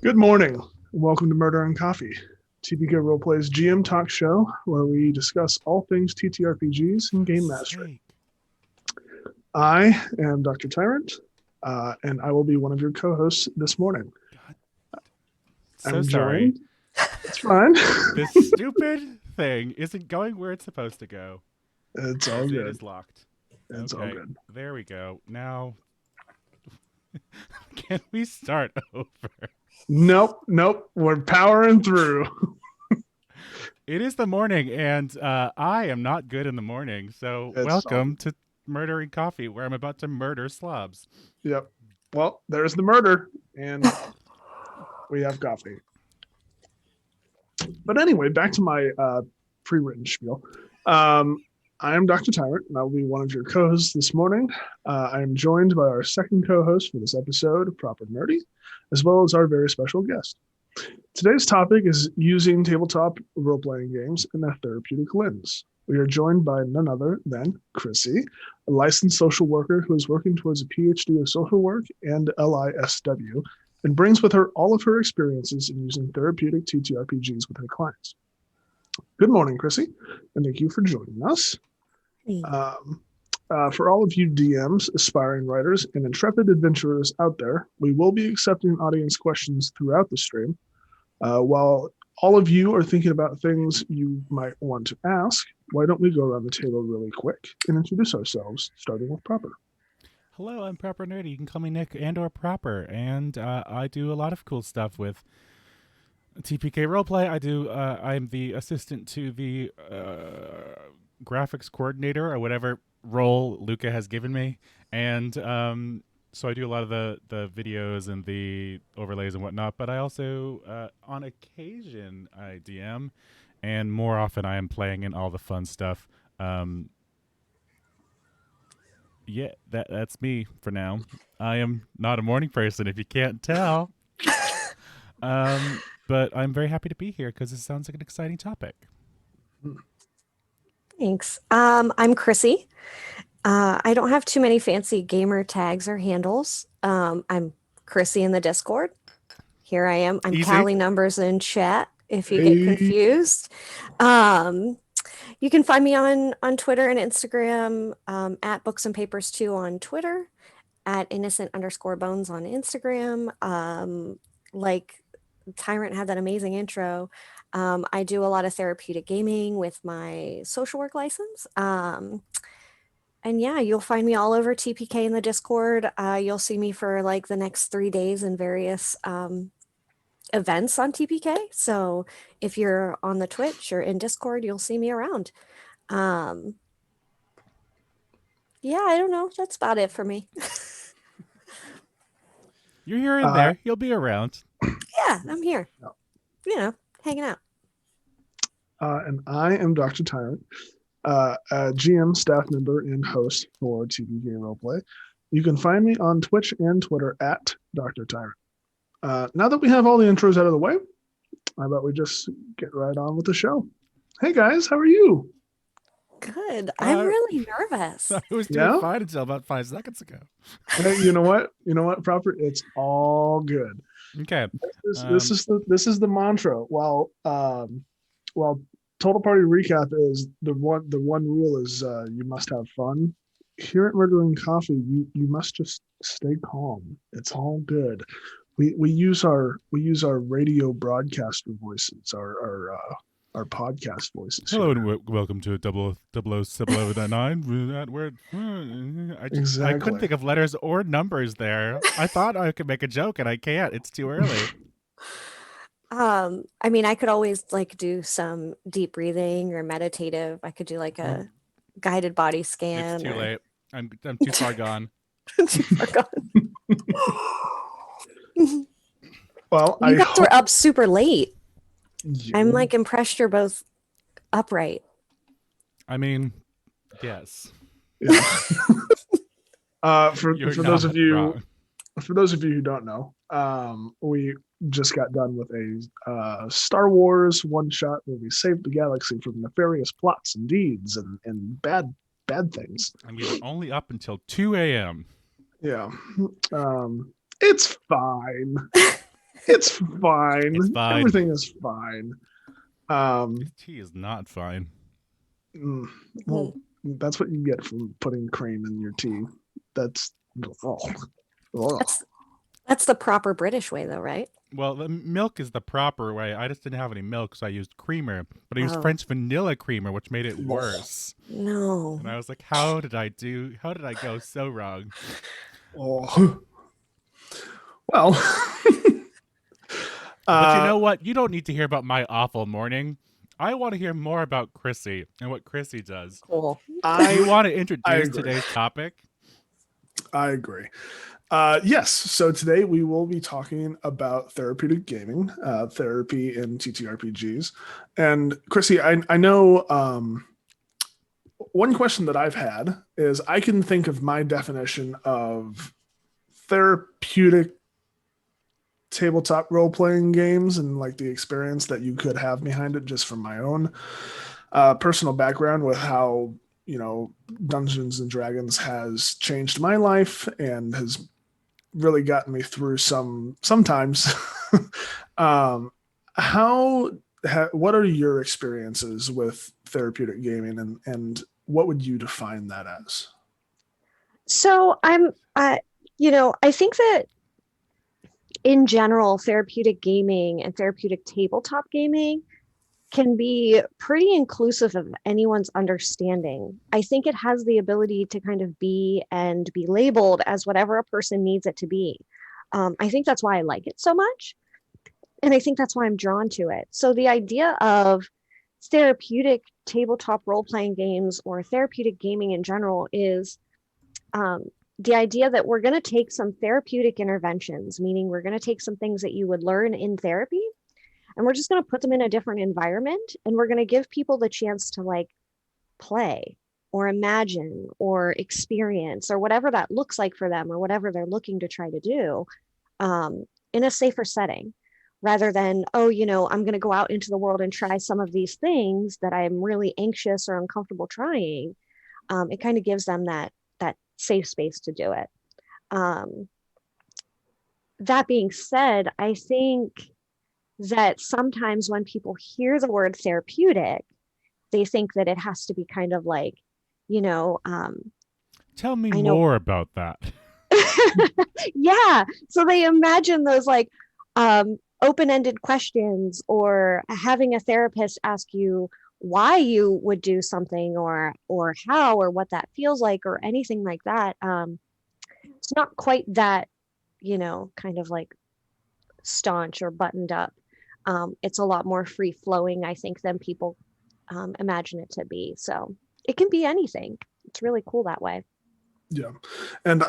Good morning. Welcome to Murder and Coffee, TPK Roleplay's GM talk show where we discuss all things TTRPGs and game mastery. Sake. I am Dr. Tyrant, and I will be one of your co-hosts this morning. God. I'm Sorry. joined. It's fine. This stupid thing isn't going where it's supposed to go. It's all It good. is locked. It's all good. There we go. Now, can we start over? Nope. We're powering through. It is the morning, and I am not good in the morning. So, welcome to Murder and Coffee, where I'm about to murder slobs. Yep. Well, there's the murder, and we have coffee. But anyway, back to my pre-written spiel. I am Dr. Tyrant, and I'll be one of your co-hosts this morning. I am joined by our second co-host for this episode, Proper Nerdy, as well as our very special guest. Today's topic is using tabletop role-playing games in a therapeutic lens. We are joined by none other than Chrissy, a licensed social worker who is working towards a PhD of social work and LISW, and brings with her all of her experiences in using therapeutic TTRPGs with her clients. Good morning, Chrissy, and thank you for joining us. For all of you DMs, aspiring writers, and intrepid adventurers out there, we will be accepting audience questions throughout the stream. While all of you are thinking about things you might want to ask, why don't we go around the table really quick and introduce ourselves, starting with Proper. Hello, I'm Proper Nerdy. You can call me Nick and/or Proper, and I do a lot of cool stuff with TPK Roleplay. I'm the assistant to the graphics coordinator or whatever role Luca has given me, and so I do a lot of the videos and the overlays and whatnot, but I also on occasion I DM, and more often I am playing in all the fun stuff. Yeah, that's me for now. I am not a morning person if you can't tell. But I'm very happy to be here because it sounds like an exciting topic. Thanks. I'm Chrissy. I don't have too many fancy gamer tags or handles. I'm Chrissy in the Discord. Here I am. I'm Easy. tallying numbers in chat if you get confused. You can find me on Twitter and Instagram, at Books and Papers 2 on Twitter, at innocent_bones on Instagram. Like Tyrant had that amazing intro. I do a lot of therapeutic gaming with my social work license. And yeah, you'll find me all over TPK in the Discord. You'll see me for like the next 3 days in various events on TPK. So if you're on the Twitch or in Discord, you'll see me around. Yeah, I don't know. That's about it for me. You're here and there. You'll be around. Yeah, I'm here. You know, hanging out. And I am Dr. Tyrant, a GM, staff member, and host for TPK Roleplay. You can find me on Twitch and Twitter at Dr. Tyrant. Now that we have all the intros out of the way, how about we just get right on with the show? Hey guys, how are you? Good. I'm really nervous. I was doing fine until about 5 seconds ago. Hey, you know what, Proper? It's all good. Okay. This is the mantra. While total party recap is the one rule is you must have fun. Here at Murder and Coffee, you must just stay calm. It's all good. We use our radio broadcaster voices, our podcast voices. Hello and welcome to 00709. Word. Exactly. I couldn't think of letters or numbers there. I thought I could make a joke and I can't. It's too early. I mean, I could always like do some deep breathing or meditative. I could do like a guided body scan. It's too late. I'm too far gone. Too far gone. Well, you guys were up super late. Yeah. I'm like impressed you're both upright. I mean, yes. Yeah. For those of you who don't know, we just got done with a Star Wars one-shot where we saved the galaxy from nefarious plots and deeds and bad things. And we were only up until 2 a.m. Yeah. It's fine. It's fine. It's fine. Everything is fine. This tea is not fine. Well, that's what you get from putting cream in your tea. That's That's the proper British way, though, right? Well, the milk is the proper way. I just didn't have any milk, so I used creamer. But I used Oh. French vanilla creamer, which made it worse. No. And I was like, how did I go so wrong? Oh. Well. But you know what? You don't need to hear about my awful morning. I want to hear more about Chrissy and what Chrissy does. Cool. Do you want to introduce agree. today's topic? I agree. Yes. So today we will be talking about therapeutic gaming, therapy in TTRPGs. And Chrissy, I know one question that I've had is I can think of my definition of therapeutic tabletop role-playing games and like the experience that you could have behind it just from my own personal background with how, you know, Dungeons and Dragons has changed my life and has really gotten me through sometimes. What are your experiences with therapeutic gaming and what would you define that as? So I think that in general, therapeutic gaming and therapeutic tabletop gaming can be pretty inclusive of anyone's understanding. I think it has the ability to kind of be and be labeled as whatever a person needs it to be. I think that's why I like it so much. And I think that's why I'm drawn to it. So the idea of therapeutic tabletop role-playing games or therapeutic gaming in general is the idea that we're going to take some therapeutic interventions, meaning we're going to take some things that you would learn in therapy, and we're just going to put them in a different environment, and we're going to give people the chance to like play or imagine or experience or whatever that looks like for them or whatever they're looking to try to do in a safer setting, rather than, oh, I'm going to go out into the world and try some of these things that I'm really anxious or uncomfortable trying. It kind of gives them that safe space to do it. That being said, I think that sometimes when people hear the word therapeutic, they think that it has to be kind of like, tell me more about that. Yeah. So they imagine those like open-ended questions or having a therapist ask you why you would do something or how or what that feels like or anything like that. It's not quite that, kind of like staunch or buttoned up. It's a lot more free flowing, I think, than people imagine it to be. So it can be anything. It's really cool that way. Yeah. And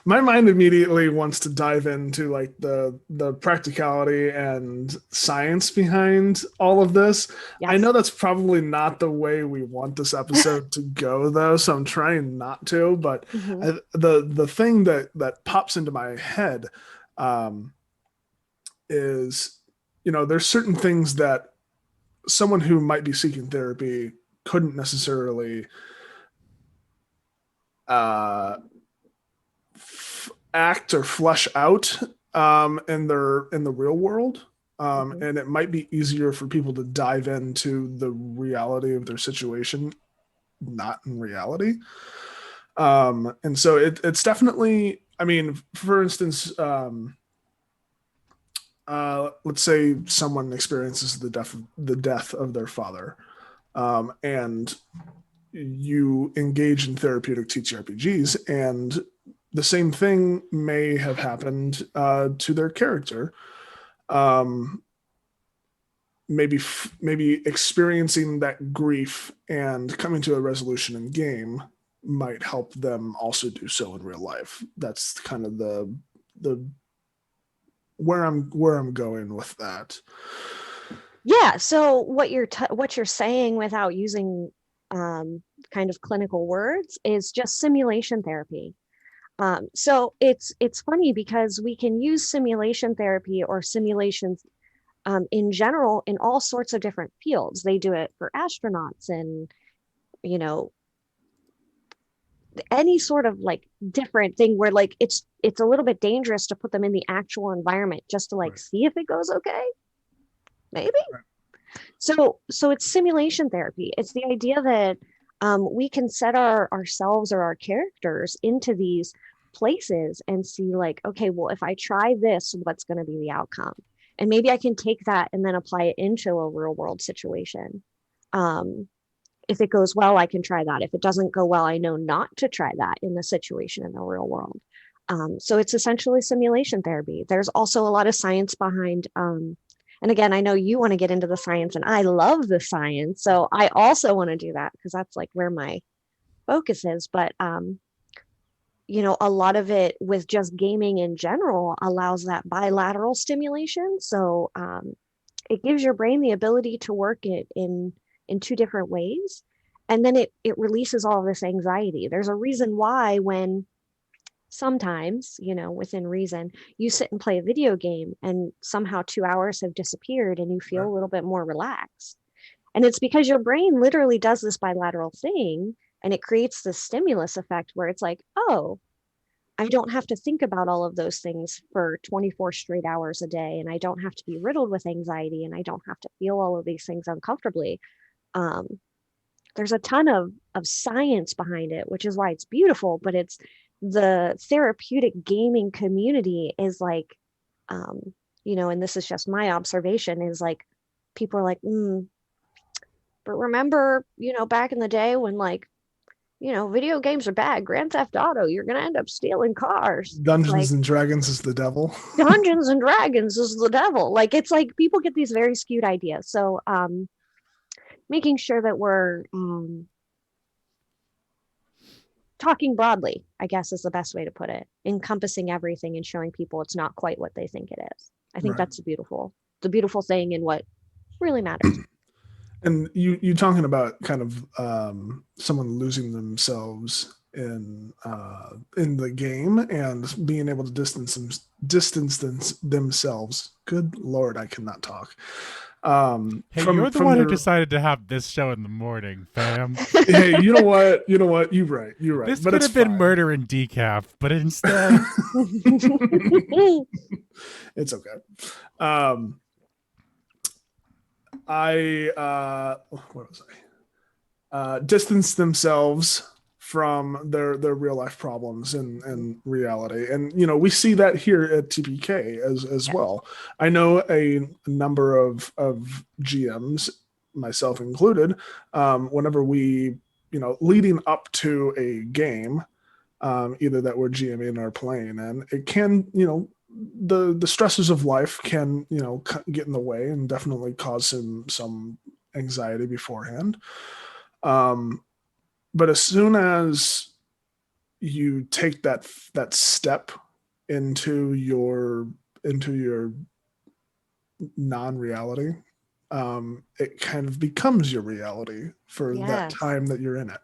my mind immediately wants to dive into like the practicality and science behind all of this. Yes. I know that's probably not the way we want this episode to go though, so I'm trying not to, but the thing that pops into my head is, there's certain things that someone who might be seeking therapy couldn't necessarily act or flesh out in the real world, and it might be easier for people to dive into the reality of their situation, not in reality. And so it's definitely, I mean, for instance, let's say someone experiences the death of their father, and you engage in therapeutic TTRPGs, and the same thing may have happened to their character. Maybe experiencing that grief and coming to a resolution in game might help them also do so in real life. That's kind of the where I'm going with that. Yeah. So what you're saying without using kind of clinical words is just simulation therapy. So it's funny because we can use simulation therapy or simulations in general in all sorts of different fields. They do it for astronauts and any sort of like different thing where like it's a little bit dangerous to put them in the actual environment just to like Right. see if it goes okay, maybe. Right. So it's simulation therapy. It's the idea that we can set ourselves or our characters into these places and see like, okay, well, if I try this, what's going to be the outcome? And maybe I can take that and then apply it into a real world situation. Um, if it goes well, I can try that. If it doesn't go well, I know not to try that in the situation in the real world. So it's essentially simulation therapy. There's also a lot of science behind and again, I know you want to get into the science and I love the science. So I also want to do that because that's like where my focus is. But, a lot of it with just gaming in general allows that bilateral stimulation. So it gives your brain the ability to work it in two different ways. And then it releases all of this anxiety. There's a reason why when sometimes, within reason, you sit and play a video game and somehow 2 hours have disappeared and you feel Right. a little bit more relaxed. And it's because your brain literally does this bilateral thing and it creates this stimulus effect where it's like, oh, I don't have to think about all of those things for 24 straight hours a day. And I don't have to be riddled with anxiety and I don't have to feel all of these things uncomfortably. Um, there's a ton of science behind it, which is why it's beautiful, but it's the therapeutic gaming community is like, and this is just my observation is like, people are like, but remember, back in the day when like, video games are bad, Grand Theft Auto, you're going to end up stealing cars. It's Dungeons like and Dragons is the devil. Dungeons and Dragons is the devil. Like, it's like people get these very skewed ideas. So, making sure that we're talking broadly, I guess is the best way to put it, encompassing everything and showing people it's not quite what they think it is. I think Right. that's the beautiful thing and what really matters. And you talking about kind of someone losing themselves in the game and being able to distance themselves. Good Lord, I cannot talk. Hey, From you're the one who their decided to have this show in the morning, fam. hey, you know what? You're right. This But could it's have been fine. murder in decaf, but instead, It's okay. I what was I? Distance themselves from their real life problems and reality, and we see that here at TPK as Yes. well. I know a number of GMs, myself included, whenever we leading up to a game, either that we're GMing or playing, and it can the stresses of life can get in the way and definitely cause some anxiety beforehand. Um, but as soon as you take that step into your non-reality, it kind of becomes your reality for that Yes. time that you're in it.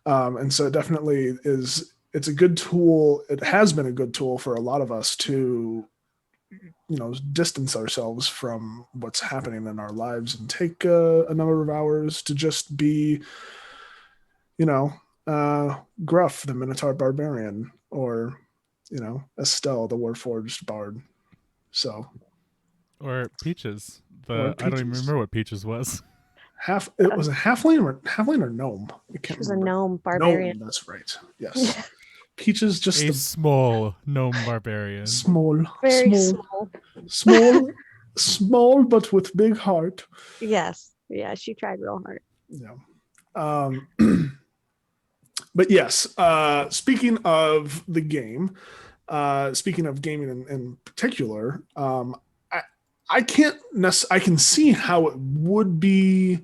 And so it definitely is. It's a good tool. It has been a good tool for a lot of us to distance ourselves from what's happening in our lives and take a number of hours to just be Gruff, the Minotaur Barbarian, or Estelle, the Warforged Bard. So, or Peaches. or I don't even Peaches. remember what Peaches was. It was a halfling or gnome. I She can't was a remember. gnome barbarian. Gnome, that's right. Yes. Peaches, just A the small gnome barbarian. small, Very small, small. small, small, but with big heart. Yes. Yeah, she tried real hard. Yeah. Um, but yes, speaking of the game, speaking of gaming in particular, I can't I can see how it would be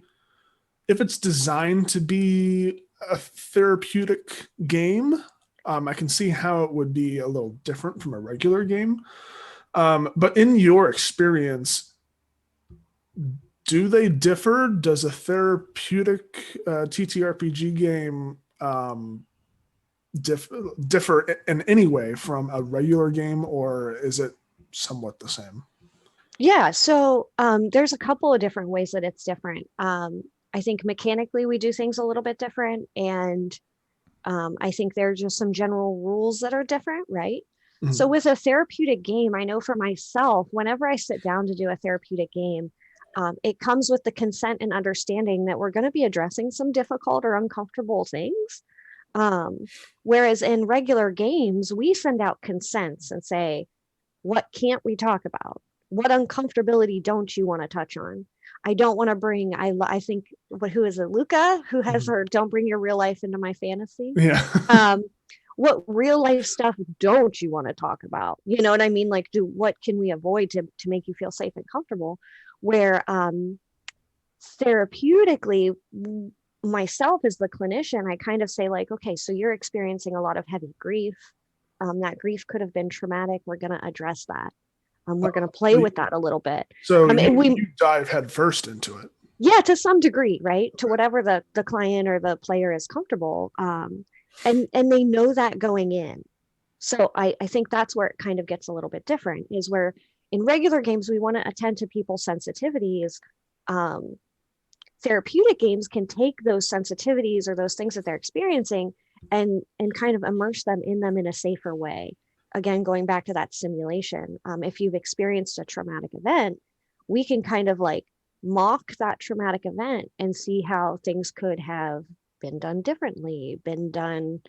if it's designed to be a therapeutic game. I can see how it would be a little different from a regular game. But in your experience, do they differ? Does a therapeutic TTRPG game differ in any way from a regular game, or is it somewhat the same? Yeah, so there's a couple of different ways that it's different. I think mechanically we do things a little bit different, and I think there are just some general rules that are different, right? Mhm. So with a therapeutic game, I know for myself, whenever I sit down to do a therapeutic game, it comes with the consent and understanding that we're going to be addressing some difficult or uncomfortable things. Whereas in regular games, we send out consents and say, what can't we talk about? What uncomfortability don't you want to touch on? I don't want to bring, I think, who is it, Luca, who has Mhm. her, don't bring your real life into my fantasy. Yeah. Um, what real life stuff don't you want to talk about? You know what I mean? Like, what can we avoid to make you feel safe and comfortable? Where therapeutically, myself as the clinician, I kind of say, like, okay, so you're experiencing a lot of heavy grief. That grief could have been traumatic. We're going to address that. We're going to play with that a little bit. So We you dive headfirst into it. Yeah, to some degree, right? To whatever the client or the player is comfortable. And they know that going in. So I think that's where it kind of gets a little bit different, is where in regular games we want to attend to people's sensitivities. Um, Therapeutic games can take those sensitivities or those things that they're experiencing and kind of immerse them in a safer way. Again, going back to that simulation, if you've experienced a traumatic event, we can kind of like mock that traumatic event and see how things could have been done differently, been done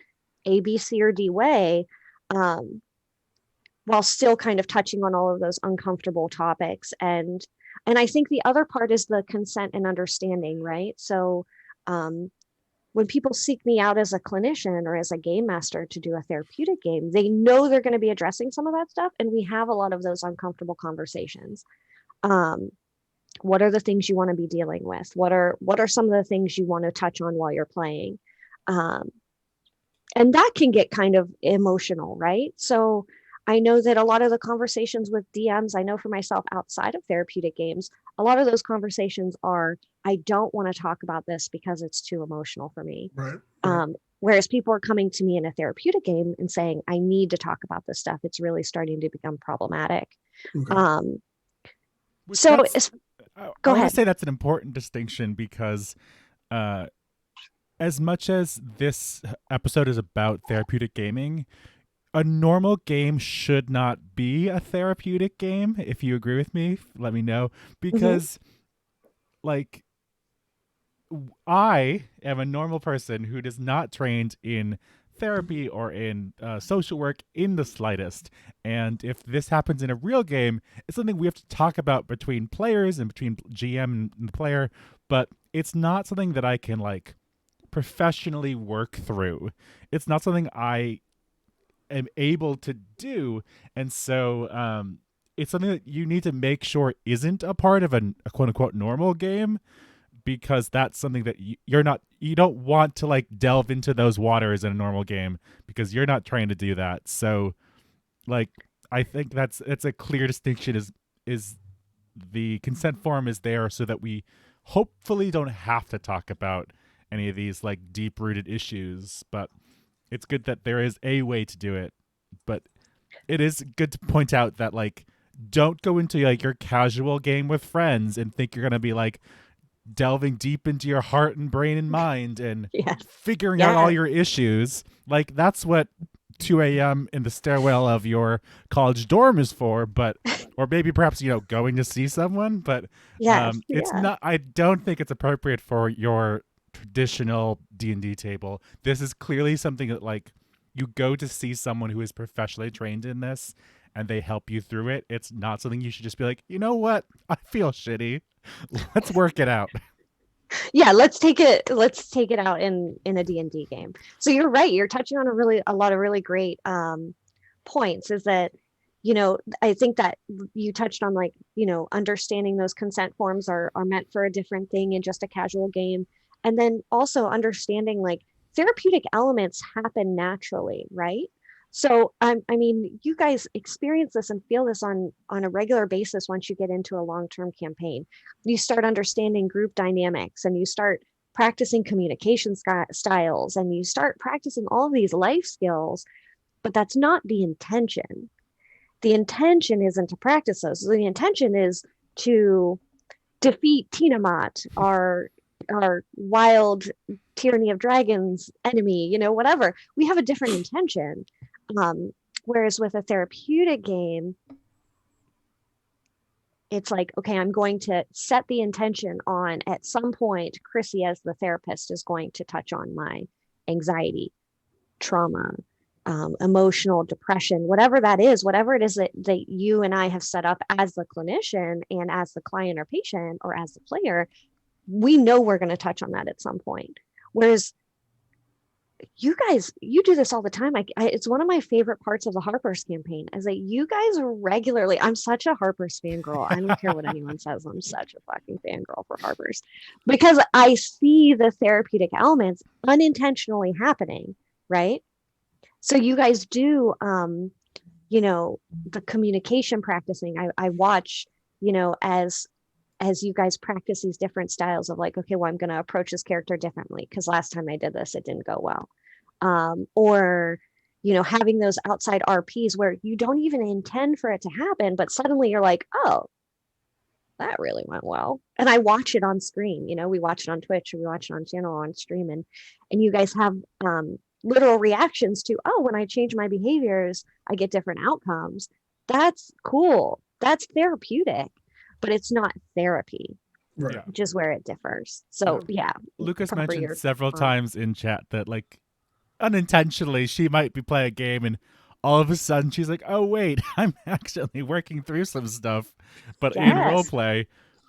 A, B, C, or D way, um, while still kind of touching on all of those uncomfortable topics. And I think the other part is the consent and understanding, right? So um, when people seek me out as a clinician or as a game master to do a therapeutic game, they know they're going to be addressing some of that stuff, and we have a lot of those uncomfortable conversations. um, what are the things you want to be dealing with? What are some of the things you want to touch on while you're playing? um, and that can get kind of emotional, right? So I know that a lot of the conversations with DMs, I know for myself outside of therapeutic games, a lot of those conversations are, I don't want to talk about this because it's too emotional for me. Right. Whereas people are coming to me in a therapeutic game and saying, I need to talk about this stuff. It's really starting to become problematic. Okay. Which So I go want to ahead. say that's an important distinction because uh, as much as this episode is about therapeutic gaming, a normal game should not be a therapeutic game. If you agree with me, let me know. Mhm. Because, like, I am a normal person who is not trained in therapy or in social work in the slightest. And if this happens in a real game, it's something we have to talk about between players and between GM and the player. But it's not something that I can, like, professionally work through. It's not something I am able to do. And so it's something that you need to make sure isn't a part of a quote unquote normal game, because that's something that you don't want to, like, delve into those waters in a normal game because you're not trying to do that. So, like, I think it's a clear distinction. Is the consent form is there so that we hopefully don't have to talk about any of these, like, deep rooted issues, but it's good that there is a way to do it. But it is good to point out that, like, don't go into, like, your casual game with friends and think you're gonna be, like, delving deep into your heart and brain and mind and Yeah. figuring out all Yeah. your issues. Like, that's what 2 a.m. in the stairwell of your college dorm is for. But, or maybe perhaps, going to see someone, but Yes. it's Yeah. not, I don't think it's appropriate for your traditional D&D table. This is clearly something that, like, you go to see someone who is professionally trained in this and they help you through it. It's not something you should just be like, you know what? I feel shitty. Let's work it out. Yeah, let's take it out in a D&D game. So you're right, you're touching on a lot of really great points. Is that, I think that you touched on, like, understanding those consent forms are meant for a different thing in just a casual game. And then also understanding, like, therapeutic elements happen naturally, right? So I mean, you guys experience this and feel this on a regular basis. Once you get into a long-term campaign, you start understanding group dynamics, and you start practicing communication styles, and you start practicing all of these life skills. But that's not the intention. The intention isn't to practice those. The intention is to defeat Tiamat, our our wild tyranny of dragons enemy, you know, whatever. We have a different intention. Whereas with a therapeutic game, it's like, okay, I'm going to set the intention on at some point, Chrissy as the therapist is going to touch on my anxiety, trauma, emotional depression, whatever that is, whatever it is that you and I have set up as the clinician and as the client or patient or as the player, we know we're going to touch on that at some point. Whereas you guys, you do this all the time. It's one of my favorite parts of the Harper's campaign is that you guys regularly, I'm such a Harper's fangirl. I don't care what anyone says. I'm such a fucking fangirl for Harper's because I see the therapeutic elements unintentionally happening, right? So you guys do, you know, the communication practicing. I watch, you know, as you guys practice these different styles of like, okay, well, I'm going to approach this character differently because last time I did this, it didn't go well. Or, you know, having those outside RPs where you don't even intend for it to happen, but suddenly you're like, oh, that really went well. And I watch it on screen, you know, we watch it on Twitch or we watch it on channel or on stream and you guys have, literal reactions to, oh, when I change my behaviors, I get different outcomes. That's cool. That's therapeutic, but it's not therapy, Right. which is where it differs. So yeah. Lucas Proper, mentioned you're several on. times in chat that like unintentionally she might be playing a game and all of a sudden she's like, oh wait, I'm actually working through some stuff, but in Yes. roleplay,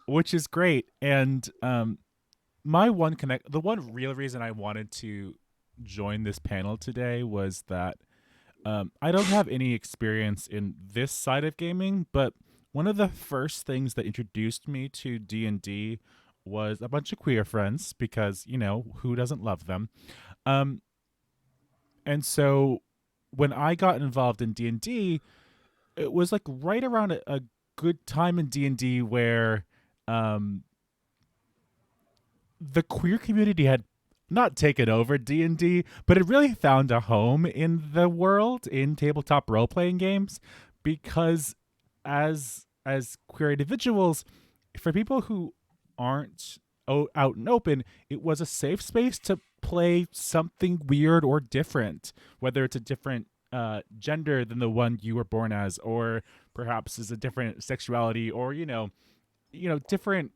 which is great. And the one real reason I wanted to join this panel today was that I don't have any experience in this side of gaming, but one of the first things that introduced me to D&D was a bunch of queer friends because, you know, who doesn't love them? And so when I got involved in D&D, it was like right around a good time in D&D where the queer community had not taken over D&D, but it really found a home in the world in tabletop role-playing games because as queer individuals, for people who aren't out and open, it was a safe space to play something weird or different, whether it's a different gender than the one you were born as, or perhaps is a different sexuality, or different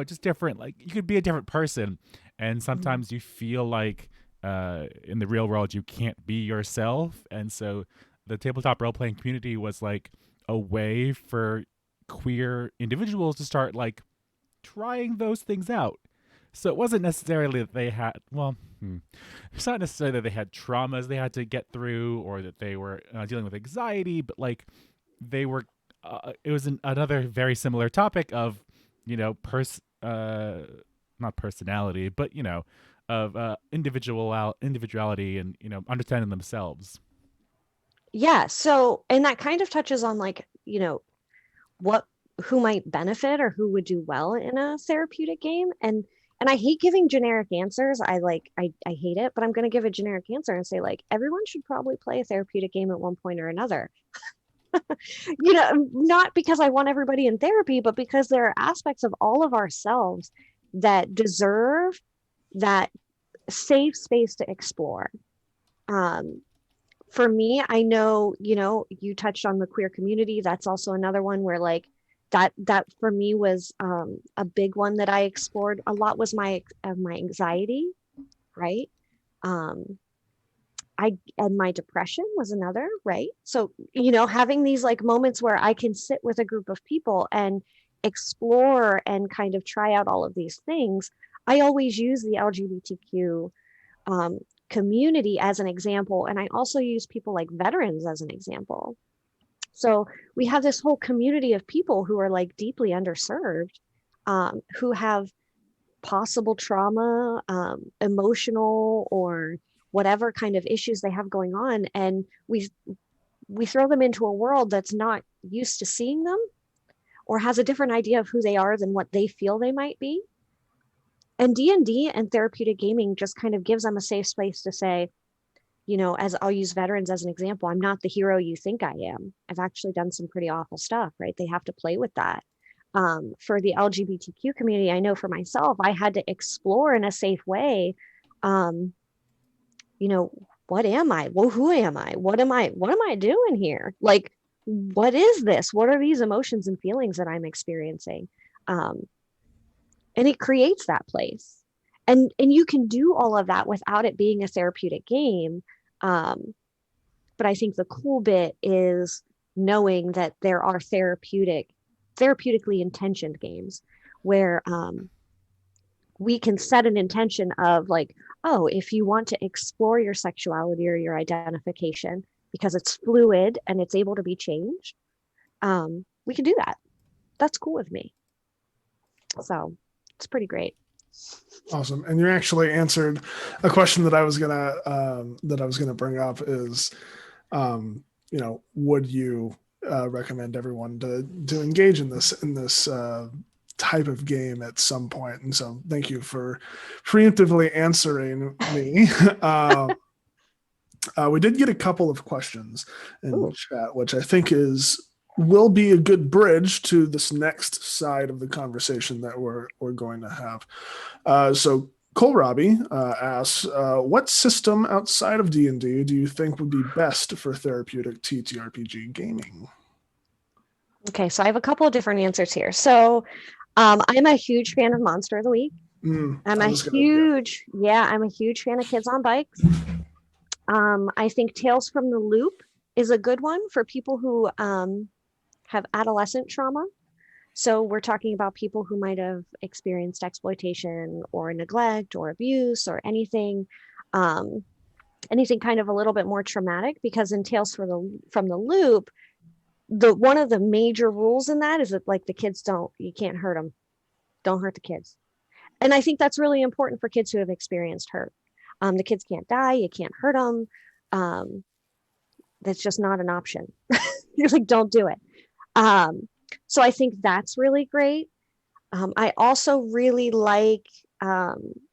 just different. Like you could be a different person, and sometimes you feel like in the real world you can't be yourself, and so the tabletop role playing community was like a way for queer individuals to start like trying those things out. So it wasn't necessarily that they had it's not necessarily that they had traumas they had to get through or that they were dealing with anxiety, but like they were it was another very similar topic of not personality, but of individuality and understanding themselves. Yeah. So, and that kind of touches on like, who might benefit or who would do well in a therapeutic game. And I hate giving generic answers. I hate it, but I'm going to give a generic answer and say like, everyone should probably play a therapeutic game at one point or another. Not because I want everybody in therapy, but because there are aspects of all of ourselves that deserve that safe space to explore. For me, I know, you touched on the queer community. That's also another one where like that for me was a big one that I explored a lot was my anxiety, right? And my depression was another, right? So, having these like moments where I can sit with a group of people and explore and kind of try out all of these things. I always use the LGBTQ community as an example. And I also use people like veterans as an example. So we have this whole community of people who are like deeply underserved, who have possible trauma, emotional or whatever kind of issues they have going on. And we throw them into a world that's not used to seeing them or has a different idea of who they are than what they feel they might be. And D&D and therapeutic gaming just kind of gives them a safe space to say, as I'll use veterans as an example, I'm not the hero you think I am. I've actually done some pretty awful stuff, right? They have to play with that. for the LGBTQ community, I know for myself, I had to explore in a safe way, you know, what am I? Well, who am I? What am I doing here? Like, what is this? What are these emotions and feelings that I'm experiencing? And it creates that place. And you can do all of that without it being a therapeutic game. But I think the cool bit is knowing that there are therapeutically intentioned games where we can set an intention of like, oh, if you want to explore your sexuality or your identification because it's fluid and it's able to be changed, we can do that. That's cool with me. So it's pretty great. Awesome. And you actually answered a question that I was gonna bring up is, would you recommend everyone to engage in this type of game at some point? And so thank you for preemptively answering me. We did get a couple of questions in chat, which I think will be a good bridge to this next side of the conversation that we're going to have. So Cole Robbie asks, what system outside of D&D do you think would be best for therapeutic TTRPG gaming? Okay, so I have a couple of different answers here. So I'm a huge fan of Monster of the Week. I'm a huge fan of Kids on Bikes. I think Tales from the Loop is a good one for people who have adolescent trauma. So we're talking about people who might have experienced exploitation or neglect or abuse or anything kind of a little bit more traumatic, because in Tales from the Loop, one of the major rules in that is that like you can't hurt them. Don't hurt the kids. And I think that's really important for kids who have experienced hurt. The kids can't die. You can't hurt them. That's just not an option. You're like, don't do it. So I think that's really great. I also really like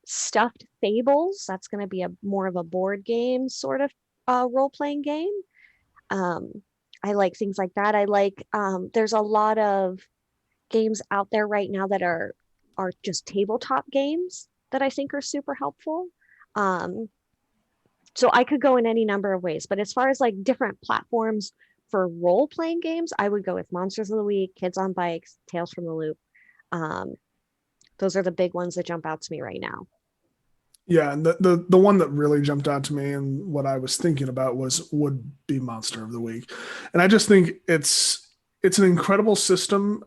Stuffed Fables. That's going to be more of a board game sort of role-playing game. I like things like that. I like, there's a lot of games out there right now that are just tabletop games that I think are super helpful. So I could go in any number of ways, but as far as like different platforms for role-playing games, I would go with Monsters of the Week, Kids on Bikes, Tales from the Loop. Those are the big ones that jump out to me right now. Yeah, and the one that really jumped out to me and what I was thinking about would be Monster of the Week. And I just think it's an incredible system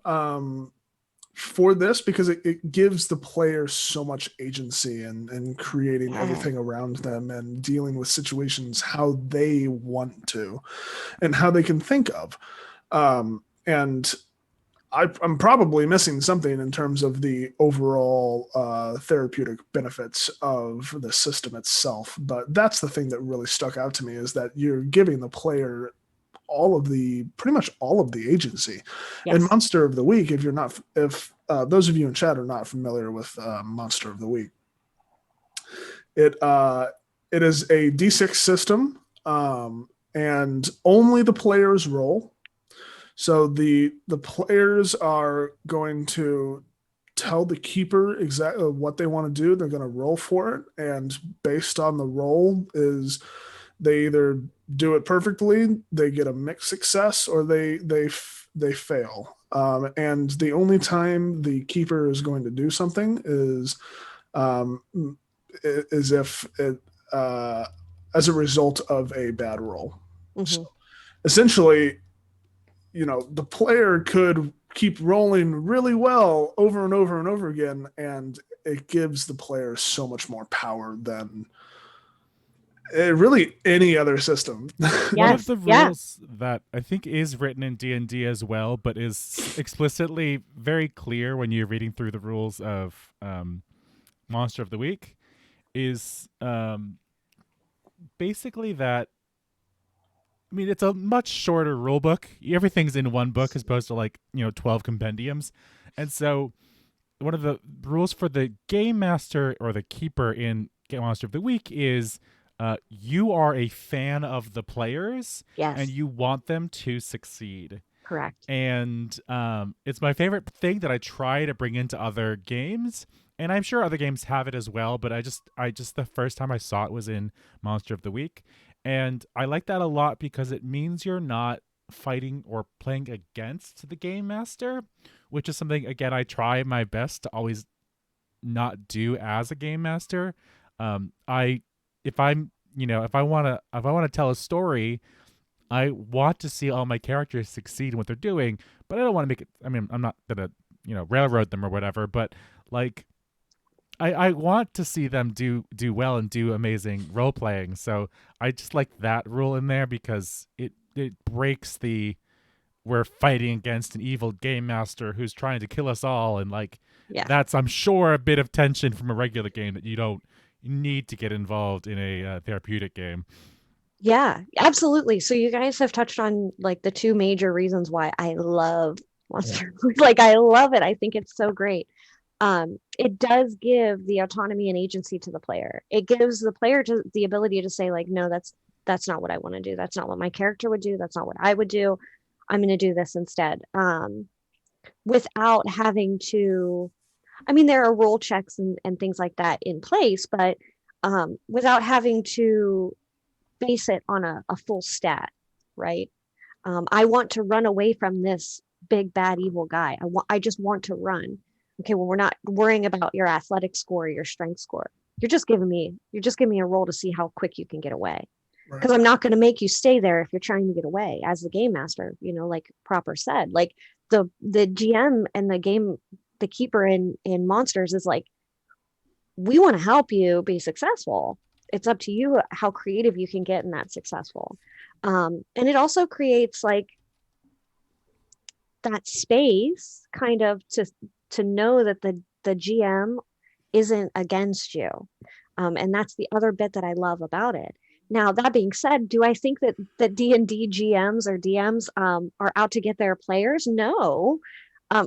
for this, because it gives the player so much agency and creating everything around them and dealing with situations how they want to and how they can think of. And I'm probably missing something in terms of the overall therapeutic benefits of the system itself. But that's the thing that really stuck out to me, is that you're giving the player pretty much all of the agency. Yes. And Monster of the Week, if those of you in chat are not familiar with Monster of the Week, it is a D6 system, and only the players roll. So the players are going to tell the keeper exactly what they want to do. They're going to roll for it, and based on the roll is they either do it perfectly, they get a mixed success, or they fail. And the only time the keeper is going to do something is if it as a result of a bad roll. Mm-hmm. So essentially, the player could keep rolling really well over and over and over again, and it gives the player so much more power than really any other system. Yes. One of the rules that I think is written in D&D as well, but is explicitly very clear when you're reading through the rules of Monster of the Week, is basically that, I mean, it's a much shorter rule book. Everything's in one book as opposed to 12 compendiums. And so one of the rules for the game master or the keeper in Monster of the Week is you are a fan of the players, yes, and you want them to succeed. Correct. And it's my favorite thing that I try to bring into other games. And I'm sure other games have it as well, but I just the first time I saw it was in Monster of the Week. And I like that a lot because it means you're not fighting or playing against the game master, which is something, again, I try my best to always not do as a game master. I if I'm if I want to tell a story, I want to see all my characters succeed in what they're doing, but I don't want to make it. I mean, I'm not gonna railroad them or whatever, but like I want to see them do well and do amazing role playing. So I just like that rule in there because it breaks the we're fighting against an evil game master who's trying to kill us all, and like that's, I'm sure, a bit of tension from a regular game that you don't need to get involved in a therapeutic game. Yeah, absolutely. So you guys have touched on like the two major reasons why I love Monster. Like I love it. I think it's so great. It does give the autonomy and agency to the player. It gives the player the ability to say like, no, that's not what I want to do. That's not what my character would do. That's not what I would do. I'm going to do this instead. Without having to, I mean, there are role checks and things like that in place, but without having to base it on a full stat, right? I want to run away from this big bad evil guy. I just want to run. Okay, well, we're not worrying about your athletic score or your strength score. You're just giving me a roll to see how quick you can get away. Because I'm not going to make you stay there if you're trying to get away as the game master, like Proper said. Like the GM and the keeper in Monsters is like, we want to help you be successful. It's up to you how creative you can get in that successful. And it also creates like that space kind of to know that the GM isn't against you. And that's the other bit that I love about it. Now, that being said, do I think that D&D GMs or DMs are out to get their players? No.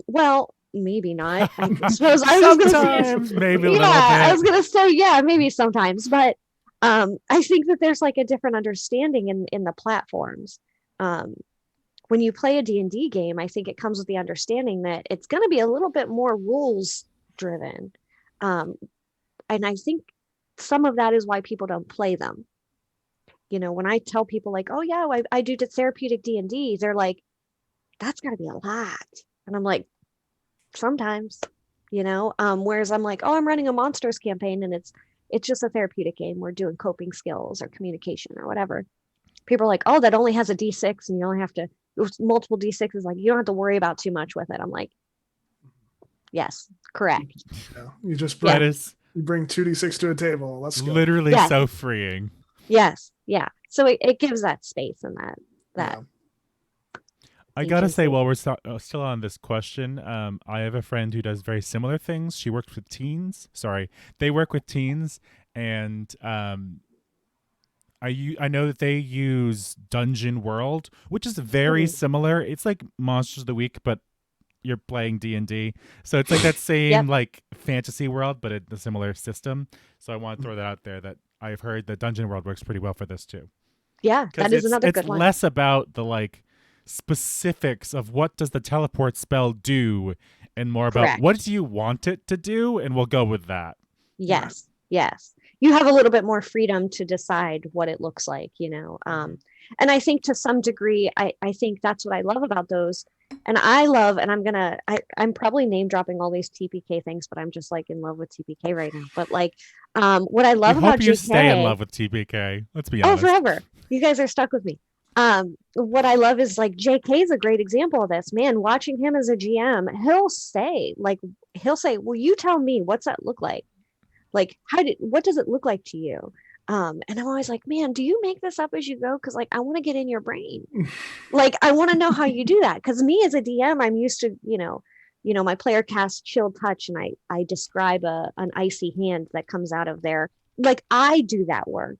Well, maybe not. I suppose I was going to say, maybe a little bit. I was going to say, yeah, maybe sometimes. But I think that there's like a different understanding in the platforms. When you play a D&D game, I think it comes with the understanding that it's going to be a little bit more rules driven. And I think some of that is why people don't play them. When I tell people like, oh yeah, I do therapeutic D&D, they're like, that's got to be a lot. And I'm like, sometimes, whereas I'm like, oh, I'm running a monsters campaign and it's just a therapeutic game. We're doing coping skills or communication or whatever. People are like, oh, that only has a D6 and you only have to multiple D6s. Like, you don't have to worry about too much with it. I'm like, yes, correct. Yeah, you just bring, you bring 2D6 to a table. Let's go. Literally so freeing. Yes. Yeah. So it gives that space and that. Yeah. I gotta say, while we're still on this question, I have a friend who does very similar things. She works with teens. They work with teens, and I know that they use Dungeon World, which is very similar. It's like Monsters of the Week, but you're playing D&D, so it's like that same like fantasy world, but a similar system. So I want to throw that out there, that I've heard that Dungeon World works pretty well for this too. Yeah, that is another good one. It's less about the like specifics of what does the teleport spell do, and more about what do you want it to do, and we'll go with that. Yes. You have a little bit more freedom to decide what it looks like, and I think to some degree, I think that's what I love about those. And I'm probably name dropping all these TPK things, but I'm just like in love with TPK right now. But like, what I love about you JK, stay in love with TPK. Let's be honest. Oh, forever. You guys are stuck with me. What I love is like JK is a great example of this. Man, watching him as a GM, he'll say, well, you tell me, what's that look like? Like, what does it look like to you? And I'm always like, man, do you make this up as you go? Because like, I want to get in your brain. Like, I want to know how you do that. Because me as a DM, I'm used to, my player casts Chill Touch, and I describe an icy hand that comes out of there. Like, I do that work.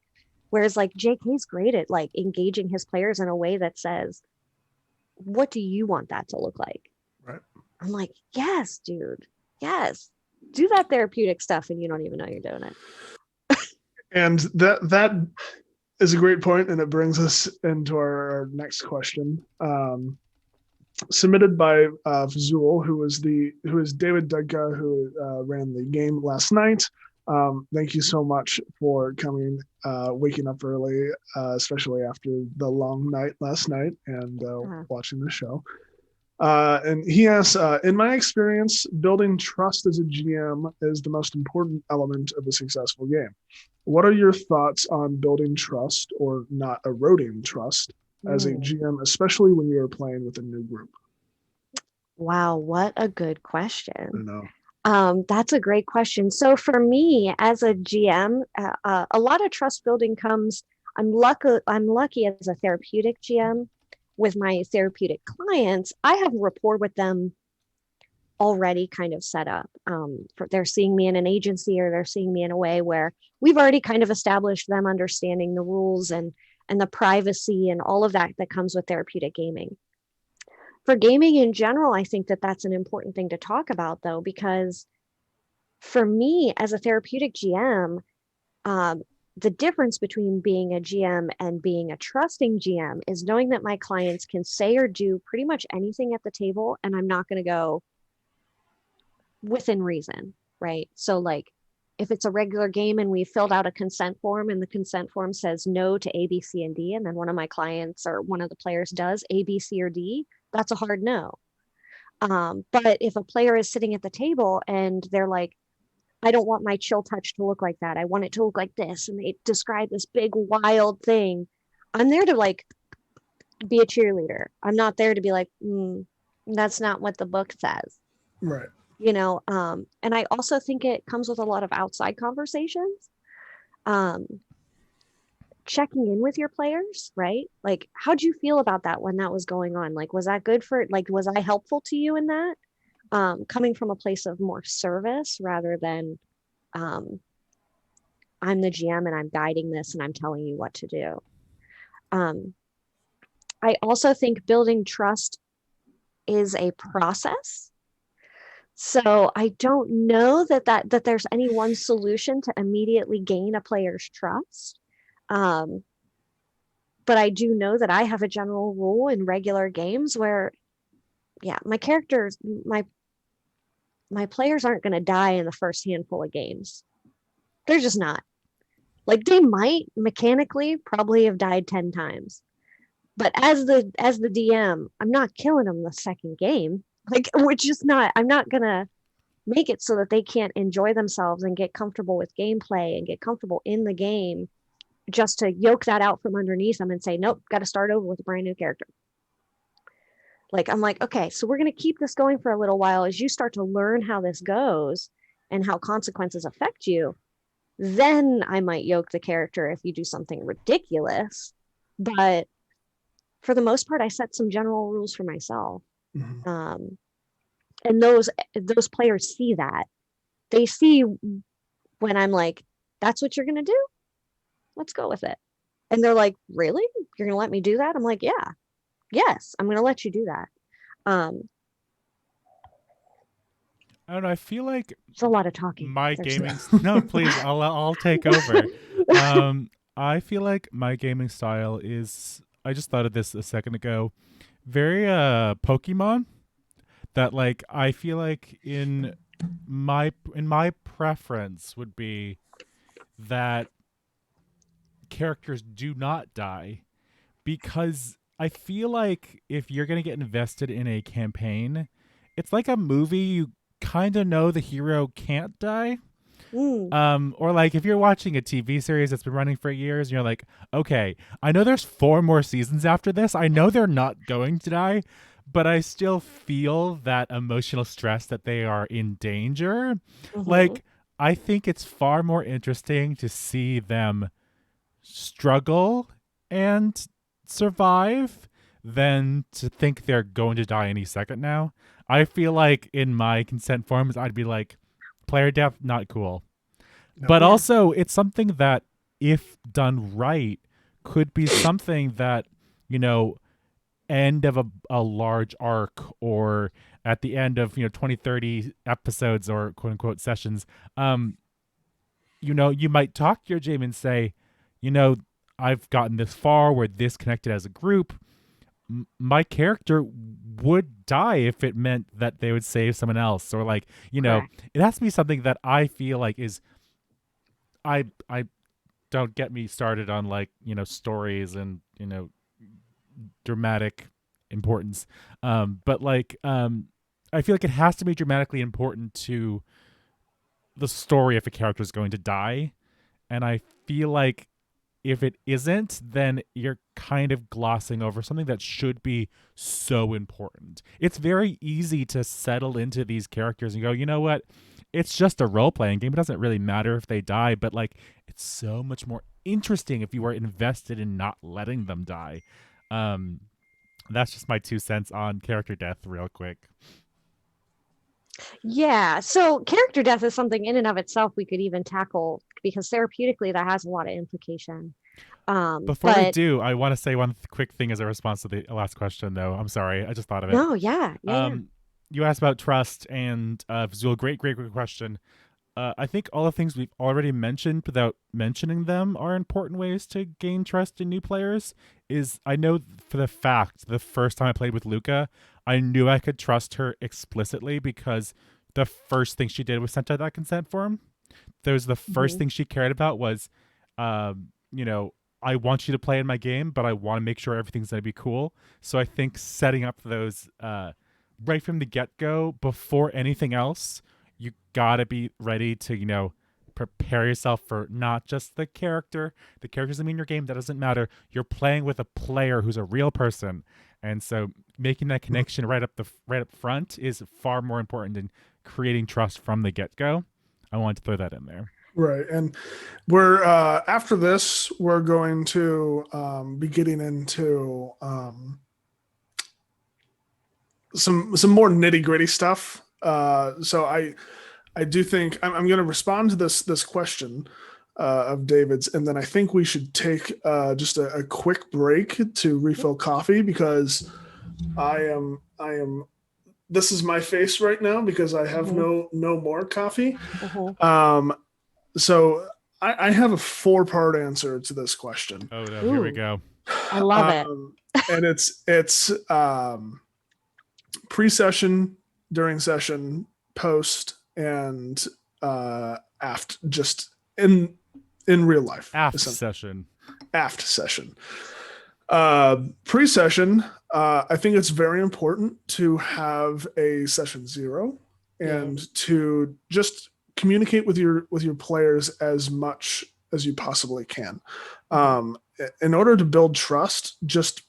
Whereas like JK's great at like engaging his players in a way that says, what do you want that to look like? Right. I'm like, yes, dude. Yes. Do that therapeutic stuff and you don't even know you're doing it. And that is a great point, and it brings us into our next question. submitted by Fazul, who is David Dudka, who ran the game last night. Thank you so much for coming, waking up early, especially after the long night last night, and watching the show. And he asks, in my experience, building trust as a GM is the most important element of a successful game. What are your thoughts on building trust or not eroding trust as a GM, especially when you're playing with a new group? Wow, what a good question. I know. That's a great question. So for me as a GM, a lot of trust building comes. I'm lucky as a therapeutic GM with my therapeutic clients. I have a rapport with them already kind of set up. They're seeing me in an agency, or they're seeing me in a way where we've already kind of established them understanding the rules and the privacy and all of that comes with therapeutic gaming. For gaming in general, I think that that's an important thing to talk about, though, because for me as a therapeutic GM, the difference between being a GM and being a trusting GM is knowing that my clients can say or do pretty much anything at the table, and I'm not going to go within reason, right? So like if it's a regular game and we filled out a consent form and the consent form says no to A, B, C, and D, and then one of my clients or one of the players does A, B, C, or D, that's a hard no. But if a player is sitting at the table and they're like, I don't want my chill touch to look like that, I want it to look like this, and they describe this big wild thing, I'm there to like be a cheerleader. I'm not there to be like, that's not what the book says. Right. You know, and I also think it comes with a lot of outside conversations. Checking in with your players, right? Like, how'd you feel about that when that was going on? Like, was that good for, like, was I helpful to you in that? Coming from a place of more service rather than I'm the GM and I'm guiding this and I'm telling you what to do. I also think building trust is a process. So I don't know that there's any one solution to immediately gain a player's trust. But I do know that I have a general rule in regular games where, yeah, my characters, my players aren't going to die in the first handful of games. They're just not. Like, they might mechanically probably have died 10 times. But as the DM, I'm not killing them the second game. Like, we're just not, I'm not going to make it so that they can't enjoy themselves and get comfortable with gameplay and get comfortable in the game just to yoke that out from underneath them and say, nope, got to start over with a brand new character. Like, I'm like, okay, so we're going to keep this going for a little while as you start to learn how this goes and how consequences affect you. Then I might yoke the character if you do something ridiculous. But for the most part, I set some general rules for myself. Mm-hmm. And those players see that. They see when I'm like, that's what you're going to do? Let's go with it. And they're like, really? You're going to let me do that? I'm like, yeah. Yes, I'm going to let you do that. I don't know. I feel like it's a lot of talking. My gaming no, please, I'll take over. I feel like my gaming style is, I just thought of this a second ago, very Pokemon. That like I feel like in my preference would be that characters do not die, because I feel like if you're going to get invested in a campaign, it's like a movie. You kind of know the hero can't die. Or like if you're watching a TV series that's been running for years and you're like, okay, I know there's 4 more seasons after this. I know they're not going to die, but I still feel that emotional stress that they are in danger. Mm-hmm. Like, I think it's far more interesting to see them struggle and survive than to think they're going to die any second now. I feel like in my consent forms, I'd be like, player death, not cool. But also, it's something that, if done right, could be something that, you know, end of a large arc, or at the end of 20-30 episodes or quote unquote sessions, you might talk to your GM and say, I've gotten this far, we're this connected as a group, my character would die if it meant that they would save someone else, or like, Correct. it has to be something that I feel like is, I don't get me started on like, stories and, dramatic importance. But like, I feel like it has to be dramatically important to the story if a character is going to die. And I feel like if it isn't, then you're kind of glossing over something that should be so important. It's very easy to settle into these characters and go, you know what? It's just a role playing game. It doesn't really matter if they die, but like, it's so much more interesting if you are invested in not letting them die. Um, that's just my 2 cents on character death, real quick. Yeah. So character death is something in and of itself we could even tackle because therapeutically that has a lot of implication. Before we But do, I want to say one quick thing as a response to the last question, though. I'm sorry, I just thought of it. no, yeah. You asked about trust, and Zul, great question. I think all the things we've already mentioned without mentioning them are important ways to gain trust in new players. I know for the fact the first time I played with Luca, I knew I could trust her explicitly because the first thing she did was sent out that consent form. That was the first thing she cared about was, you know, I want you to play in my game, but I want to make sure everything's going to be cool. So I think setting up those right from the get-go before anything else, you got to be ready to, prepare yourself for not just the character. The character's in your game. That doesn't matter. You're playing with a player who's a real person. And so making that connection right up front is far more important than creating trust from the get-go. I wanted to throw that in there. Right. And we're after this, we're going to be getting into some more nitty-gritty stuff. So I do think I'm going to respond to this question of David's, and then I think we should take just a quick break to refill coffee because I am this is my face right now because I have no more coffee. So I have a 4-part answer to this question. Oh no, here we go. I love it. And it's pre-session, during session, post, and aft, just in real life. Aft session. Pre-session, I think it's very important to have a session 0 and to just communicate with your players as much as you possibly can. In order to build trust, just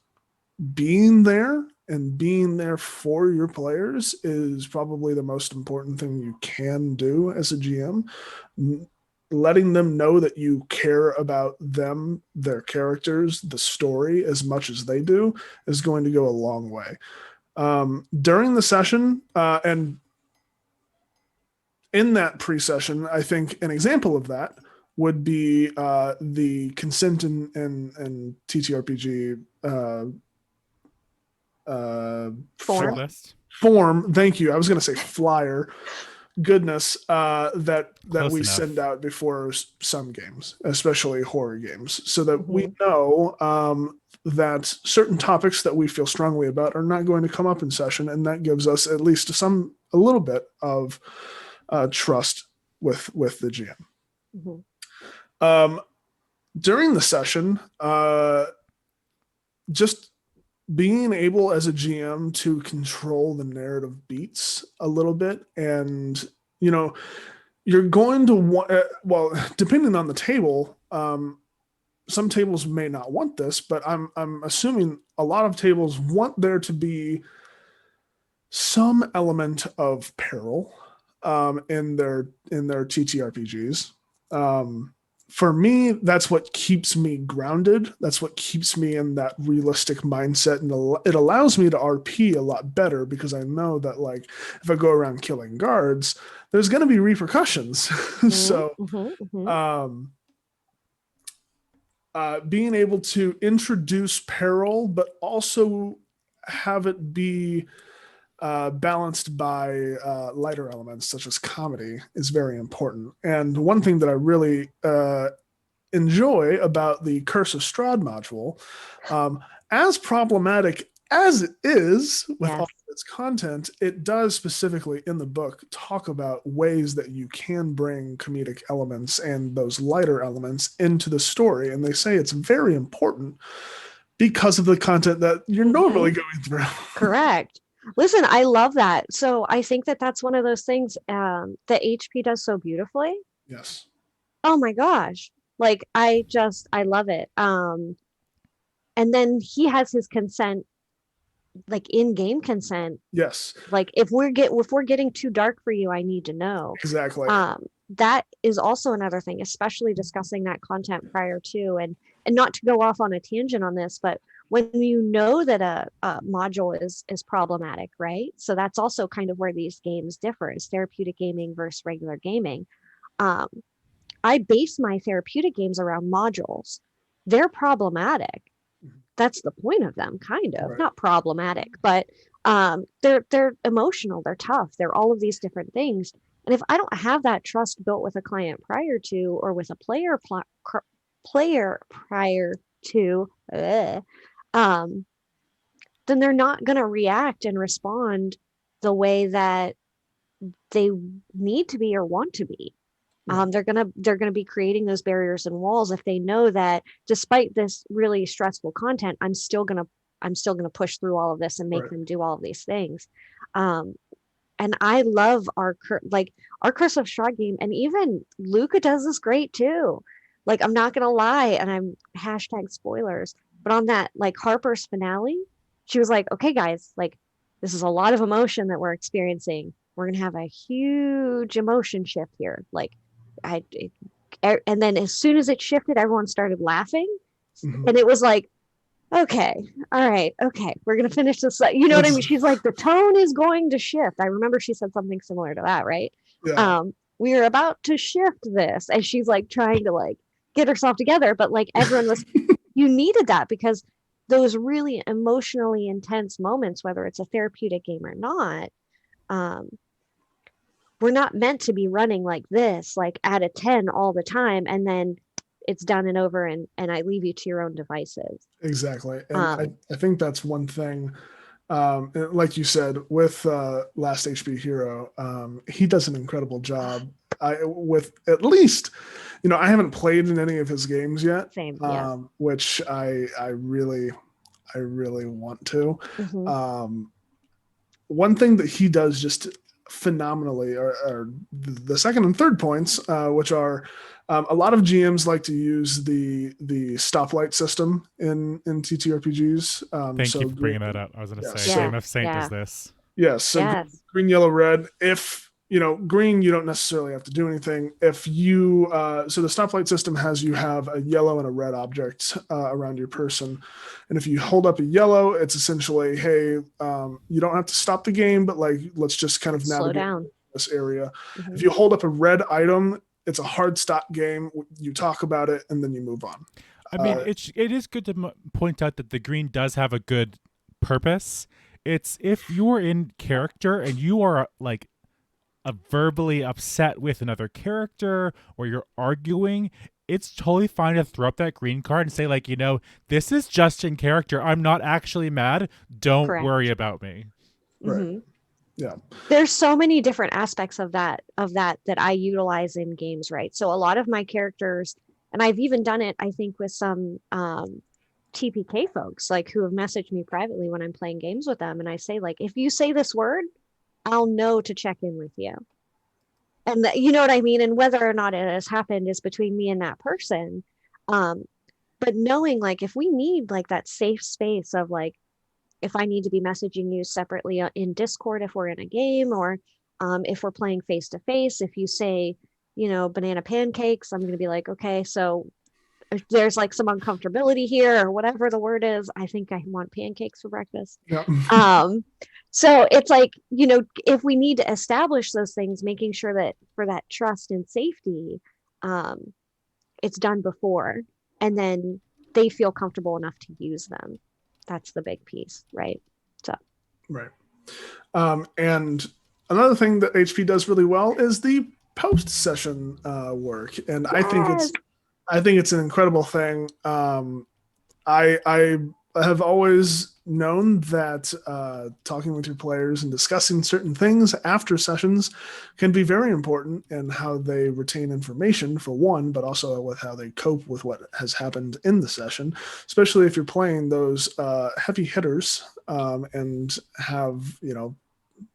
being there and being there for your players is probably the most important thing you can do as a GM. Letting them know that you care about them, their characters, the story as much as they do is going to go a long way. During the session, and in that pre-session, I think an example of that would be the consent and TTRPG form. Thank you. I was going to say flyer. Goodness, that Close we enough. send out before some games, especially horror games, so that we know that certain topics that we feel strongly about are not going to come up in session, and that gives us at least a little bit of trust with the GM. During the session, just being able as a GM to control the narrative beats a little bit, and you're going to want, well, depending on the table, some tables may not want this, but I'm assuming a lot of tables want there to be some element of peril in their TTRPGs. For me, that's what keeps me grounded. That's what keeps me in that realistic mindset. And it allows me to RP a lot better because I know that, like, if I go around killing guards, there's going to be repercussions. So being able to introduce peril, but also have it be balanced by lighter elements such as comedy is very important. And one thing that I really enjoy about the Curse of Strahd module, as problematic as it is with Yes. all of its content, it does specifically in the book talk about ways that you can bring comedic elements and those lighter elements into the story. And they say it's very important because of the content that you're normally going through. Correct. Listen, I love that. So I think that that's one of those things that HP does so beautifully. Yes. Oh my gosh. Like I love it. And then he has his consent, like in-game consent. Yes. Like if we're getting too dark for you, I need to know. Exactly. That is also another thing, especially discussing that content prior to, and not to go off on a tangent on this, but when you know that a module is problematic, right? So that's also kind of where these games differ, is therapeutic gaming versus regular gaming. Um, I base my therapeutic games around modules. They're problematic. That's the point of them, kind of. Right. Not problematic, but they're emotional, they're tough, they're all of these different things. And if I don't have that trust built with a client prior to, or with a player prior to, then they're not going to react and respond the way that they need to be or want to be. They're gonna be creating those barriers and walls if they know that despite this really stressful content, I'm still gonna push through all of this and make them do all of these things. And I love our Curse of Strahd game, and even Luca does this great too. Like, I'm not gonna lie, and I'm hashtag spoilers, but on that like Harper's finale, she was like, "Okay, guys, like this is a lot of emotion that we're experiencing. We're gonna have a huge emotion shift here." Like, and then as soon as it shifted, everyone started laughing, and it was like, okay, all right, okay, we're gonna finish this. You know what I mean? She's like, the tone is going to shift. I remember she said something similar to that, right? Yeah. We are about to shift this, and she's like trying to like get herself together, but like everyone was, you needed that because those really emotionally intense moments, whether it's a therapeutic game or not, we're not meant to be running like this, like at a 10 all the time, and then it's done and over, and I leave you to your own devices. Exactly. And I think that's one thing, like you said, with Last HP Hero, he does an incredible job. With at least, I haven't played in any of his games yet. Same, yes. Which I really want to. One thing that he does just phenomenally are the second and third points, which are a lot of GMs like to use the stoplight system in TTRPGs. Thank you for bringing that up. I was going to say, Game of Saint does this. Yes. So green, yellow, red. If green, you don't necessarily have to do anything. If you so the stoplight system has you have a yellow and a red object around your person, and if you hold up a yellow, it's essentially, hey, you don't have to stop the game, but like let's just kind of navigate down this area. If you hold up a red item, it's a hard stop game. You talk about it and then you move on. I mean, it is good to point out that the green does have a good purpose. It's if you're in character and you are like verbally upset with another character or you're arguing, it's totally fine to throw up that green card and say, like, this is just in character. I'm not actually mad. Don't worry about me. Right. Yeah. There's so many different aspects of that I utilize in games, right? So a lot of my characters, and I've even done it, I think, with some TPK folks, like, who have messaged me privately when I'm playing games with them, and I say, like, if you say this word, I'll know to check in with you. And you know what I mean? And whether or not it has happened is between me and that person. But knowing, like, if we need like that safe space of like, if I need to be messaging you separately in Discord, if we're in a game, or if we're playing face to face, if you say, banana pancakes, I'm going to be like, okay, so there's like some uncomfortability here, or whatever the word is. I think I want pancakes for breakfast. Yeah. So it's like, if we need to establish those things, making sure that for that trust and safety, it's done before, and then they feel comfortable enough to use them. That's the big piece, right? So. Right. And another thing that HP does really well is the post-session work, and yes. I think it's an incredible thing. I have always known that talking with your players and discussing certain things after sessions can be very important in how they retain information, for one, but also with how they cope with what has happened in the session, especially if you're playing those heavy hitters and have,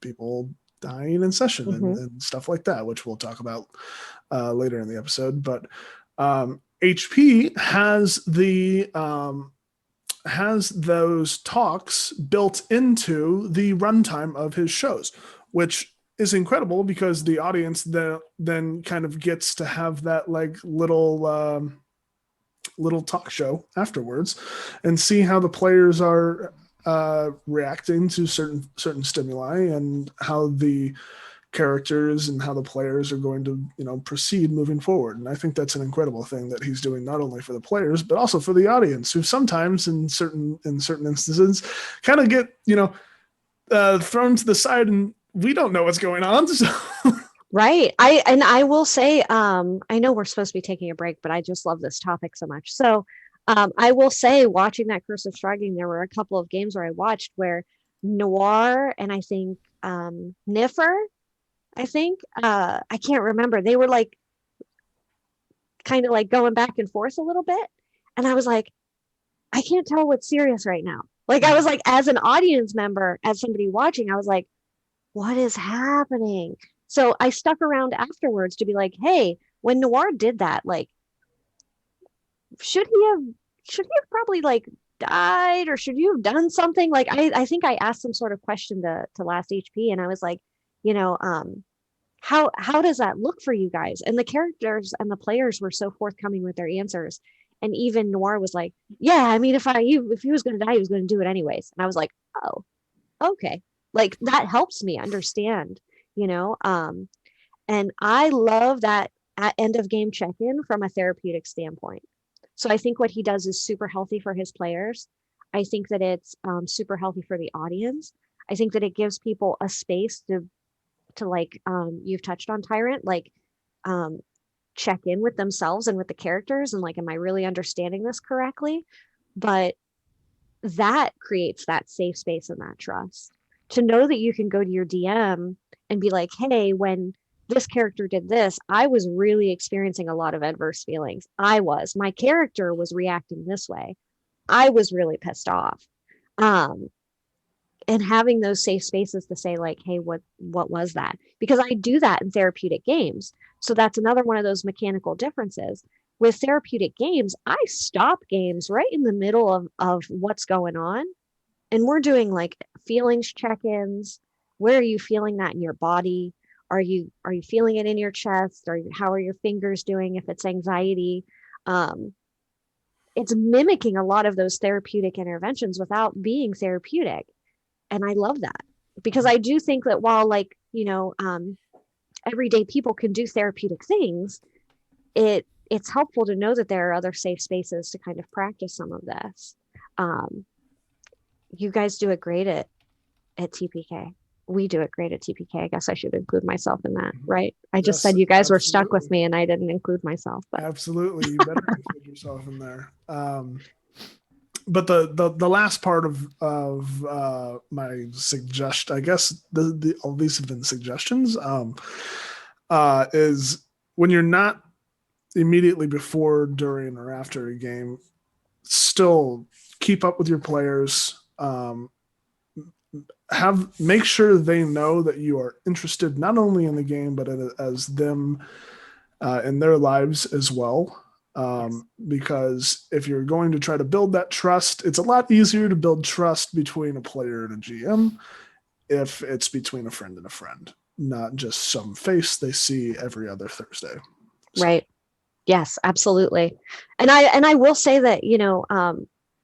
people dying in session and stuff like that, which we'll talk about later in the episode. But HP has those talks built into the runtime of his shows, which is incredible because the audience then kind of gets to have that like little talk show afterwards and see how the players are reacting to certain stimuli and how the characters and how the players are going to proceed moving forward. And I think that's an incredible thing that he's doing, not only for the players but also for the audience, who sometimes in certain instances kind of get thrown to the side and we don't know what's going on. So. Right. I will say, I know we're supposed to be taking a break, but I just love this topic so much. So I will say, watching that Curse of Strahd, there were a couple of games where I watched where Noir and I think Niffer, I can't remember. They were like kind of like going back and forth a little bit. And I was like, I can't tell what's serious right now. Like, I was like, as an audience member, as somebody watching, I was like, what is happening? So I stuck around afterwards to be like, hey, when Noir did that, like, should he have probably like died, or should you have done something? Like, I think I asked some sort of question to last HP, and I was like, how does that look for you guys? And the characters and the players were so forthcoming with their answers. And even Noir was like, yeah, I mean, if he was going to die, he was going to do it anyways. And I was like, oh, okay. Like, that helps me understand, and I love that at end of game check-in from a therapeutic standpoint. So I think what he does is super healthy for his players. I think that it's super healthy for the audience. I think that it gives people a space to like, you've touched on, Tyrant, like check in with themselves and with the characters and like, am I really understanding this correctly? But that creates that safe space and that trust to know that you can go to your DM and be like, hey, when this character did this, I was really experiencing a lot of adverse feelings. My character was reacting this way. I was really pissed off. And having those safe spaces to say like, hey, what was that? Because I do that in therapeutic games. So that's another one of those mechanical differences. With therapeutic games, I stop games right in the middle of what's going on. And we're doing like feelings check-ins. Where are you feeling that in your body? Are you feeling it in your chest? How are your fingers doing if it's anxiety? It's mimicking a lot of those therapeutic interventions without being therapeutic. And I love that, because I do think that while like, everyday people can do therapeutic things, it's helpful to know that there are other safe spaces to kind of practice some of this. You guys do it great at TPK. We do it great at TPK. I guess I should include myself in that, right? I just said you guys were stuck with me and I didn't include myself. But. Absolutely. You better include yourself in there. But the last part of my suggestion, I guess all these have been suggestions, is when you're not immediately before, during, or after a game, still keep up with your players. Make sure they know that you are interested not only in the game but as them in their lives as well. Because if you're going to try to build that trust, it's a lot easier to build trust between a player and a GM if it's between a friend and a friend, not just some face they see every other Thursday. So. Right. Yes, absolutely. And I will say that,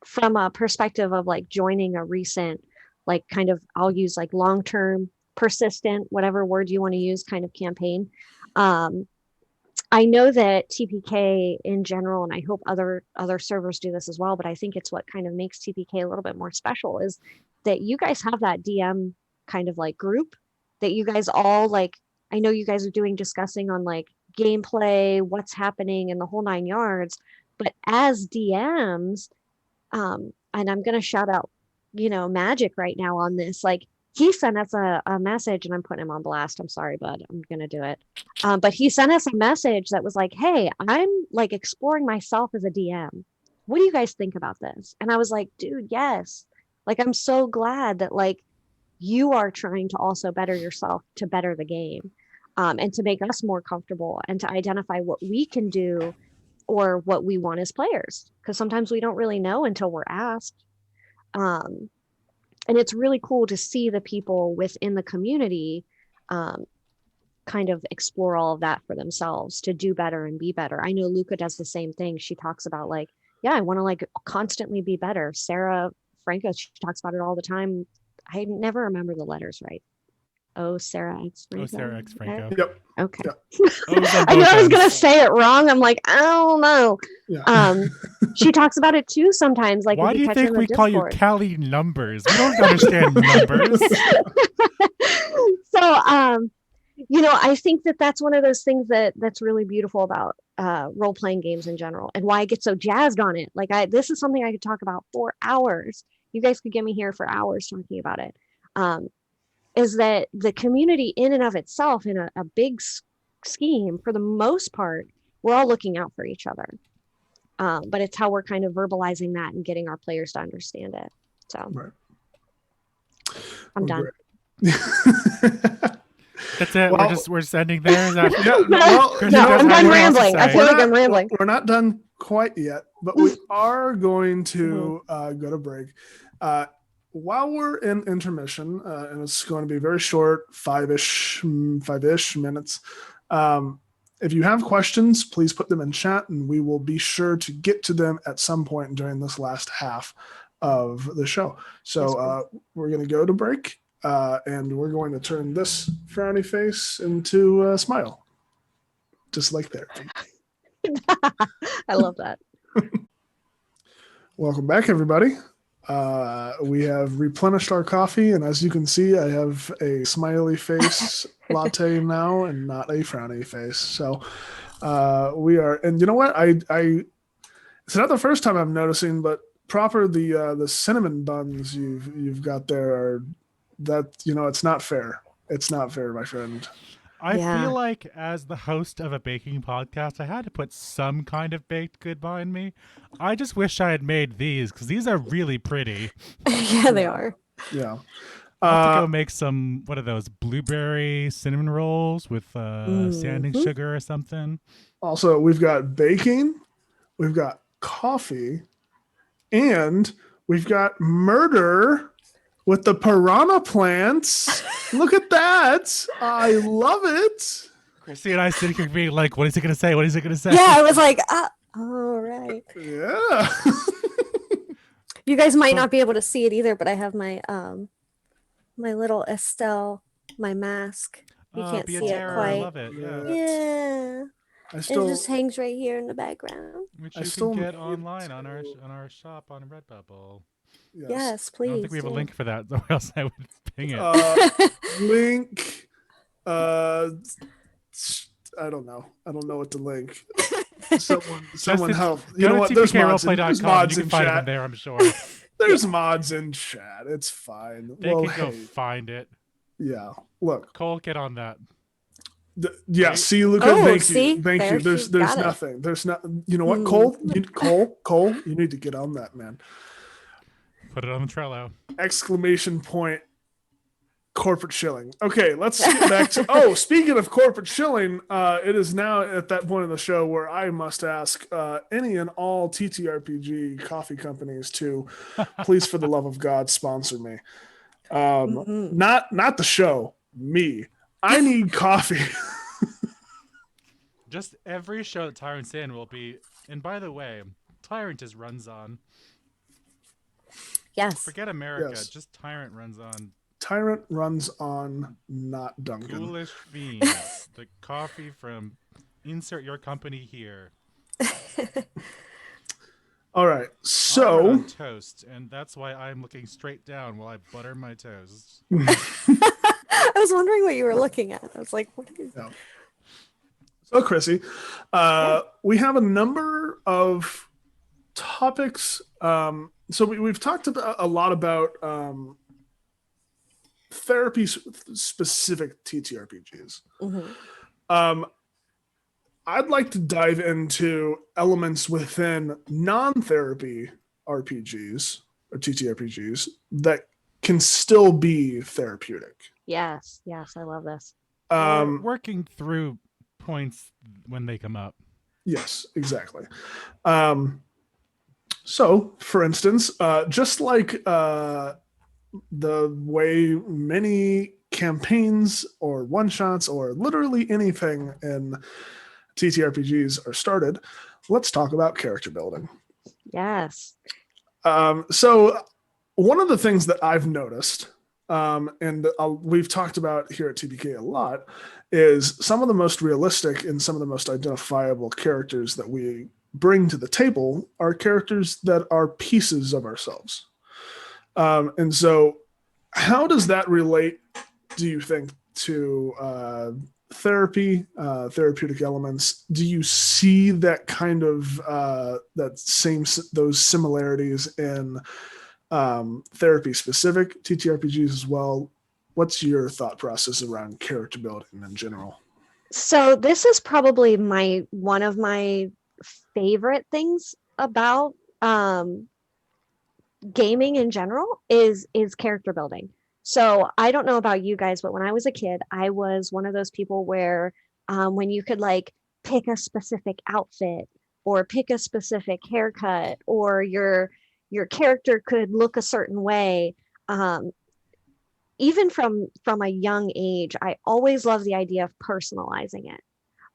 from a perspective of like joining a recent, like kind of, I'll use like long-term, persistent, whatever word you want to use, kind of campaign. I know that TPK in general, and I hope other servers do this as well, but I think it's what kind of makes TPK a little bit more special is that you guys have that DM kind of like group that you guys all like, I know you guys are discussing on like gameplay, what's happening and the whole 9 yards, but as DMs, and I'm gonna shout out, Magic right now on this. Like he sent us a message, and I'm putting him on blast. I'm sorry, bud. I'm gonna do it. But he sent us a message that was like, "Hey, I'm like exploring myself as a DM. What do you guys think about this?" And I was like, "Dude, yes. Like I'm so glad that like you are trying to also better yourself to better the game, and to make us more comfortable and to identify what we can do or what we want as players. Because sometimes we don't really know until we're asked. Um, and it's really cool to see the people within the community um, kind of explore all of that for themselves to do better and be better. I know Luca does the same thing. She talks about like, yeah, I want to like constantly be better. Sarah Franco, she talks about it all the time. I never remember the letters right. Oh, Sarah X Franco. Oh, Sarah X Franco. Yep. Okay. Yep. I knew I was going to say it wrong. I'm like, I don't know. Yeah. She talks about it too sometimes. Like, why if do you catch her think in the we call you Discord. Callie Numbers? We don't understand numbers. So, I think that that's one of those things that's really beautiful about role-playing games in general, and why I get so jazzed on it. Like, this is something I could talk about for hours. You guys could get me here for hours talking about it. Is that the community in and of itself, in a big scheme, for the most part, we're all looking out for each other. But it's how we're kind of verbalizing that and getting our players to understand it. So Right. I'm done. That's it. Well, we're just ending there. Is that... I'm done rambling. I feel like I'm rambling. We're not done quite yet, but we are going to go to break. While we're in intermission, and it's going to be very short, five-ish minutes. If you have questions, please put them in chat, and we will be sure to get to them at some point during this last half of the show. So we're going to go to break, and we're going to turn this frowny face into a smile, just like therapy. I love that. Welcome back, everybody. We have replenished our coffee, and as you can see, I have a smiley face latte now and not a frowny face. So we are, and you know what? It's not the first time I'm noticing, but Proper, the cinnamon buns you've got there are it's not fair. It's not fair, my friend. I feel like as the host of a baking podcast, I had to put some kind of baked good behind me. I just wish I had made these because these are really pretty. Yeah, they are. Yeah. I'll have to go make some, what are those, blueberry cinnamon rolls with sanding sugar or something. Also, we've got baking, we've got coffee, and we've got murder with the piranha plants. Look at that. I love it. Chrissy and I sitting here being like, what is he going to say? What is he going to say? Yeah, I was like, all right. Yeah. You guys might not be able to see it either, but I have my my little Estelle, my mask. You can't see it quite. I love it. Yeah. It just hangs right here in the background. Which you can get online on our shop on Redbubble. Yes, please. I don't think we have a link for that, or else I would ping it. Link. I don't know. I don't know what to link. Someone help. You know what? There's mods in chat. There, I'm sure. There's mods in chat. It's fine. They can go find it. Yeah. Look. Cole, get on that. See, Luca, thank you. Thank you. There's nothing. There's not. You know what, Cole? Cole, you need to get on that, man. Put it on the Trello. Exclamation point. Corporate shilling. Okay, let's get back to. Speaking of corporate shilling, it is now at that point of the show where I must ask any and all TTRPG coffee companies to please, for the love of God, sponsor me. Not the show. Me. I need coffee. Just every show that Tyrant's in will be. And by the way, Tyrant just runs on. Yes. Forget America. Yes. Just Tyrant runs on. Tyrant runs on, not Duncan. Foolish Fiends. The coffee from insert your company here. All right, so on toast, and that's why I'm looking straight down while I butter my toast. I was wondering what you were looking at. I was like, what is that? So, Chrissy, we have a number of topics So we've talked about a lot about therapy specific TTRPGs. Mm-hmm. Um, I'd like to dive into elements within non-therapy RPGs or TTRPGs that can still be therapeutic. Yes, yes, I love this. Or working through points when they come up. Yes, exactly. So, for instance, just like the way many campaigns or one shots or literally anything in TTRPGs are started, let's talk about character building. Yes. So, one of the things that I've noticed, and we've talked about here at TPK a lot, is some of the most realistic and some of the most identifiable characters that we bring to the table are characters that are pieces of ourselves. And so, how does that relate, do you think, to therapy, therapeutic elements? Do you see that kind of those similarities in therapy specific TTRPGs as well? What's your thought process around character building in general? So this is probably one of my favorite things about gaming in general is character building. So I don't know about you guys, but when I was a kid, I was one of those people where when you could like pick a specific outfit or pick a specific haircut or your character could look a certain way. Even from a young age, I always loved the idea of personalizing it,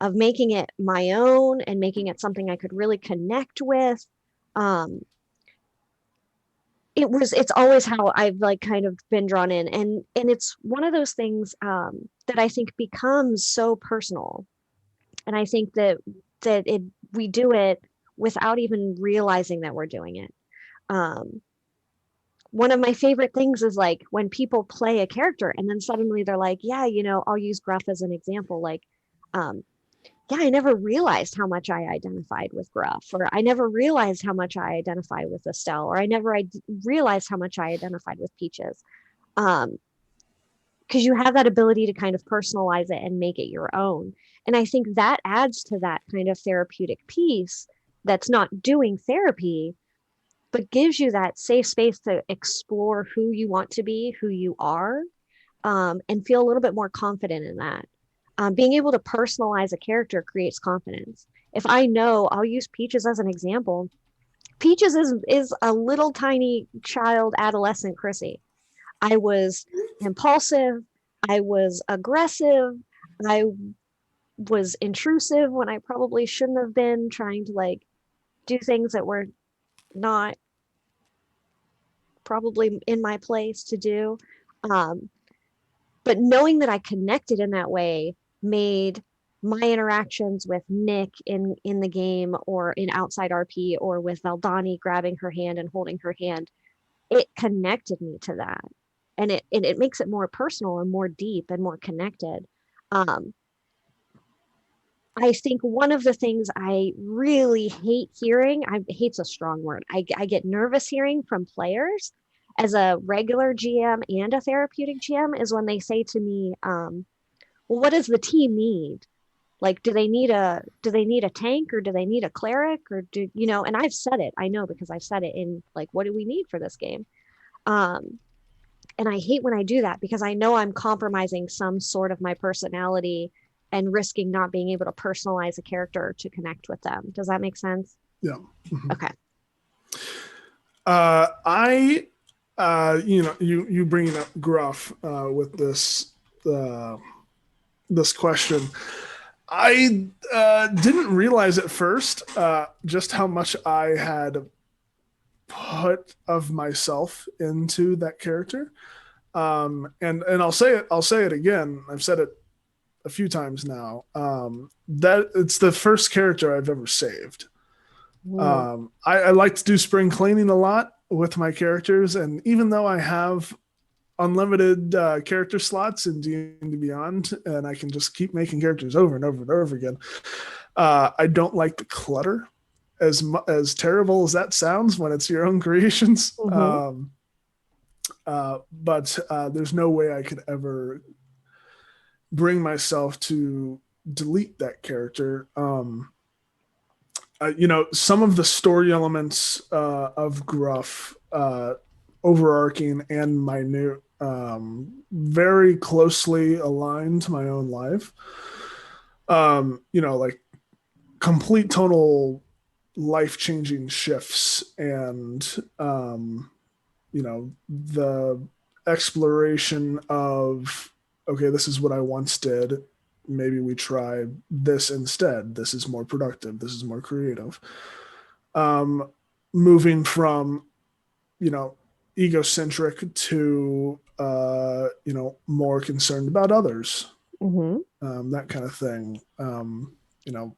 of making it my own and making it something I could really connect with. Um, it's always how I've like kind of been drawn in, and it's one of those things that I think becomes so personal, and I think that we do it without even realizing that we're doing it. Um, One of my favorite things is like when people play a character and then suddenly they're like, yeah, I'll use Gruff as an example. Like, um, yeah, I never realized how much I identified with Gruff, or I never realized how much I identified with Estelle, or I never realized how much I identified with Peaches. Because you have that ability to kind of personalize it and make it your own. And I think that adds to that kind of therapeutic piece that's not doing therapy, but gives you that safe space to explore who you want to be, who you are, and feel a little bit more confident in that. Being able to personalize a character creates confidence. If I know, I'll use Peaches as an example. Peaches is a little tiny child, adolescent Chrissy. I was impulsive. I was aggressive. I was intrusive when I probably shouldn't have been, trying to like do things that were not probably in my place to do. But knowing that I connected in that way made my interactions with Nick in the game or in outside RP or with Valdani grabbing her hand and holding her hand, it connected me to that. And it makes it more personal and more deep and more connected. I think one of the things I really hate hearing, hate's a strong word. I get nervous hearing from players as a regular GM and a therapeutic GM is when they say to me, well, what does the team need? Like, do they need a tank, or do they need a cleric, or and I've said it, I know, because I've said it in like, what do we need for this game? And I hate when I do that because I know I'm compromising some sort of my personality and risking not being able to personalize a character to connect with them. Does that make sense? Yeah. Mm-hmm. Okay. You bringing up Gruff with this question. I didn't realize at first just how much I had put of myself into that character. And I'll say it again. I've said it a few times now. That it's the first character I've ever saved. I like to do spring cleaning a lot with my characters, and even though I have unlimited character slots in D&D Beyond, and I can just keep making characters over and over and over again, I don't like the clutter as terrible as that sounds when it's your own creations. Mm-hmm. But there's no way I could ever bring myself to delete that character. Some of the story elements of Gruff, overarching and minute, very closely aligned to my own life. Like complete tonal life changing shifts and, the exploration of, okay, this is what I once did. Maybe we try this instead. This is more productive. This is more creative. Um, Moving from, you know, egocentric to, more concerned about others, Mm-hmm. that kind of thing. You know,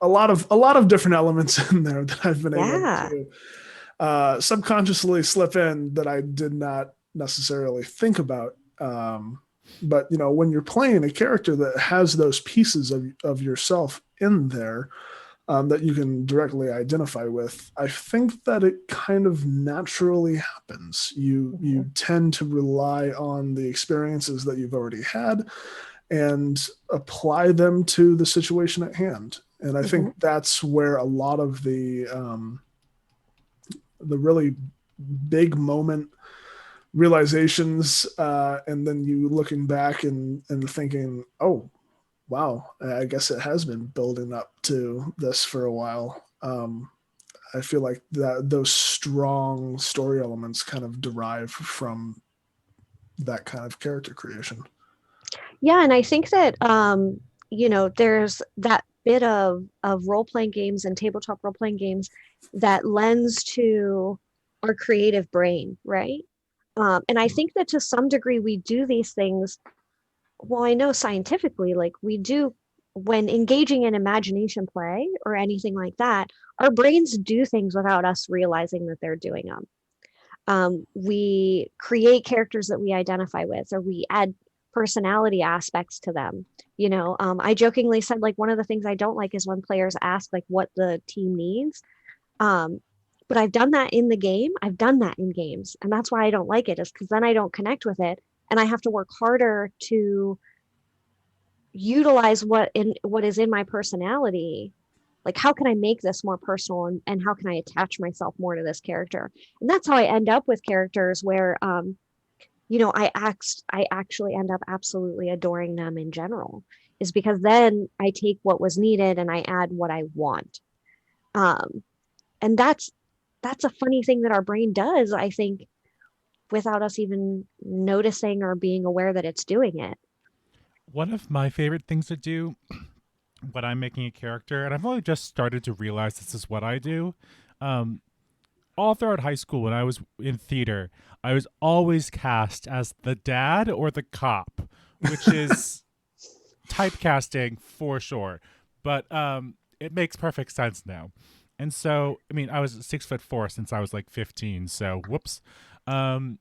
a lot of different elements in there that I've been able Yeah. to subconsciously slip in that I did not necessarily think about. But when you're playing a character that has those pieces of yourself in there, that you can directly identify with, I think that it kind of naturally happens. You Mm-hmm. you tend to rely on the experiences that you've already had and apply them to the situation at hand. And I Mm-hmm. think that's where a lot of the really big moment realizations, and then you looking back and thinking, oh wow, I guess it has been building up to this for a while. I feel like that those strong story elements kind of derive from that kind of character creation. Yeah, and I think that there's that bit of role-playing games and tabletop role-playing games that lends to our creative brain, right? And I think that to some degree we do these things. Well, I know scientifically, like we do when engaging in imagination play or anything like that, our brains do things without us realizing that they're doing them. We create characters that we identify with, or we add personality aspects to them. I jokingly said, like, one of the things I don't like is when players ask like what the team needs. Um, but I've done that in the game. I've done that in games, and that's why I don't like it, is because then I don't connect with it, and I have to work harder to utilize what is in my personality. Like, how can I make this more personal, and how can I attach myself more to this character? And that's how I end up with characters where I actually end up absolutely adoring them in general, is because then I take what was needed and I add what I want. um and that's a funny thing that our brain does, I think, without us even noticing or being aware that it's doing it. One of my favorite things to do when I'm making a character, and I've only just started to realize this is what I do. Um, all throughout high school, when I was in theater, I was always cast as the dad or the cop, which is typecasting for sure. But it makes perfect sense now. And so, I mean, I was 6'4" since I was like 15. So, whoops. Um,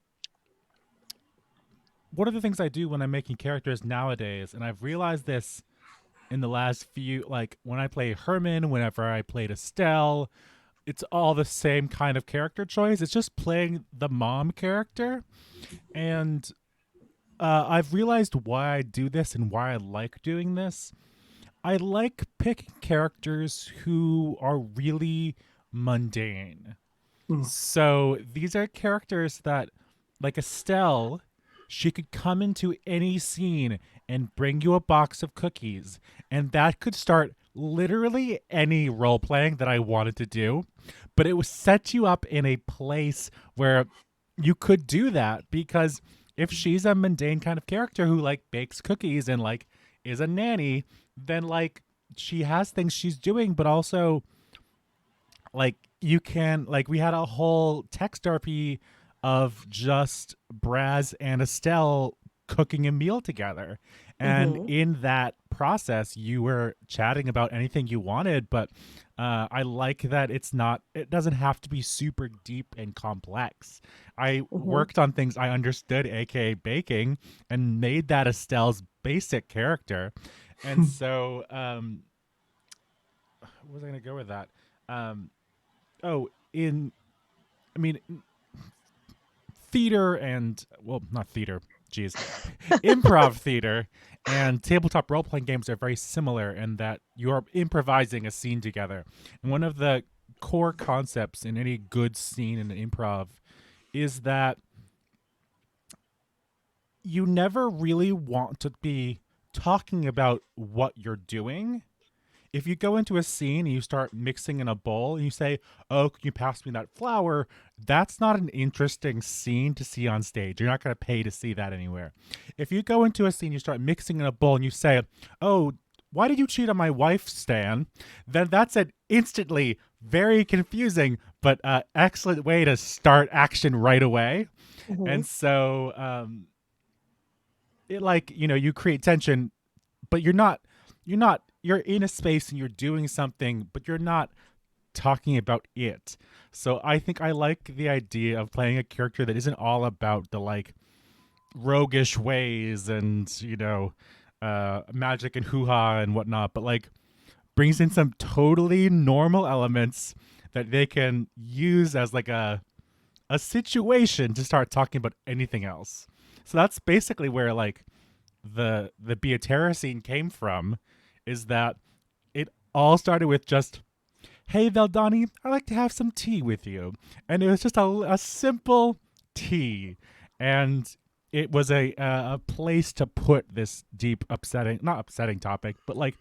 one of the things I do when I'm making characters nowadays, and I've realized this in the last few, like when I play Herman, whenever I played Estelle, it's all the same kind of character choice. It's just playing the mom character. And I've realized why I do this and why I like doing this. I like picking characters who are really mundane. Mm. So these are characters that, like Estelle, she could come into any scene and bring you a box of cookies, and that could start literally any role playing that I wanted to do. But it would set you up in a place where you could do that, because if she's a mundane kind of character who like bakes cookies and like is a nanny, then like she has things she's doing, but also like you can, like, we had a whole text RP of just Braz and Estelle cooking a meal together, and Hmm. in that process you were chatting about anything you wanted. But I like that it doesn't have to be super deep and complex. I Hmm. worked on things I understood, aka baking, and made that Estelle's basic character. And so was I going to go with that? Oh, in I mean, theater and well, not theater. Geez, improv theater and tabletop role playing games are very similar in that you're improvising a scene together. And one of the core concepts in any good scene in an improv is that you never really want to be talking about what you're doing. If you go into a scene and you start mixing in a bowl and you say, "Oh, can you pass me that flour?" That's not an interesting scene to see on stage. You're not going to pay to see that anywhere. If you go into a scene, you start mixing in a bowl and you say, "Oh, why did you cheat on my wife, Stan?" Then that's an instantly very confusing but excellent way to start action right away. Mhm. And so it like, you create tension, but you're in a space and you're doing something, but you're not talking about it. So I think I like the idea of playing a character that isn't all about the like roguish ways and magic and hoo-ha and whatnot, but like brings in some totally normal elements that they can use as like a situation to start talking about anything else. So that's basically where like the Beaterra scene came from, is that it all started with just, "Hey Veldani, I'd like to have some tea with you," and it was just a simple tea, and it was a place to put this deep upsetting, not upsetting topic, but like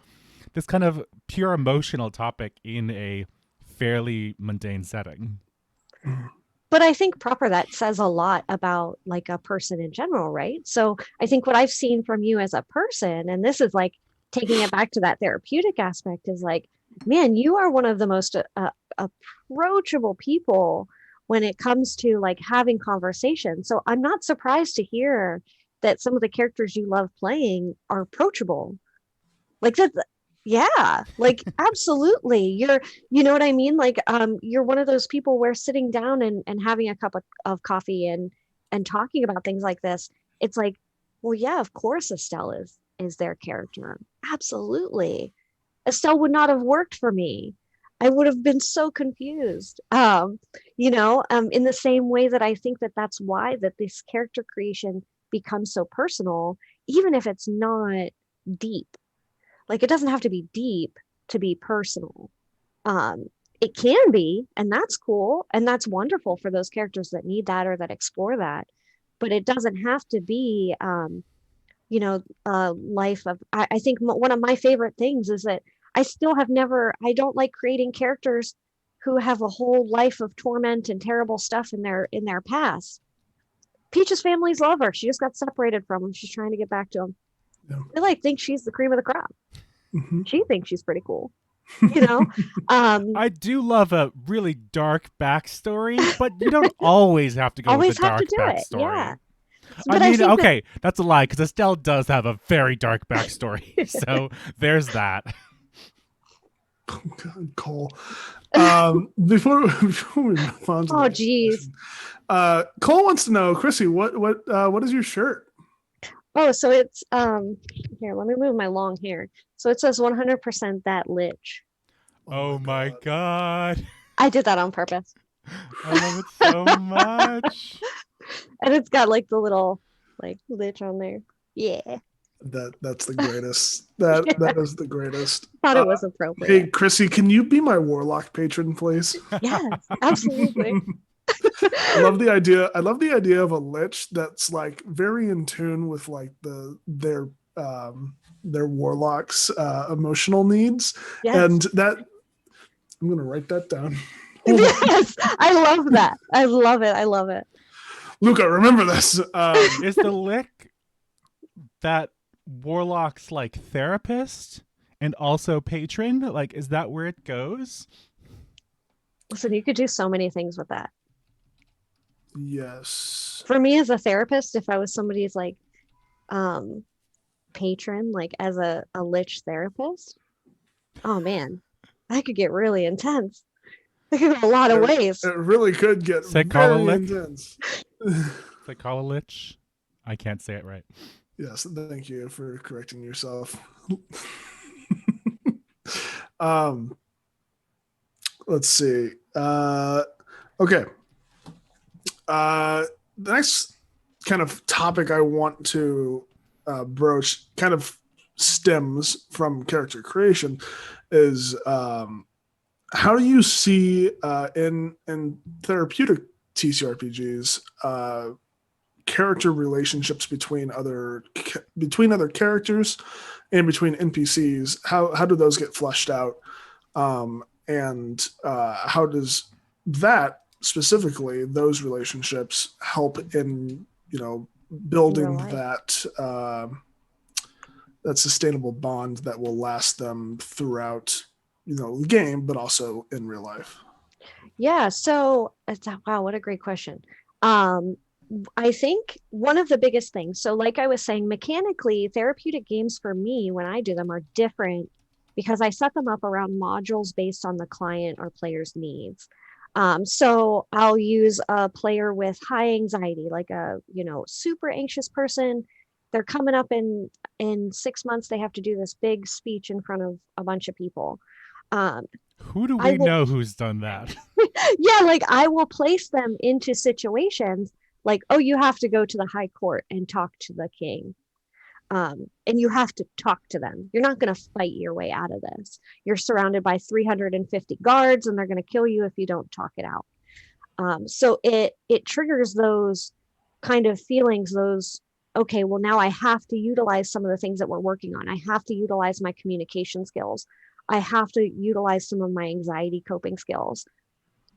this kind of pure emotional topic in a fairly mundane setting. But I think proper that says a lot about like a person in general, right? So I think what I've seen from you as a person, and this is like taking it back to that therapeutic aspect, is like, man, you are one of the most approachable people when it comes to like having conversations. So I'm not surprised to hear that some of the characters you love playing are approachable. Like that, yeah, like absolutely. You know what I mean? Like, you're one of those people where sitting down and having a cup of coffee and talking about things like this, it's like, well, yeah, of course Estelle is their character. Absolutely. Estelle would not have worked for me. I would have been so confused. In the same way that I think that that's why that this character creation becomes so personal, even if it's not deep. Like it doesn't have to be deep to be personal. Um, it can be, and that's cool, and that's wonderful for those characters that need that or that explore that. But it doesn't have to be, life of. I think one of my favorite things is that I still have never. I don't like creating characters who have a whole life of torment and terrible stuff in their past. Peach's families love her. She just got separated from him. She's trying to get back to him. Yeah. They like think she's the cream of the crop. Mhm. She thinks she's pretty cool. You know, I do love a really dark backstory, but you don't always have to go always with the have dark to do it. backstory. Yeah. I But mean, think okay, that's a lie because Estelle does have a very dark backstory. So there's that. God, Cole. Before we move on to Oh, the next geez. question, Cole wants to know, Chrissy, what is your shirt? Oh, so it's here, let me move my long hair. So it says 100% that lich. Oh my god. I did that on purpose. I love it so much. And it's got like the little like lich on there. Yeah. That's the greatest. That is the greatest. Thought it was Hey, appropriate. Chrissy, can you be my warlock patron, please? Yes, absolutely. I love the idea. I love the idea of a lich that's like very in tune with like their warlock's emotional needs, Yes. and that I'm gonna write that down. Yes, I love that. I love it. I love it. Luca, remember this. Is the lick that warlock's like therapist and also patron? Like, is that where it goes? Listen, you could do so many things with that. Yes. For me as a therapist, if I was somebody's like patron, like as a lich therapist, oh man, that could get really intense. It could go a lot of ways. It really could get very intense. Psycholich. I can't say it right. Yes, thank you for correcting yourself. Let's see. Okay. The next kind of topic I want to broach kind of stems from character creation is how do you see in therapeutic TTRPGs character relationships between other characters and between NPCs? How do those get fleshed out? And how does that specifically those relationships help in building that that sustainable bond that will last them throughout the game, but also in real life? Yeah, so wow, what a great question. I think one of the biggest things, so like I was saying, mechanically, therapeutic games for me, when I do them, are different because I set them up around modules based on the client or player's needs. So I'll use a player with high anxiety, like a super anxious person. They're coming up in 6 months. They have to do this big speech in front of a bunch of people. Who do I we will, know who's done that? yeah, like I will place them into situations like, oh, you have to go to the high court and talk to the king. And you have to talk to them. You're not going to fight your way out of this. You're surrounded by 350 guards, and they're going to kill you if you don't talk it out. So it triggers those kind of feelings. Those, okay, well, now I have to utilize some of the things that we're working on. I have to utilize my communication skills. I have to utilize some of my anxiety coping skills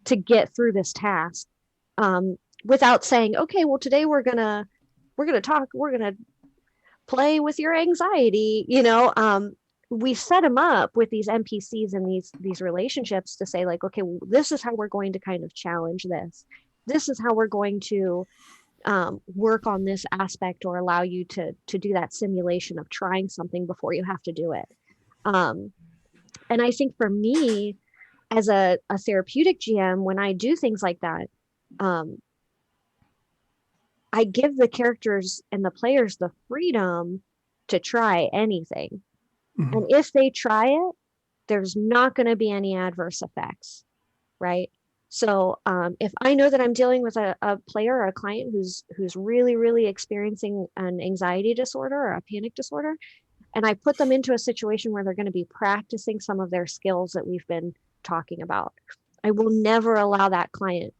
to get through this task, without saying, okay, well, today we're gonna talk. We're gonna play with your anxiety. We set them up with these NPCs and these relationships to say, like, okay, well, this is how we're going to kind of challenge this. This is how we're going to work on this aspect, or allow you to do that simulation of trying something before you have to do it. And I think for me, as a therapeutic GM, when I do things like that, I give the characters and the players the freedom to try anything. Mm-hmm. And if they try it, there's not going to be any adverse effects, right? So if I know that I'm dealing with a player or a client who's really, really experiencing an anxiety disorder or a panic disorder, and I put them into a situation where they're going to be practicing some of their skills that we've been talking about, I will never allow that client,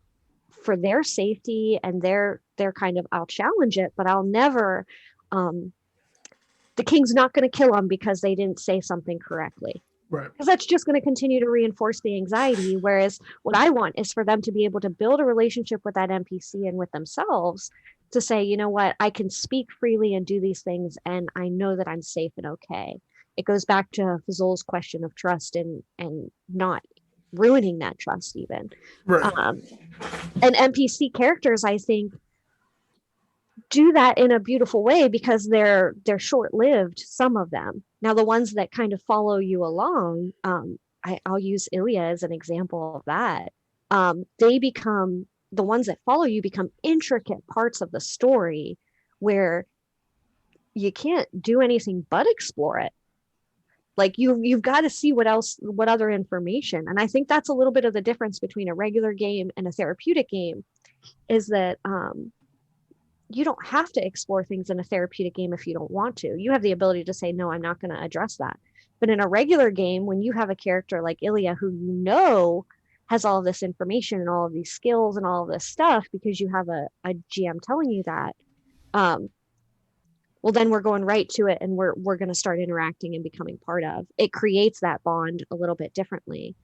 for their safety and their kind of, I'll challenge it, but I'll never, the king's not going to kill them because they didn't say something correctly. Right. Because that's just going to continue to reinforce the anxiety. Whereas what I want is for them to be able to build a relationship with that NPC and with themselves to say, you know what, I can speak freely and do these things, and I know that I'm safe and okay. It goes back to Fazul's question of trust and not ruining that trust even. Right. And NPC characters, I think, do that in a beautiful way because they're short-lived, some of them. Now, the ones that kind of follow you along, I'll use Ilya as an example of that. They become, the ones that follow you become intricate parts of the story where you can't do anything but explore it. Like you've got to see what other information. And I think that's a little bit of the difference between a regular game and a therapeutic game, is that you don't have to explore things in a therapeutic game if you don't want to. You have the ability to say, no, I'm not going to address that. But in a regular game, when you have a character like Ilya, who has all of this information and all of these skills and all of this stuff, because you have a GM telling you that, well, then we're going right to it, and we're going to start interacting and becoming part of. It creates that bond a little bit differently.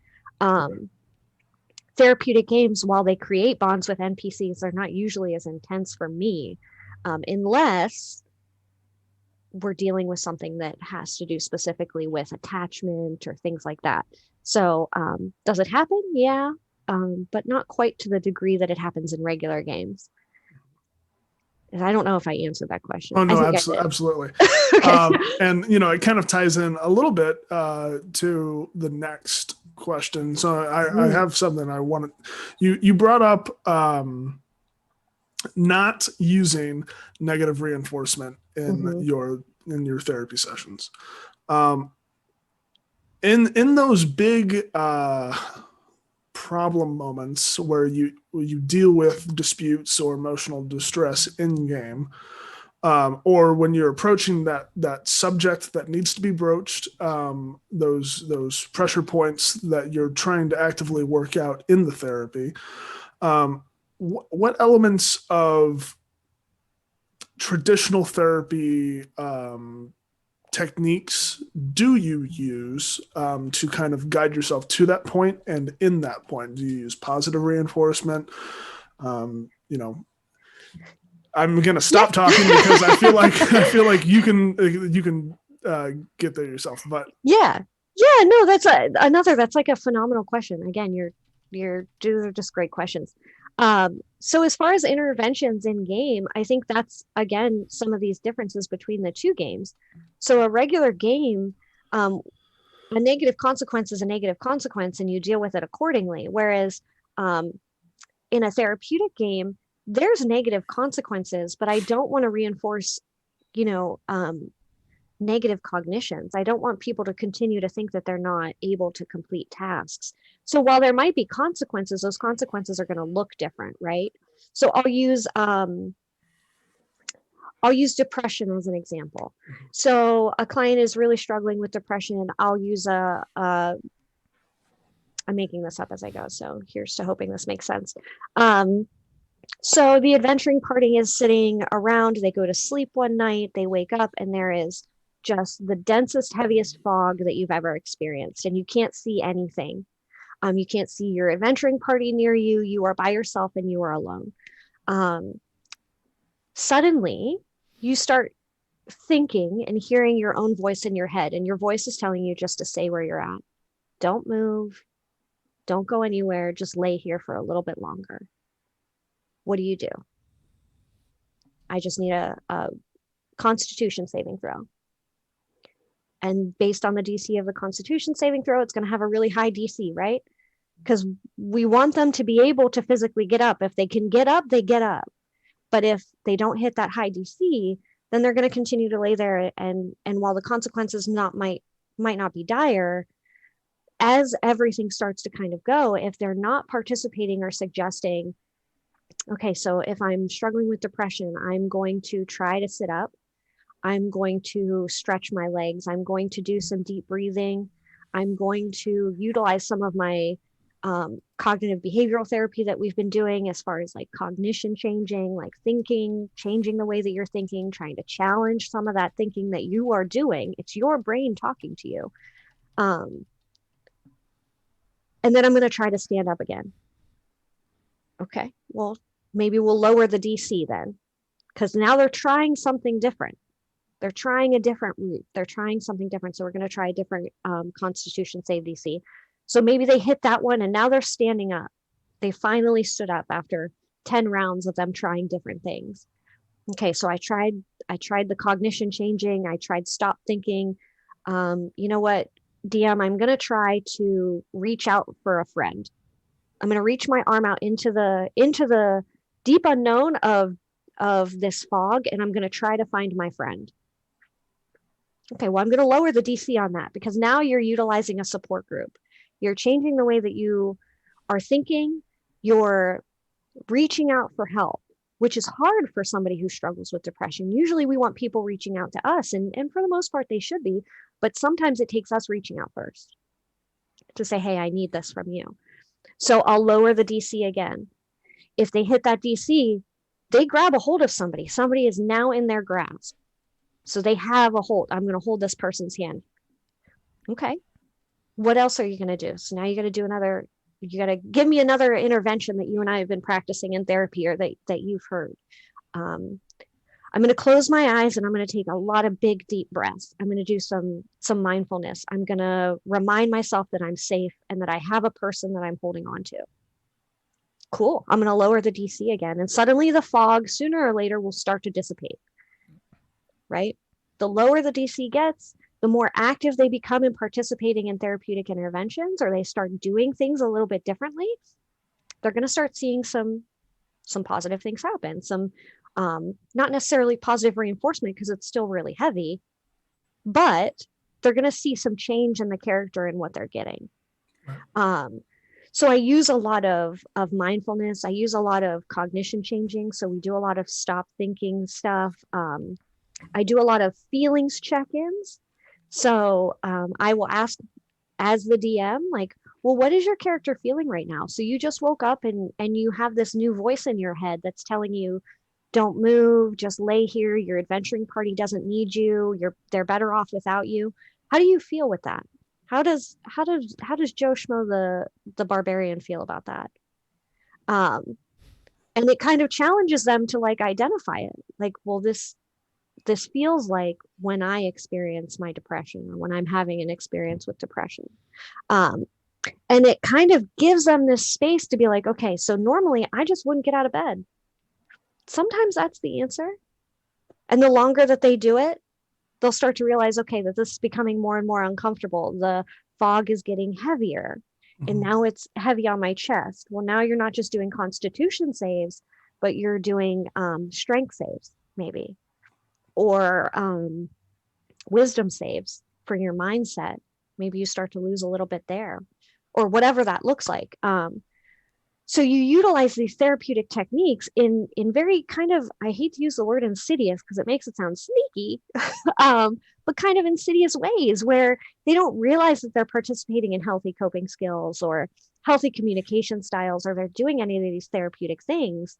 Therapeutic games, while they create bonds with NPCs, they're not usually as intense for me, unless we're dealing with something that has to do specifically with attachment or things like that. So does it happen? Yeah, but not quite to the degree that it happens in regular games. And I don't know if I answered that question. Oh, no, absolutely. Okay. And, it kind of ties in a little bit to the next question. So I have something I wanted. You brought up not using negative reinforcement in your therapy sessions. In those big problem moments where you deal with disputes or emotional distress in game, or when you're approaching that subject that needs to be broached, those pressure points that you're trying to actively work out in the therapy. What elements of traditional therapy techniques do you use to kind of guide yourself to that point? And in that point, do you use positive reinforcement? You know, I'm going to stop talking because I feel like you can get there yourself. But yeah, no, that's that's like a phenomenal question. Again, those are just great questions. So as far as interventions in game, I think that's again some of these differences between the two games. So a regular game, a negative consequence is a negative consequence, and you deal with it accordingly. Whereas in a therapeutic game, there's negative consequences, but I don't want to reinforce, negative cognitions. I don't want people to continue to think that they're not able to complete tasks. So while there might be consequences, those consequences are going to look different, right? So I'll use depression as an example. So a client is really struggling with depression. I'll use I'm making this up as I go, so here's to hoping this makes sense. So the adventuring party is sitting around, they go to sleep one night, they wake up, and there is just the densest, heaviest fog that you've ever experienced, and you can't see anything. You can't see your adventuring party near you. You are by yourself and you are alone. Suddenly, you start thinking and hearing your own voice in your head, and your voice is telling you just to stay where you're at. Don't move. Don't go anywhere. Just lay here for a little bit longer. What do? I just need a Constitution saving throw. And based on the DC of the Constitution saving throw, it's going to have a really high DC, right? Because we want them to be able to physically get up. If they can get up, they get up. But if they don't hit that high DC, then they're going to continue to lay there. And while the consequences might not be dire, as everything starts to kind of go, if they're not participating or suggesting, okay, so if I'm struggling with depression, I'm going to try to sit up. I'm going to stretch my legs. I'm going to do some deep breathing. I'm going to utilize some of my cognitive behavioral therapy that we've been doing as far as like cognition changing, like thinking, changing the way that you're thinking, trying to challenge some of that thinking that you are doing. It's your brain talking to you. And then I'm going to try to stand up again. Okay, well, maybe we'll lower the DC then, because now they're trying something different. They're trying a different route. They're trying something different. So we're going to try a different Constitution save DC. So maybe they hit that one and now they're standing up. They finally stood up after 10 rounds of them trying different things. Okay, so I tried the cognition changing. I tried stop thinking. You know what, DM, I'm going to try to reach out for a friend. I'm going to reach my arm out into the deep unknown of this fog, and I'm going to try to find my friend. Okay, well, I'm going to lower the DC on that because now you're utilizing a support group. You're changing the way that you are thinking. You're reaching out for help, which is hard for somebody who struggles with depression. Usually we want people reaching out to us, and for the most part, they should be. But sometimes it takes us reaching out first to say, hey, I need this from you. So I'll lower the DC again. If they hit that DC, they grab a hold of somebody. Somebody is now in their grasp. So they have a hold. I'm going to hold this person's hand. Okay. What else are you going to do? So now you got to give me another intervention that you and I have been practicing in therapy or that you've heard. I'm going to close my eyes and I'm going to take a lot of big, deep breaths. I'm going to do some mindfulness. I'm going to remind myself that I'm safe and that I have a person that I'm holding on to. Cool. I'm going to lower the DC again. And suddenly the fog sooner or later will start to dissipate. Right? The lower the DC gets, the more active they become in participating in therapeutic interventions, or they start doing things a little bit differently, they're going to start seeing some positive things happen. Some not necessarily positive reinforcement because it's still really heavy, but they're going to see some change in the character and what they're getting. So I use a lot of mindfulness. I use a lot of cognition changing. So we do a lot of stop thinking stuff. I do a lot of feelings check-ins. So I will ask as the DM, like, well, what is your character feeling right now? So you just woke up and you have this new voice in your head that's telling you, don't move, just lay here. Your adventuring party doesn't need you. They're better off without you. How do you feel with that? How does Joe Schmo the barbarian feel about that? Um, and it kind of challenges them to like identify it. Like, well, this feels like when I experience my depression or when I'm having an experience with depression. Um, and it kind of gives them this space to be like, okay, so normally I just wouldn't get out of bed. Sometimes that's the answer. And the longer that they do it, they'll start to realize, okay, that this is becoming more and more uncomfortable. The fog is getting heavier. And now it's heavy on my chest. Well, now you're not just doing constitution saves, but you're doing strength saves, maybe, or wisdom saves for your mindset. Maybe you start to lose a little bit there, or whatever that looks like. So you utilize these therapeutic techniques in very kind of, I hate to use the word insidious because it makes it sound sneaky, but kind of insidious ways where they don't realize that they're participating in healthy coping skills or healthy communication styles, or they're doing any of these therapeutic things,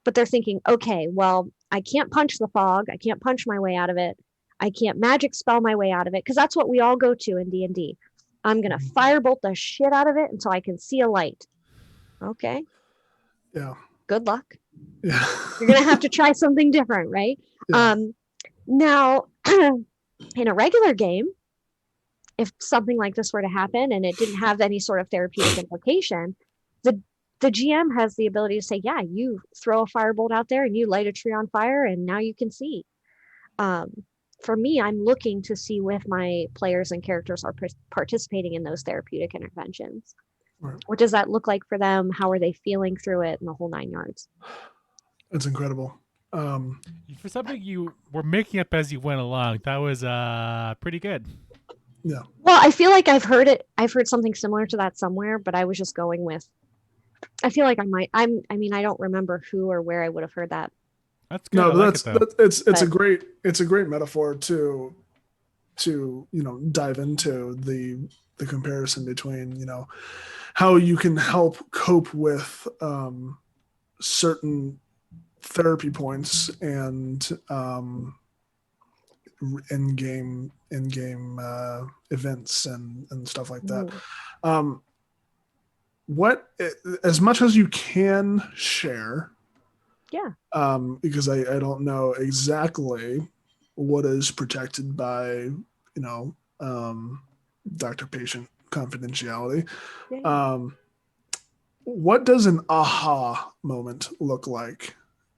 but they're thinking, okay, well, I can't punch the fog. I can't punch my way out of it. I can't magic spell my way out of it, because that's what we all go to in D&D. I'm going to firebolt the shit out of it until I can see a light. Okay. Yeah. Good luck. Yeah. You're going to have to try something different, right? Yeah. Now, in a regular game, if something like this were to happen and it didn't have any sort of therapeutic implication, the GM has the ability to say, yeah, you throw a firebolt out there and you light a tree on fire and now you can see. For me, I'm looking to see if my players and characters are participating in those therapeutic interventions. Right. What does that look like for them? How are they feeling through it? And the whole 9 yards. That's incredible. For something you were making up as you went along, that was pretty good. Yeah. Well, I feel like I've heard something similar to that somewhere, but I was just going with, I feel like I mean, I don't remember who or where I would have heard that. That's good. No, but it's a great metaphor to dive into the comparison between, how you can help cope with certain therapy points and in-game events and stuff like that. What, as much as you can share, because I don't know exactly what is protected by doctor-patient confidentiality. What does an aha moment look like?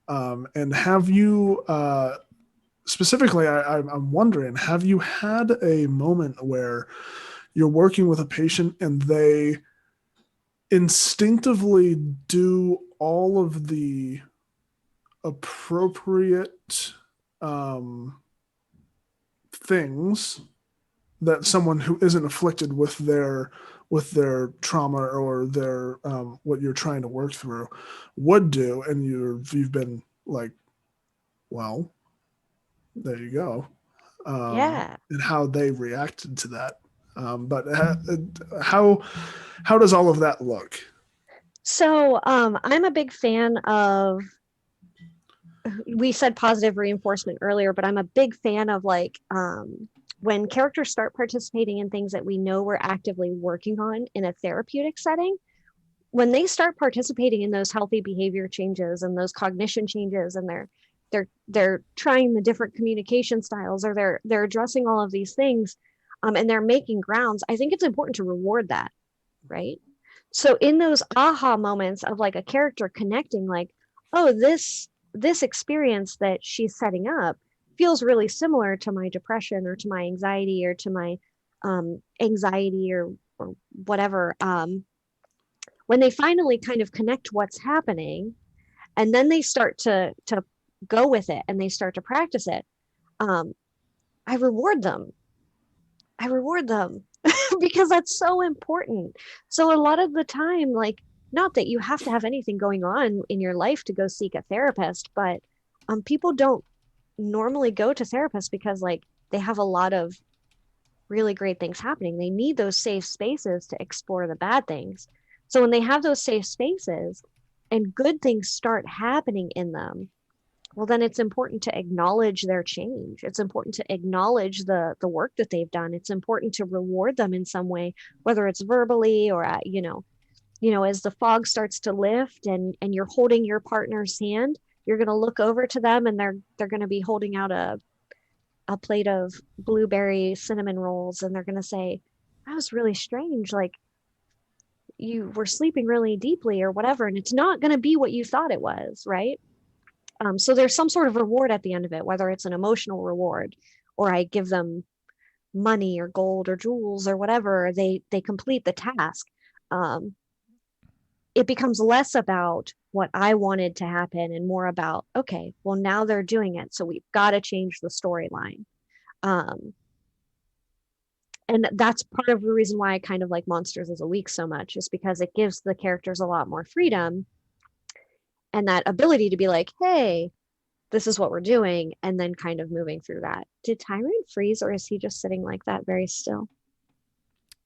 And have you specifically, I'm wondering, have you had a moment where you're working with a patient and they instinctively do all of the appropriate things that someone who isn't afflicted with their trauma or their what you're trying to work through would do, and you've been like, well, there you go. And how they reacted to that. But how does all of that look? So I'm a big fan of, we said positive reinforcement earlier, but I'm a big fan of like when characters start participating in things that we know we're actively working on in a therapeutic setting, when they start participating in those healthy behavior changes and those cognition changes, and they're trying the different communication styles, or they're addressing all of these things, and they're making grounds, I think it's important to reward that, right? So in those aha moments of like a character connecting, like, oh, this experience that she's setting up feels really similar to my depression or to my anxiety or to my anxiety or whatever. When they finally kind of connect what's happening, and then they start to go with it and they start to practice it, I reward them. because that's so important. So a lot of the time, like, not that you have to have anything going on in your life to go seek a therapist, but people don't normally go to therapists because like they have a lot of really great things happening. They need those safe spaces to explore the bad things. So when they have those safe spaces and good things start happening in them, well, then it's important to acknowledge their change. It's important to acknowledge the work that they've done. It's important to reward them in some way, whether it's verbally or as the fog starts to lift and you're holding your partner's hand, you're going to look over to them and they're going to be holding out a plate of blueberry cinnamon rolls and they're going to say, that was really strange, like you were sleeping really deeply or whatever, and it's not going to be what you thought it was, right? So there's some sort of reward at the end of it, whether it's an emotional reward or I give them money or gold or jewels or whatever, they complete the task. um, it becomes less about what I wanted to happen and more about, okay, well, now they're doing it, so we've got to change the storyline. Um, and that's part of the reason why I kind of like Monsters as a Week so much, is because it gives the characters a lot more freedom and that ability to be like, hey, this is what we're doing, and then kind of moving through that. Did Tyrant freeze or is he just sitting like that very still?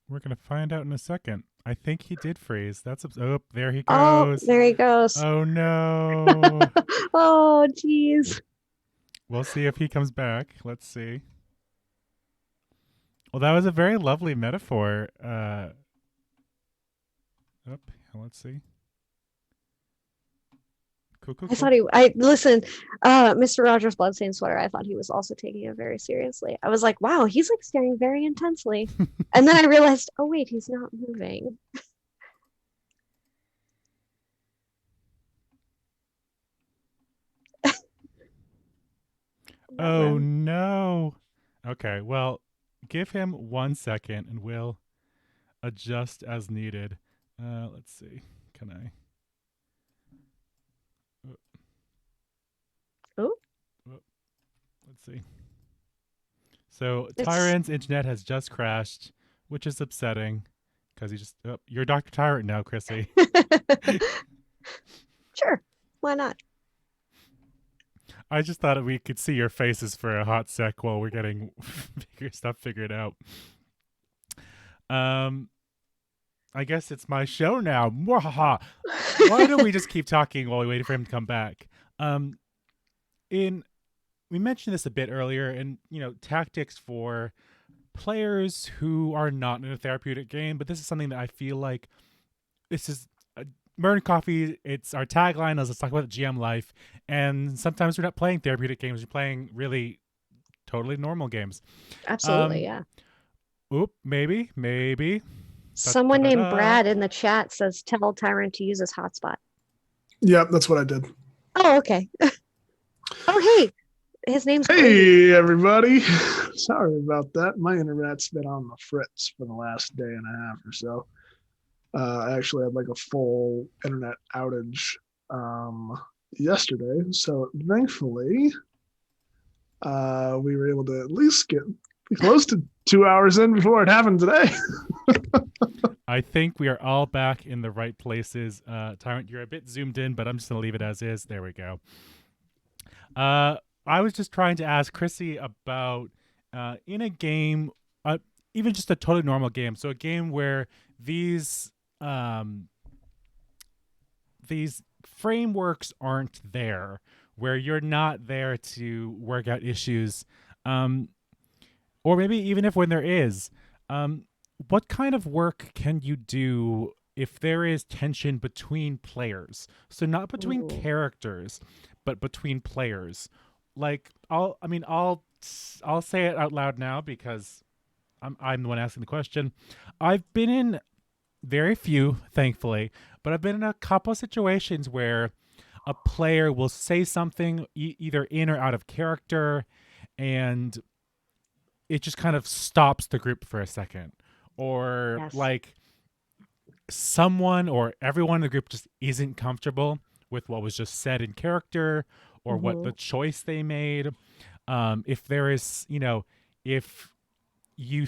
We're gonna find out in a second. I think he did freeze. Oh, there he Oh, goes. there he goes. Oh no. Oh, geez. We'll see if he comes back. Let's see. Well, that was a very lovely metaphor. Let's see. Cool. I thought listen, Mr. Rogers' bloodstained sweater, I thought he was also taking it very seriously. I was like, wow, he's like staring very intensely. And then I realized, oh wait, he's not moving. Oh no. Okay, well, give him 1 second and we'll adjust as needed. Let's see. Can I? Oh, Let's see. So it's Tyrant's internet has just crashed, which is upsetting because you're Dr. Tyrant now, Chrissy. sure, why not? I just thought we could see your faces for a hot sec while we're getting stuff figured out. I guess it's my show now. Mwahaha. Why don't we just keep talking while we wait for him to come back? We mentioned this a bit earlier, and tactics for players who are not in a therapeutic game, but this is something that I feel like this is Murder Coffee. It's our tagline as let's talk about GM life, and sometimes we're not playing therapeutic games; we're playing really totally normal games. Absolutely, yeah. Maybe. Someone named Brad in the chat says, tell Tyrant to use his hotspot. Yep, that's what I did. Oh, okay. Oh, hey. His name's Hey, Brady. Everybody. Sorry about that. My internet's been on the fritz for the last day and a half or so. I actually had like a full internet outage yesterday. So thankfully, we were able to at least get close to 2 hours in before it happened today. I think we are all back in the right places. Tyrant, you're a bit zoomed in, but I'm just going to leave it as is. There we go. I was just trying to ask Chrissy about in a game, even just a totally normal game. So a game where these frameworks aren't there, where you're not there to work out issues, or maybe even if when there is, what kind of work can you do if there is tension between players? So not between characters, but between players. Like I'll say it out loud now because I'm the one asking the question. I've been in very few, thankfully, but I've been in a couple of situations where a player will say something either in or out of character, and it just kind of stops the group for a second. Or Yes. like someone or everyone in the group just isn't comfortable with what was just said in character or what the choice they made. If there is, if you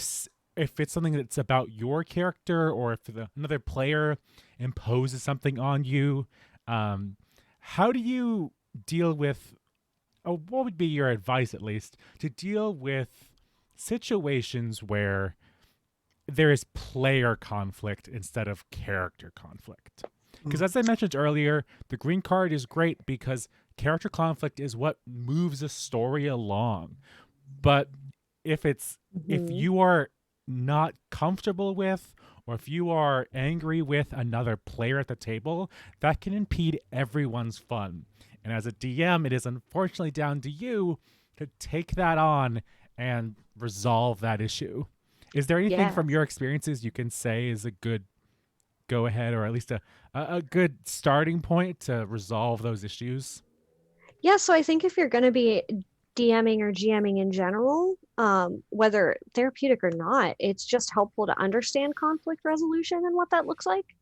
if it's something that's about your character, or if another player imposes something on you, how do you deal with, what would be your advice, at least, to deal with situations where there is player conflict instead of character conflict? Because as I mentioned earlier, the green card is great because character conflict is what moves a story along. But if you are not comfortable with, or if you are angry with another player at the table, that can impede everyone's fun. And as a DM, it is unfortunately down to you to take that on and resolve that issue. Is there anything from your experiences you can say is a good go ahead, or at least a good starting point to resolve those issues? Yeah, so I think if you're going to be DMing or GMing in general, whether therapeutic or not, it's just helpful to understand conflict resolution and what that looks like.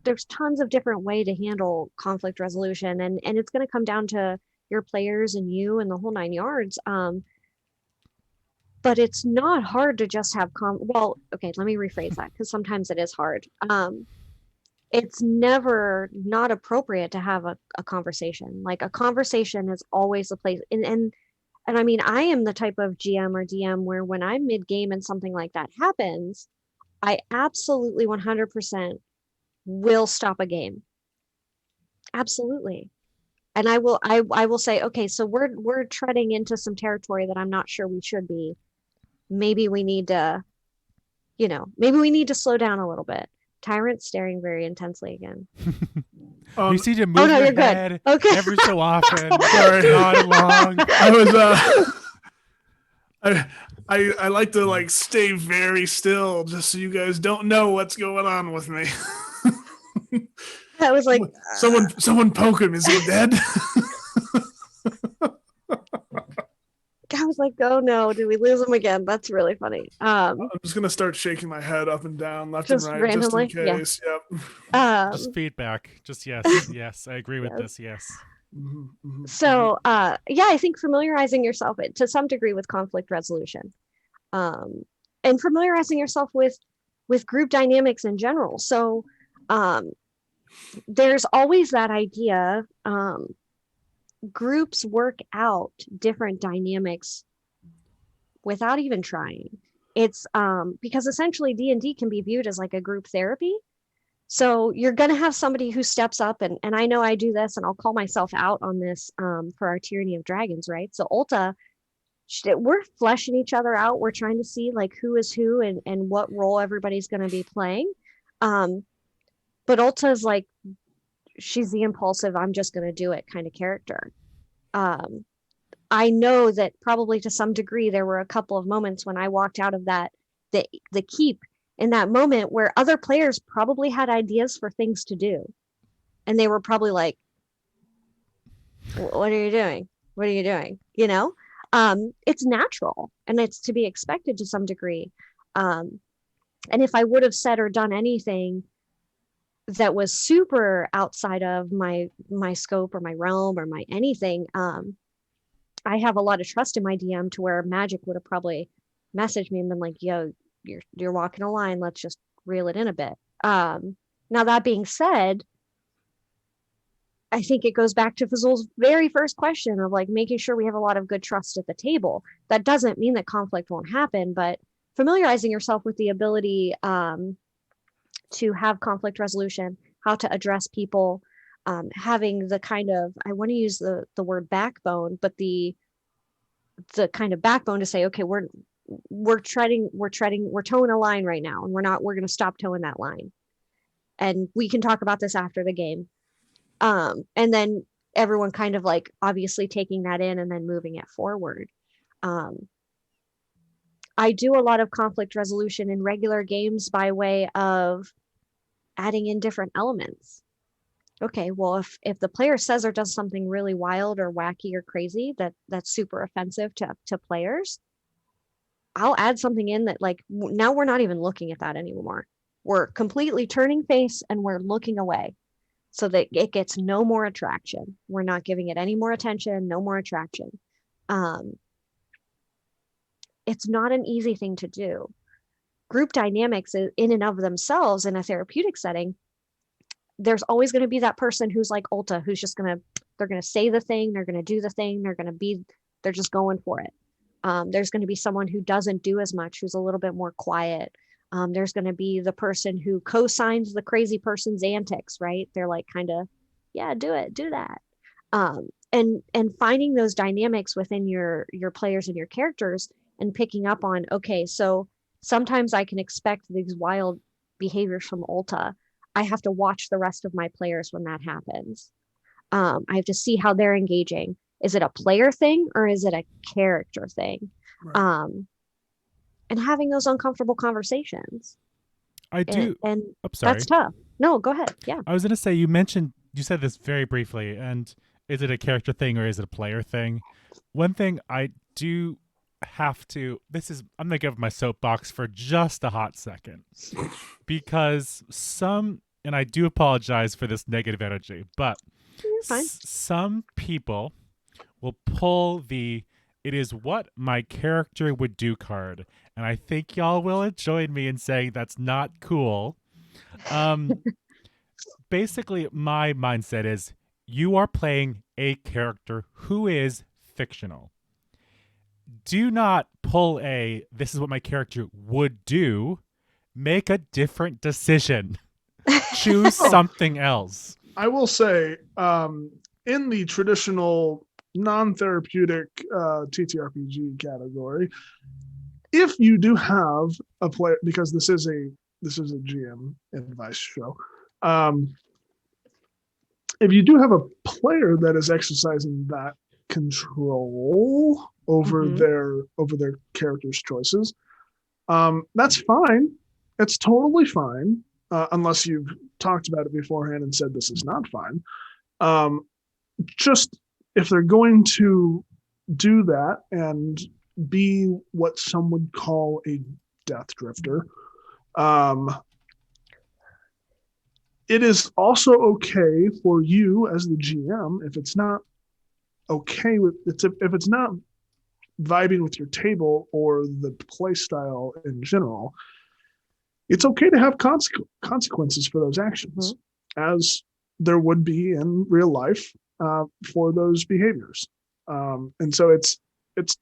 There's tons of different way to handle conflict resolution, and it's going to come down to your players and you and the whole 9 yards. But it's not hard to just have well, okay, let me rephrase that, because sometimes it is hard. It's never not appropriate to have a conversation. Like, a conversation is always the place. And I mean, I am the type of GM or DM where when I'm mid-game and something like that happens, I absolutely 100% will stop a game. Absolutely. And I will say, okay, so we're treading into some territory that I'm not sure we should be. Maybe we need to, slow down a little bit. Tyrant's staring very intensely again. You see to move your head every so often. Sorry. Nod along. I was I like to like stay very still just so you guys don't know what's going on with me. I was like, someone poke him. Is he dead? I was like, oh no, did we lose him again? That's really funny. I'm just gonna start shaking my head up and down, left and right, randomly, just in case. Yeah. Yep. Just feedback. Just yes, yes. I agree with this. Yes. So, I think familiarizing yourself to some degree with conflict resolution, and familiarizing yourself with group dynamics in general. So, there's always that idea. Groups work out different dynamics without even trying. It's because essentially D&D can be viewed as like a group therapy. So you're going to have somebody who steps up, and I know I do this, and I'll call myself out on this for our Tyranny of Dragons, right? So Ulta, we're fleshing each other out. We're trying to see like who is who and what role everybody's going to be playing. But Ulta's like, she's the impulsive, I'm just going to do it kind of character. I know that probably to some degree there were a couple of moments when I walked out of the keep in that moment where other players probably had ideas for things to do. And they were probably like, what are you doing? What are you doing? It's natural and it's to be expected to some degree. And if I would have said or done anything that was super outside of my scope or my realm or my anything, I have a lot of trust in my DM to where Magic would have probably messaged me and been like, yo, you're walking a line, let's just reel it in a bit. Now that being said, I think it goes back to Fazul's very first question of like making sure we have a lot of good trust at the table. That doesn't mean that conflict won't happen, but familiarizing yourself with the ability to have conflict resolution, how to address people, having the kind of, I want to use the word backbone, but the kind of backbone to say, okay, we're towing a line right now, and we're going to stop towing that line. And we can talk about this after the game. And then everyone kind of like obviously taking that in and then moving it forward. I do a lot of conflict resolution in regular games by way of adding in different elements. Okay, well, if the player says or does something really wild or wacky or crazy that's super offensive to players, I'll add something in that like now we're not even looking at that anymore. We're completely turning face and we're looking away so that it gets no more attraction. We're not giving it any more attention, no more attraction. it's not an easy thing to do. Group dynamics in and of themselves in a therapeutic setting, there's always going to be that person who's like Ulta, who's just they're going to say the thing, they're going to do the thing, they're just going for it. There's going to be someone who doesn't do as much, who's a little bit more quiet. There's going to be the person who co-signs the crazy person's antics, right? They're like kind of, yeah, do that. And finding those dynamics within your players and your characters and picking up on, okay, so sometimes I can expect these wild behaviors from Ulta. I have to watch the rest of my players when that happens. I have to see how they're engaging. Is it a player thing or is it a character thing? Right. And having those uncomfortable conversations. I do. And I'm sorry. That's tough. No, go ahead. Yeah. I was going to say, you said this very briefly, and is it a character thing or is it a player thing? One thing I do have to, I'm going to give my soapbox for just a hot second, because and I do apologize for this negative energy, but some people will pull the "it is what my character would do" card, and I think y'all will join me in saying that's not cool. Basically, my mindset is you are playing a character who is fictional. Do not pull "this is what my character would do." Make a different decision. Choose something else. I will say, in the traditional non-therapeutic TTRPG category, if you do have a player, because this is a GM advice show, if you do have a player that is exercising that control over their character's choices, that's fine. It's totally fine, unless you've talked about it beforehand and said this is not fine. Just if they're going to do that and be what some would call a death drifter, it is also okay for you as the GM, if it's not okay with if it's not vibing with your table or the play style in general, it's okay to have consequences for those actions, as there would be in real life for those behaviors. And so it's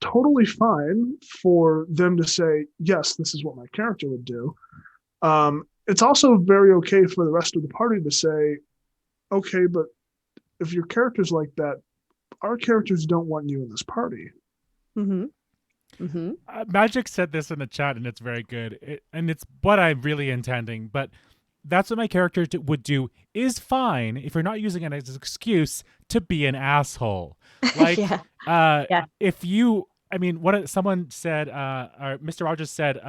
totally fine for them to say, yes, this is what my character would do. It's also very okay for the rest of the party to say, okay, but if your character's like that, our characters don't want you in this party. Magic said this in the chat, and it's very good. And it's what I'm really intending, but that's what my character would do is fine if you're not using it as an excuse to be an asshole. Like, if you, someone said, or Mr. Rogers said,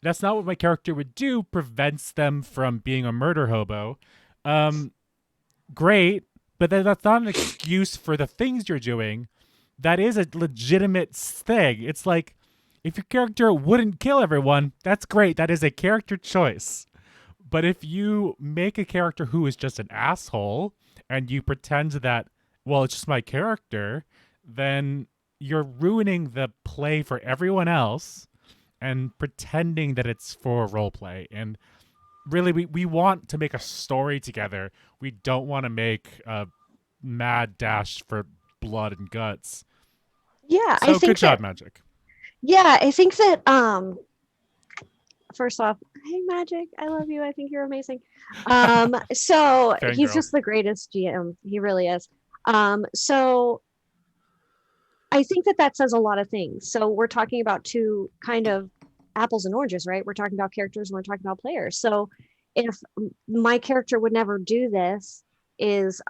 that's not what my character would do, prevents them from being a murder hobo. Great, but that's not an excuse for the things you're doing. That is a legitimate thing. It's like, if your character wouldn't kill everyone, that's great. That is a character choice. But if you make a character who is just an asshole and you pretend that, well, it's just my character, then you're ruining the play for everyone else and pretending that it's for roleplay. And really, we want to make a story together. We don't want to make a mad dash for blood and guts. Yeah, so I think good job, Magic. Yeah, I think that first off, hey Magic, I love you. I think you're amazing. So he's just the greatest GM. He really is. So I think that says a lot of things. So we're talking about two kind of apples and oranges, right? We're talking about characters and we're talking about players. So if my character would never do this is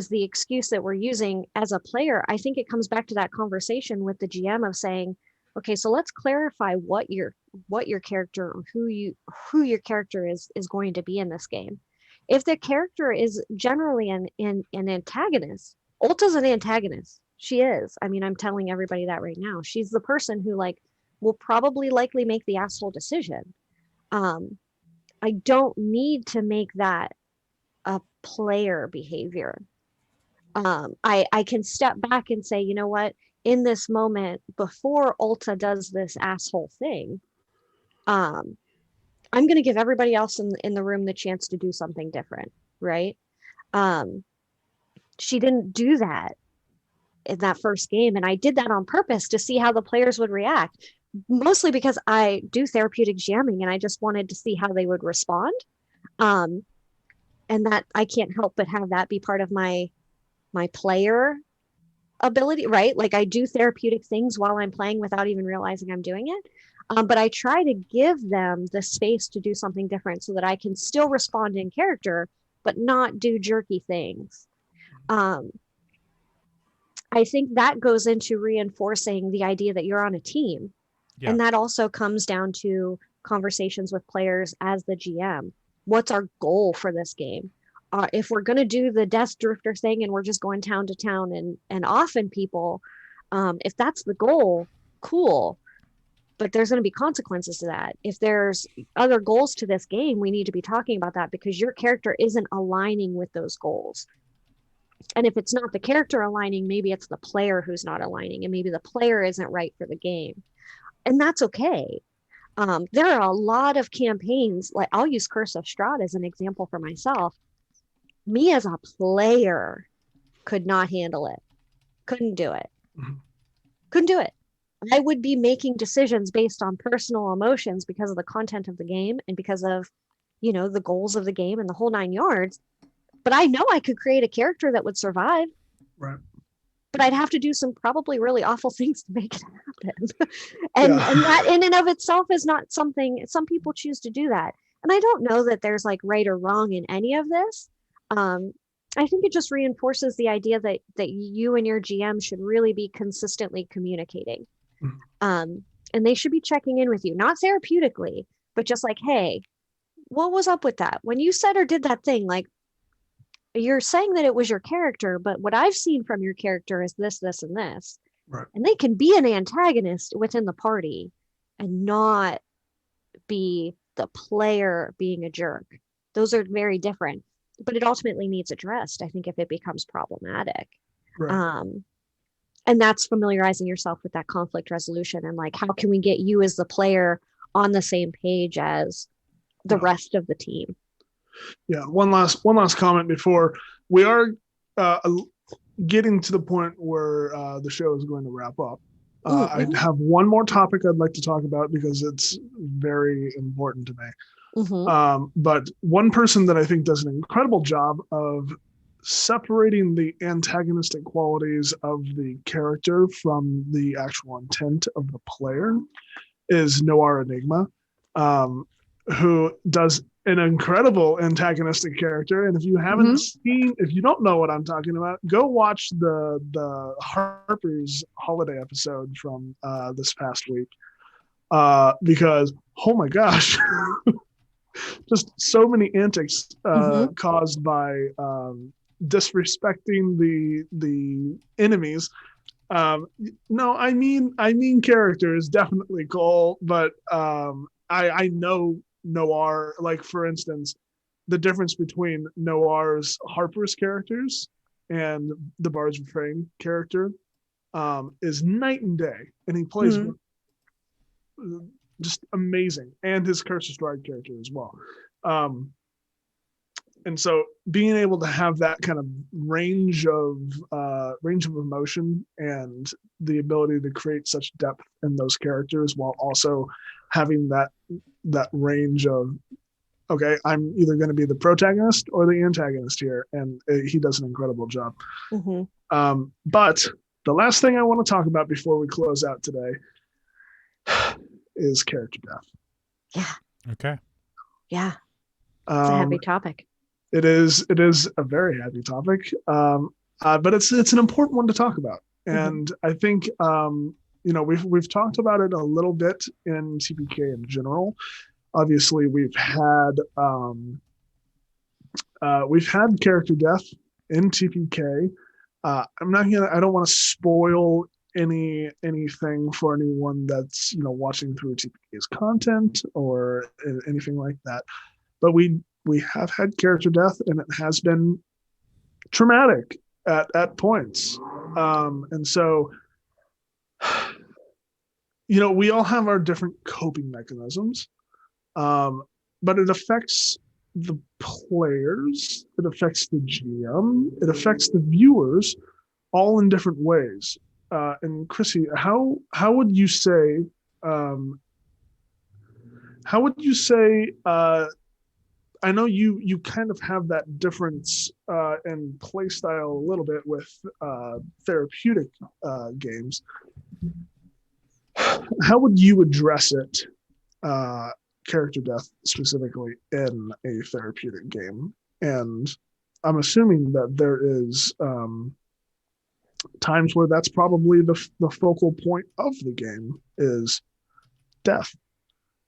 the excuse that we're using as a player, I think it comes back to that conversation with the GM of saying, okay, so let's clarify what your character or who your character is going to be in this game. If the character is generally an antagonist, Ulta's an antagonist. She is. I'm telling everybody that right now. She's the person who will probably likely make the asshole decision. I don't need to make that a player behavior. I can step back and say, you know what? in this moment, before Ulta does this asshole thing, I'm going to give everybody else in the room the chance to do something different, right? She didn't do that in that first game, and I did that on purpose to see how the players would react, mostly because I do therapeutic jamming and I just wanted to see how they would respond. Um, and that I can't help but have that be part of my player ability, right? Like I do therapeutic things while I'm playing without even realizing I'm doing it. But I try to give them the space to do something different so that I can still respond in character, but not do jerky things. I think that goes into reinforcing the idea that you're on a team. Yeah. And that also comes down to conversations with players as the GM. What's our goal for this game? If we're going to do the Death Drifter thing and we're just going town to town and offing people, if that's the goal, cool. But there's going to be consequences to that. If there's other goals to this game, we need to be talking about that because your character isn't aligning with those goals. And if it's not the character aligning, maybe it's the player who's not aligning, and maybe the player isn't right for the game. And that's okay. There are a lot of campaigns, like I'll use Curse of Strahd as an example for myself. Me as a player could not handle it. Couldn't do it. Couldn't do it. I would be making decisions based on personal emotions because of the content of the game and because of, the goals of the game and the whole 9 yards. But I know I could create a character that would survive. Right. But I'd have to do some probably really awful things to make it happen. and that in and of itself is not something, some people choose to do that. And I don't know that there's like right or wrong in any of this. I think it just reinforces the idea that you and your GM should really be consistently communicating. And they should be checking in with you, not therapeutically, but just like, hey, what was up with that? When you said or did that thing, like, you're saying that it was your character, but what I've seen from your character is this, this, and this. Right. And they can be an antagonist within the party and not be the player being a jerk. Those are very different, but it ultimately needs addressed, I think, if it becomes problematic. Right. And that's familiarizing yourself with that conflict resolution and like, how can we get you as the player on the same page as the rest of the team? Yeah. One last comment before we are getting to the point where the show is going to wrap up. I have one more topic I'd like to talk about because it's very important to me. But one person that I think does an incredible job of separating the antagonistic qualities of the character from the actual intent of the player is Noir Enigma, who does an incredible antagonistic character. And if you haven't seen, if you don't know what I'm talking about, go watch the Harper's holiday episode from this past week. Because, oh my gosh, just so many antics caused by disrespecting the enemies. No, I mean characters, definitely Cole, but I know Noir, like for instance, the difference between Noir's Harper's characters and the Bard's Refrain character is night and day, and he plays just amazing, and his Curse of Strahd character as well. And so being able to have that kind of range of emotion and the ability to create such depth in those characters while also having that range of, okay, I'm either going to be the protagonist or the antagonist here, and he does an incredible job. But the last thing I want to talk about before we close out today is character death. Yeah. Okay. Yeah. It's a heavy topic. It is a very heavy topic, but it's an important one to talk about. And I think we've talked about it a little bit in TPK in general. Obviously, we've had character death in TPK. I don't want to spoil anything for anyone that's watching through TPK's content or anything like that, but we have had character death, and it has been traumatic at points. And so we all have our different coping mechanisms, but it affects the players, it affects the GM, it affects the viewers, all in different ways. And Chrissy, how would you say um, I know you kind of have that difference in play style a little bit with therapeutic games. How would you address it, character death specifically in a therapeutic game? And I'm assuming that there is times where that's probably the focal point of the game is death.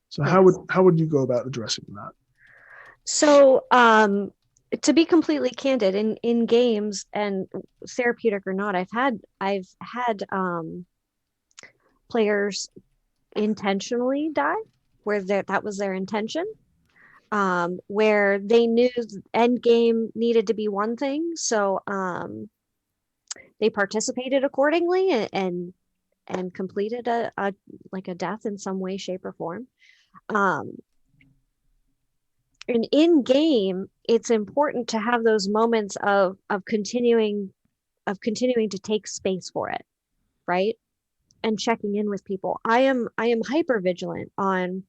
So Yes. how would you go about addressing that? So, to be completely candid, in games and therapeutic or not, I've had players intentionally die where that was their intention, where they knew the end game needed to be one thing, so they participated accordingly and completed a like a death in some way, shape, or form. Um, and in game, it's important to have those moments of continuing to take space for it, right? And checking in with people. I am hyper vigilant on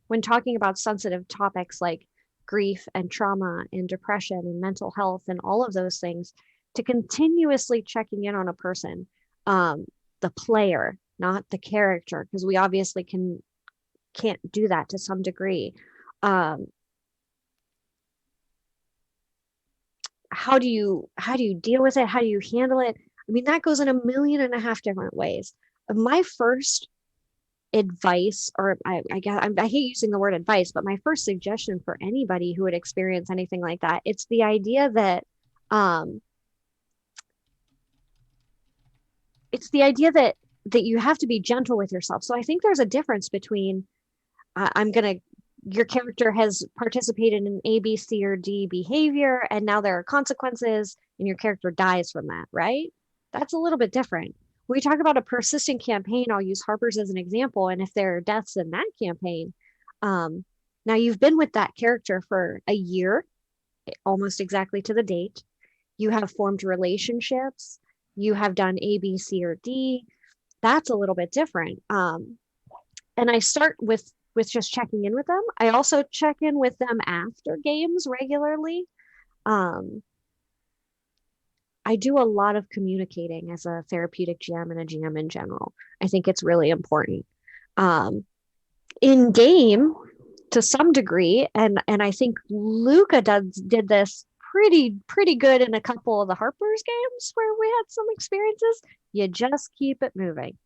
when talking about sensitive topics like grief and trauma and depression and mental health and all of those things, to continuously checking in on a person, um, the player, not the character, because we obviously can't do that to some degree. Um, how do you deal with it? How do you handle it? I mean, that goes in a million and a half different ways. My first advice, or I guess I hate using the word advice, but my first suggestion for anybody who would experience anything like that, it's the idea that um, that you have to be gentle with yourself. So I think there's a difference between I'm gonna your character has participated in A, B, C, or D behavior, and now there are consequences, and your character dies from that, right? That's a little bit different. When we talk about a persistent campaign, I'll use Harper's as an example. And if there are deaths in that campaign, um, now you've been with that character for a year, almost exactly to the date. You have formed relationships. You have done A, B, C, or D. That's a little bit different. And I start with just checking in with them. I also check in with them after games regularly. Um, I do a lot of communicating as a therapeutic GM and a GM in general. I think it's really important. Um, in game, to some degree, and I think Luca did this pretty good in a couple of the Harper's games where we had some experiences. You just keep it moving.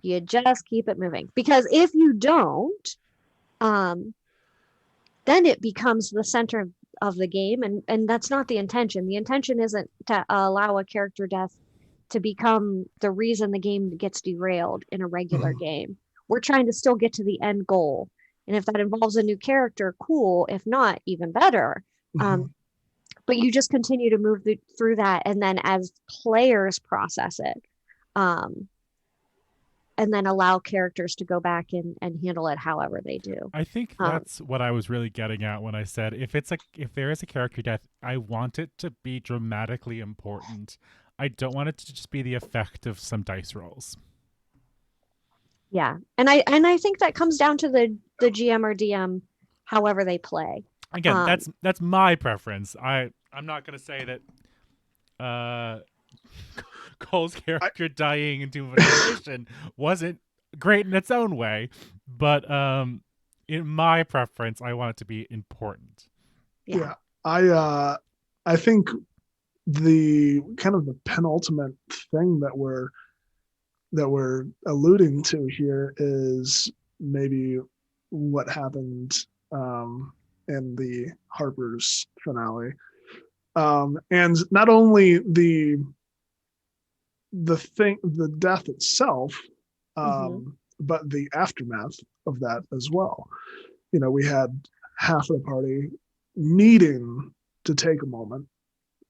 You just keep it moving, because if you don't, um, then it becomes the center of the game, and that's not the intention. The intention isn't to allow a character death to become the reason the game gets derailed in a regular game. We're trying to still get to the end goal, and if that involves a new character, cool. If not, even better. But you just continue to move through that, and then as players process it, um, and then allow characters to go back and handle it however they do. I think that's what I was really getting at when I said if there is a character death, I want it to be dramatically important. I don't want it to just be the effect of some dice rolls. Yeah, and I think that comes down to the GM or DM, however they play. Again, that's my preference. I'm not gonna say that Cole's character dying into manipulation wasn't great in its own way, but in my preference, I want it to be important. Yeah. I think the kind of the penultimate thing that we're alluding to here is maybe what happened in the Harper's finale. And not only the death itself, but the aftermath of that as well. We had half of the party needing to take a moment,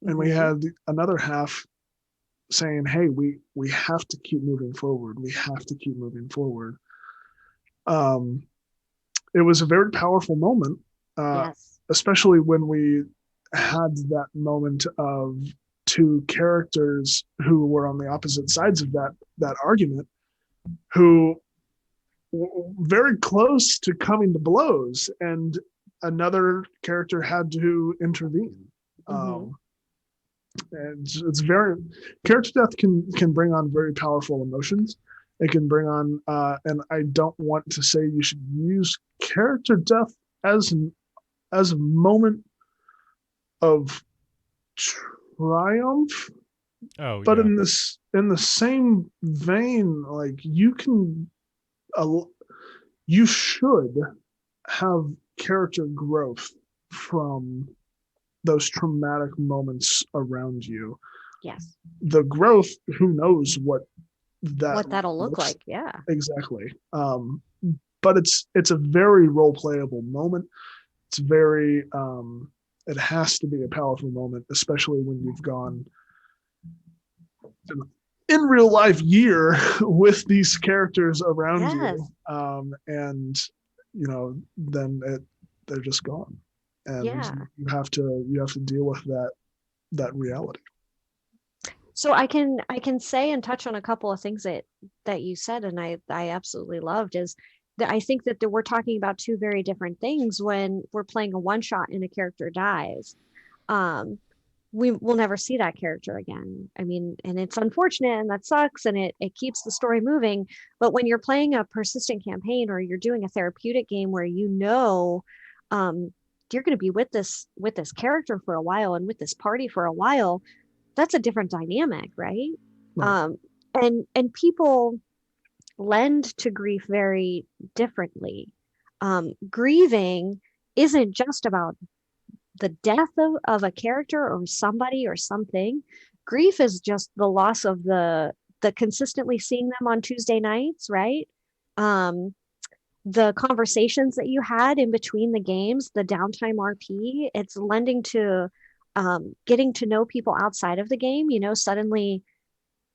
and we had another half saying, hey, we have to keep moving forward. We have to keep moving forward. It was a very powerful moment, Yes. especially when we had that moment of two characters who were on the opposite sides of that argument, who were very close to coming to blows, and another character had to intervene. And it's very, character death can bring on very powerful emotions. It can bring on, and I don't want to say you should use character death as a moment of triumph, Oh but yeah. in the same vein, like you should have character growth from those traumatic moments around you. Yes. The growth, who knows what that'll look looks like. Yeah. exactly. But it's a very role playable moment. It's very it has to be a powerful moment, especially when you've gone in real life year with these characters around Yes. you, and then they're just gone, and Yeah. you have to deal with that reality. So I can say and touch on a couple of things that you said, and I absolutely loved, is that I think that we're talking about two very different things when we're playing a one shot and a character dies. We will never see that character again. I mean, and it's unfortunate and that sucks, and it keeps the story moving. But when you're playing a persistent campaign, or you're doing a therapeutic game where you're going to be with this character for a while and with this party for a while, that's a different dynamic, right? Right. And people lend to grief very differently. Grieving isn't just about the death of a character or somebody or something. Grief is just the loss of the consistently seeing them on Tuesday nights, right? The conversations that you had in between the games, the downtime RP, it's lending to getting to know people outside of the game. Suddenly,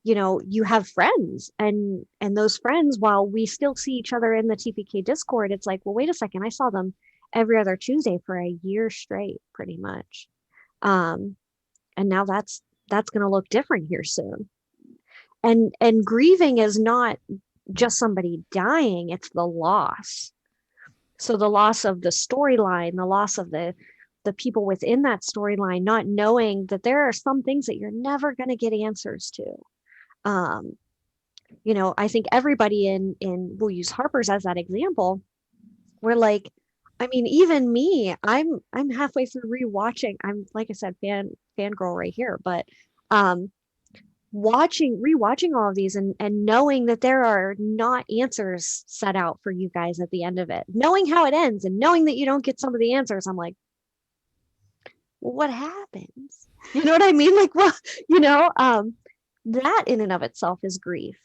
you have friends, and those friends, while we still see each other in the TPK Discord, it's like, well, wait a second, I saw them every other Tuesday for a year straight, pretty much. And now that's going to look different here soon. And grieving is not just somebody dying, it's the loss. So the loss of the storyline, the loss of the people within that storyline, not knowing that there are some things that you're never going to get answers to. I think everybody we'll use Harper's as that example. We're like, I mean, even me, I'm halfway through rewatching. I'm, like I said, fangirl right here, but rewatching all of these, and knowing that there are not answers set out for you guys at the end of it, knowing how it ends and knowing that you don't get some of the answers, I'm like, well, what happens? You know what I mean? Like, well, that in and of itself is grief.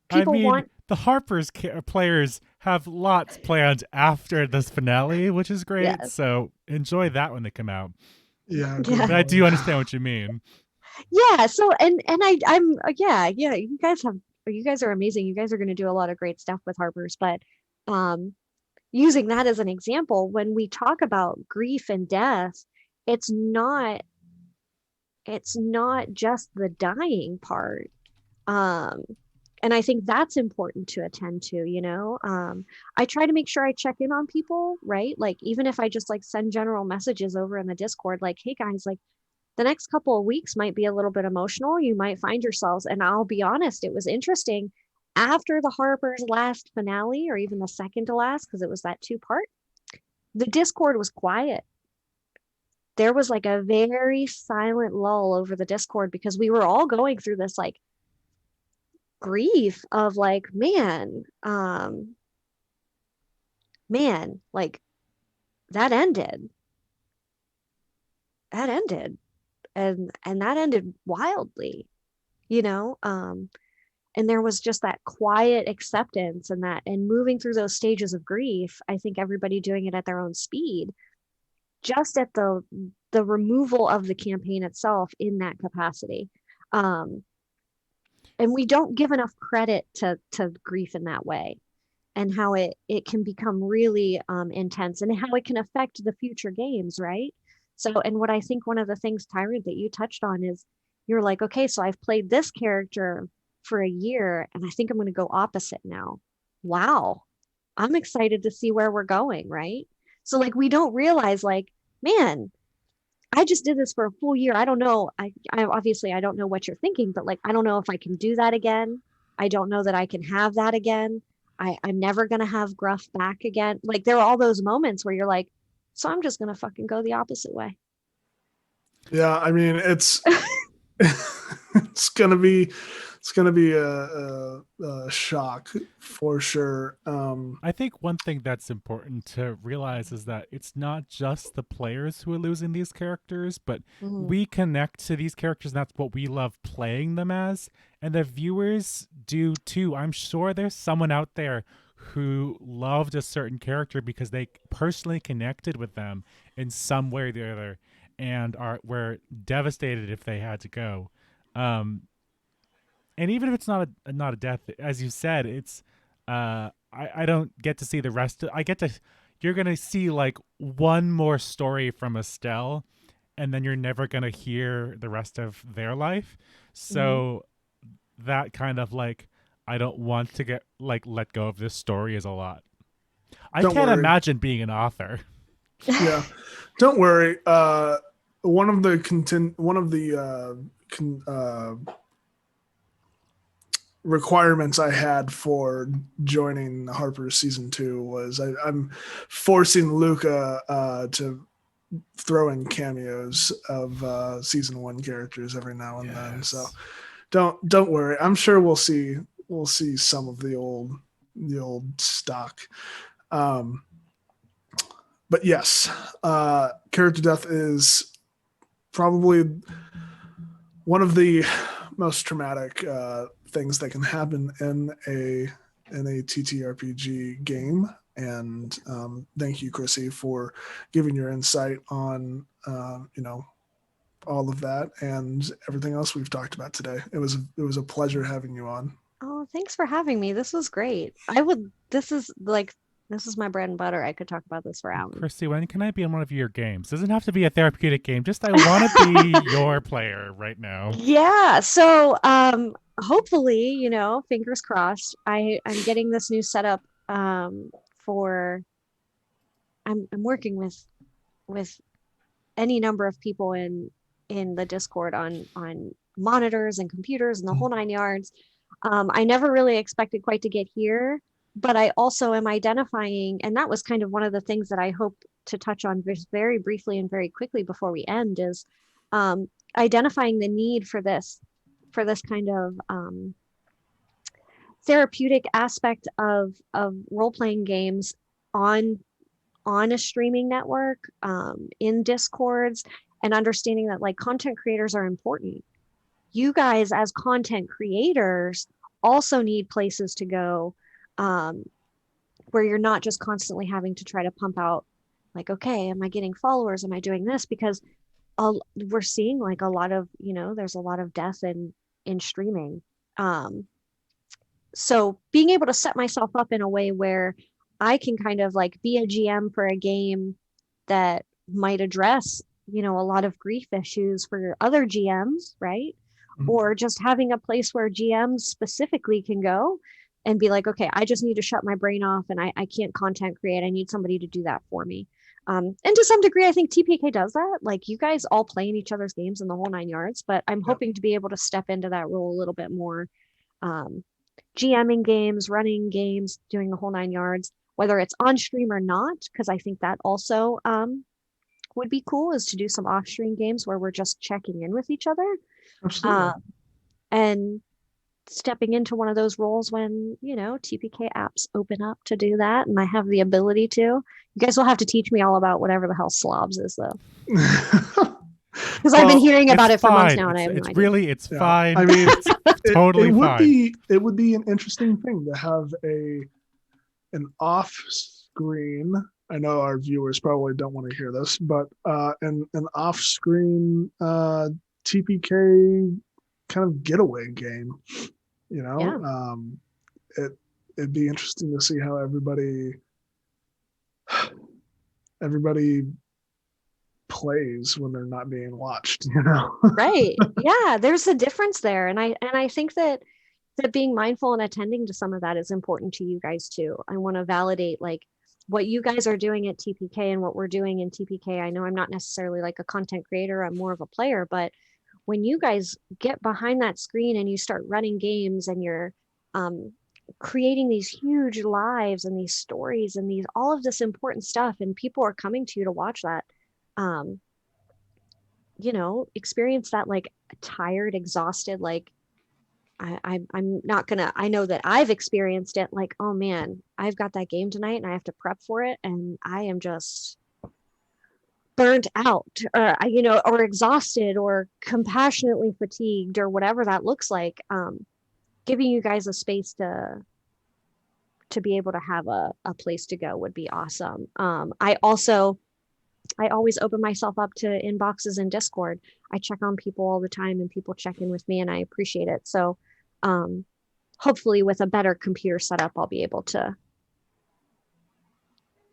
People want the Harper's players have lots planned after this finale, which is great. Yes. So enjoy that when they come out. Yeah, Yeah. But I do understand what you mean. Yeah. So I'm yeah. You guys are amazing. You guys are going to do a lot of great stuff with Harper's, but using that as an example, when we talk about grief and death, it's not just the dying part. And I think that's important to attend to. I try to make sure I check in on people, right? Like, even if I just like send general messages over in the Discord, like, hey guys, like, the next couple of weeks might be a little bit emotional. You might find yourselves, and I'll be honest, it was interesting after the Harper's last finale, or even the second to last, because it was that 2-part, the Discord was quiet. There was like a very silent lull over the Discord, because we were all going through this like grief of like, man, like that ended. And that ended wildly, and there was just that quiet acceptance, and moving through those stages of grief. I think everybody doing it at their own speed, just at the removal of the campaign itself in that capacity. and we don't give enough credit to grief in that way, and how it can become really intense, and how it can affect the future games, right? So, and what I think one of the things, Tyrant, that you touched on is you're like, okay, so I've played this character for a year and I think I'm going to go opposite now. Wow. I'm excited to see where we're going, right? So like we don't realize like, man, I just did this for a full year. I don't know. I obviously I don't know what you're thinking, but like I don't know if I can do that again. I don't know that I can have that again. I'm never gonna have gruff back again. Like there are all those moments where you're like, so I'm just gonna fucking go the opposite way. Yeah, I mean it's gonna be a shock for sure. I think one thing that's important to realize is that it's not just the players who are losing these characters, but Mhm. we connect to these characters, and that's what we love playing them as. And the viewers do too. I'm sure there's someone out there who loved a certain character because they personally connected with them in some way or the other, and were devastated if they had to go. Um, and even if it's not a death, as you said, it's I don't get to see the rest of, I get to, you're gonna see like one more story from Estelle, and then you're never gonna hear the rest of their life. Mhm. So that kind of like, I don't want to get like let go of this story is a lot. I don't can't worry. imagine being an author. Yeah, don't worry. One of the requirements I had for joining Harper's season 2 was I'm forcing Luca to throw in cameos of season 1 characters every now and then. So Yes. don't worry. I'm sure we'll see some of the old stock. Um, but yes, character death is probably one of the most traumatic things that can happen in a TTRPG game. And thank you, Chrissy, for giving your insight on all of that and everything else we've talked about today. It was a pleasure having you on. Oh, thanks for having me. This was great. I would, this is like, this is my bread and butter. I could talk about this for hours. Christy, when can I be in one of your games? Doesn't have to be a therapeutic game. Just I want to be your player right now. Yeah. So, hopefully, fingers crossed, I'm getting this new setup, for, I'm working with any number of people in the Discord on monitors and computers and the whole nine yards. I never really expected quite to get here, but I also am identifying, and that was kind of one of the things that I hope to touch on very briefly and very quickly before we end is identifying the need for this kind of therapeutic aspect of role playing games on on a streaming network, in discords, and understanding that like content creators are important. You guys as content creators also need places to go, um, where you're not just constantly having to try to pump out like, okay, am I getting followers, am I doing this, because we're seeing like a lot of, there's a lot of death in streaming. um, so being able to set myself up in a way where I can kind of like be a GM for a game that might address, a lot of grief issues for other GMs, right? Or just having a place where GMs specifically can go and be like, okay, I just need to shut my brain off and I can't content create. I need somebody to do that for me. And to some degree, I think TPK does that. Like you guys all play in each other's games in the whole nine yards, but I'm Yep. hoping to be able to step into that role a little bit more. Um, GMing games, running games, doing the whole nine yards, whether it's on stream or not, because I think that also would be cool is to do some off stream games where we're just checking in with each other, Absolutely. uh, and stepping into one of those roles when, TPK apps open up to do that. And I have the ability to. You guys will have to teach me all about whatever the hell slobs is, though. Because I've been Well, hearing It's about it for months fine. now and I have no It's idea. really it's yeah. fine. I mean, It's totally fine. it would be an interesting thing to have an off screen. I know our viewers probably don't want to hear this, but an off screen TPK kind of getaway game. You know, Yeah. it'd be interesting to see how everybody plays when they're not being watched. You know. Right. Yeah, there's a difference there. And I think that being mindful and attending to some of that is important to you guys too. I want to validate like what you guys are doing at TPK and what we're doing in TPK. I know I'm not necessarily like a content creator, I'm more of a player, but when you guys get behind that screen and you start running games and you're um, creating these huge lives and these stories and these all of this important stuff, and people are coming to you to watch that, um, experience that like tired, exhausted, like I'm not gonna, I know that I've experienced it like, oh man, I've got that game tonight and I have to prep for it and I am just burnt out or or exhausted or compassionately fatigued or whatever that looks like. Giving you guys a space to be able to have a place to go would be awesome. I always open myself up to inboxes in Discord. I check on people all the time and people check in with me and I appreciate it. So um, hopefully with a better computer setup, I'll be able to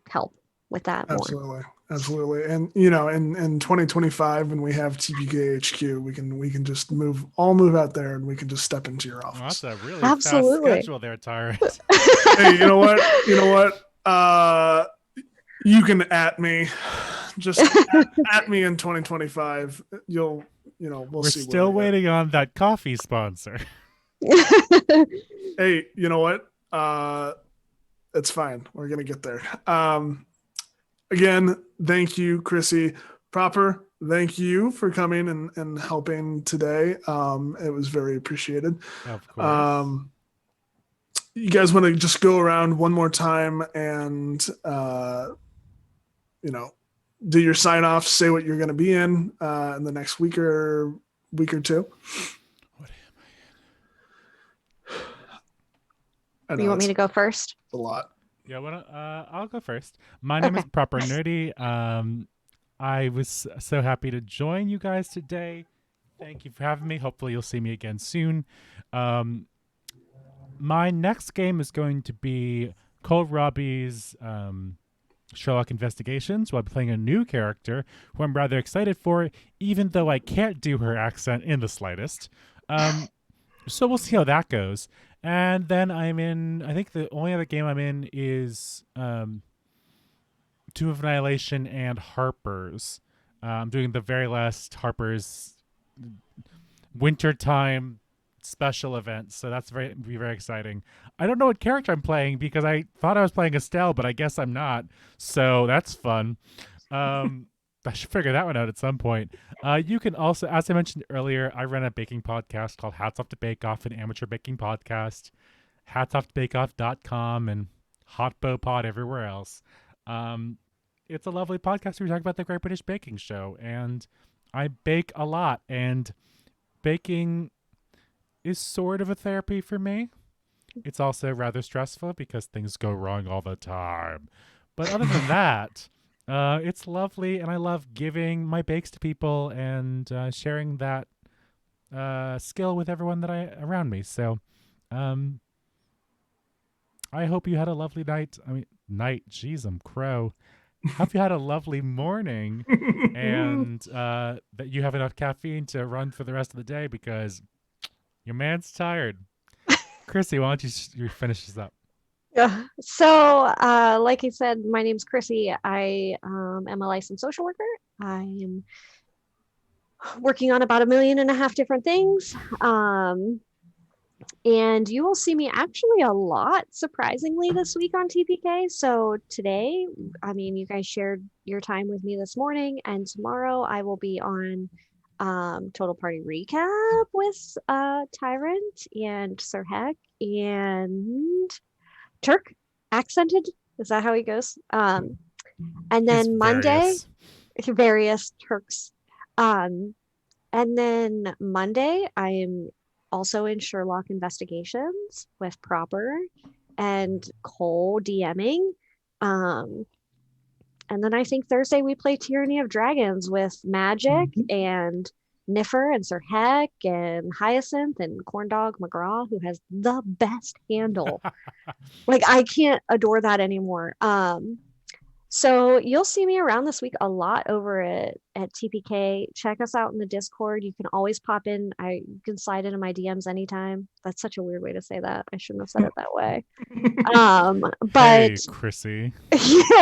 help with that more. Absolutely. And in 2025 when we have TPK HQ, we can just move out there and we can just step into your office. Well, that's a really fast Absolutely. schedule there, Tyrant. Hey, you know what? You can at me. Just at me in 2025. We'll We're see. We're still waiting on that coffee sponsor. Hey, you know what? It's fine. We're gonna get there. Again, thank you, Chrissy. Proper, thank you for coming and helping today. It was very appreciated. Of course. You guys want to just go around one more time and do your sign off, say what you're going to be in the next week or two. What am I? You want me to go first? A lot. Yeah, I'll go first. My name is Proper Nerdy. I was so happy to join you guys today. Thank you for having me. Hopefully you'll see me again soon. My next game is going to be Cole Robbie's Sherlock Investigations. While I'm playing a new character who I'm rather excited for, even though I can't do her accent in the slightest. So we'll see how that goes. And then I think the only other game I'm in is Tomb of Annihilation and Harper's. I'm doing the very last Harper's wintertime special event, so that's be very exciting. I don't know what character I'm playing because I thought I was playing Estelle, but I guess I'm not. So that's fun. I should figure that one out at some point. You can also, as I mentioned earlier, I run a baking podcast called Hats Off to Bake Off, an amateur baking podcast. HatsOffToBakeOff.com and HotBoPod everywhere else. It's a lovely podcast where we talk about the Great British Baking Show, and I bake a lot, and baking is sort of a therapy for me. It's also rather stressful because things go wrong all the time. But other than that, it's lovely, and I love giving my bakes to people and sharing that skill with everyone around me. So I hope you had a lovely night. Jeez, I'm crow. Hope you had a lovely morning and that you have enough caffeine to run for the rest of the day because your man's tired. Chrissy, why don't you finish this up? Yeah. So, like I said, my name's Chrissy. I am a licensed social worker. I am working on about 1.5 million different things. And you will see me actually a lot, surprisingly, this week on TPK. So today, you guys shared your time with me this morning, and tomorrow I will be on Total Party Recap with Tyrant and Sir Heck and Turk accented. Is that how he goes? And then Monday, various Turks. And then Monday, I am also in Sherlock Investigations with Proper and Cole DMing. And then I think Thursday we play Tyranny of Dragons with Magic and Niffer and Sir Heck and Hyacinth and Corndog McGraw, who has the best handle. Like I can't adore that anymore. So you'll see me around this week a lot over at TPK. Check us out in the Discord. You can always pop in. You can slide into my DMs anytime. That's such a weird way to say that. I shouldn't have said it that way. But Hey, Chrissy.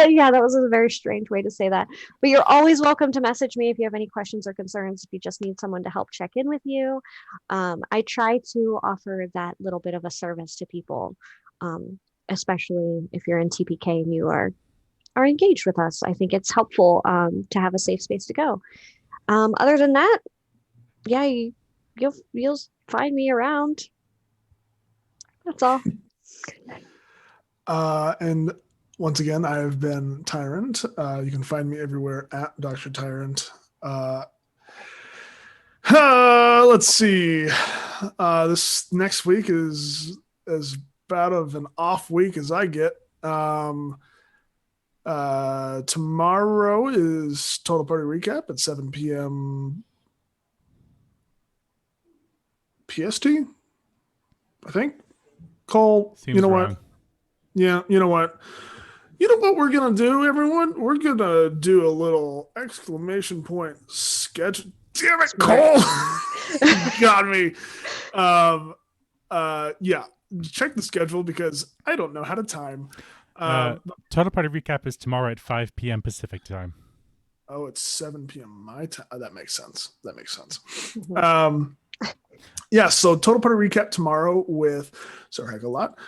yeah, that was a very strange way to say that. But you're always welcome to message me if you have any questions or concerns, if you just need someone to help check in with you. I try to offer that little bit of a service to people, especially if you're in TPK and you are engaged with us. I think it's helpful to have a safe space to go. Other than that, yeah, you'll find me around. That's all. And once again, I have been Tyrant. You can find me everywhere at Dr. Tyrant. Let's see. This next week is as bad of an off week as I get. Tomorrow is Total Party Recap at 7 p.m. PST, I think. Cole, Seems you know wrong. what? Yeah, you know what? You know what we're going to do, everyone? We're going to do a little exclamation point sketch. Damn it, Cole! You got me. Yeah, check the schedule because I don't know how to time. Total Party Recap is tomorrow at 5 p.m. Pacific time. Oh, it's 7 p.m. my time. That makes sense. Yeah, so Total Party Recap tomorrow with Sir Heck a lot,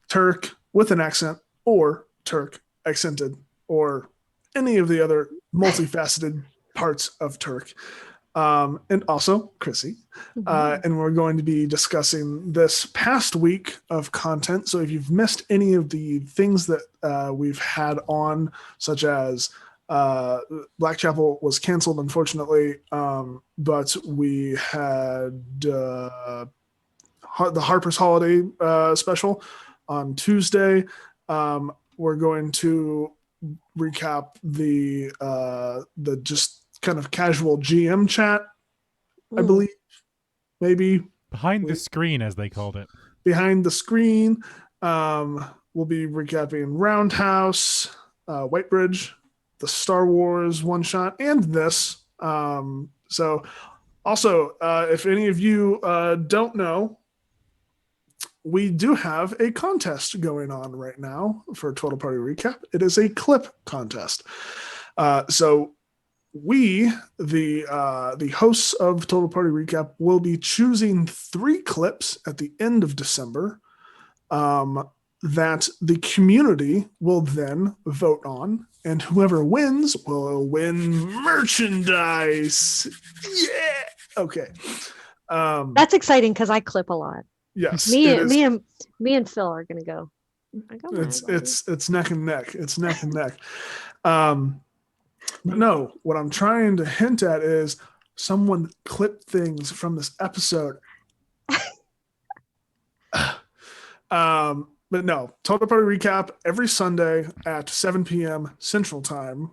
Turk with an accent, or Turk accented, or any of the other multifaceted parts of Turk. And also Chrissy. And we're going to be discussing this past week of content. So if you've missed any of the things that we've had on, such as Blackchapel was canceled, unfortunately, but we had the Harper's Holiday special on Tuesday. We're going to recap the just kind of casual GM chat, I believe, maybe behind the screen, as they called it. Behind the screen. We'll be recapping Roundhouse, Whitebridge, the Star Wars one shot, and this. So also, if any of you don't know, we do have a contest going on right now for Total Party Recap. It is a clip contest. So we, the hosts of Total Party Recap, will be choosing 3 clips at the end of December that the community will then vote on, and whoever wins will win merchandise. Yeah. Okay. That's exciting because I clip a lot. Yes. Me and Phil are gonna go. It's neck and neck. It's neck and neck. But no, what I'm trying to hint at is someone clip things from this episode. But no, Total Party Recap every Sunday at 7 p.m. Central Time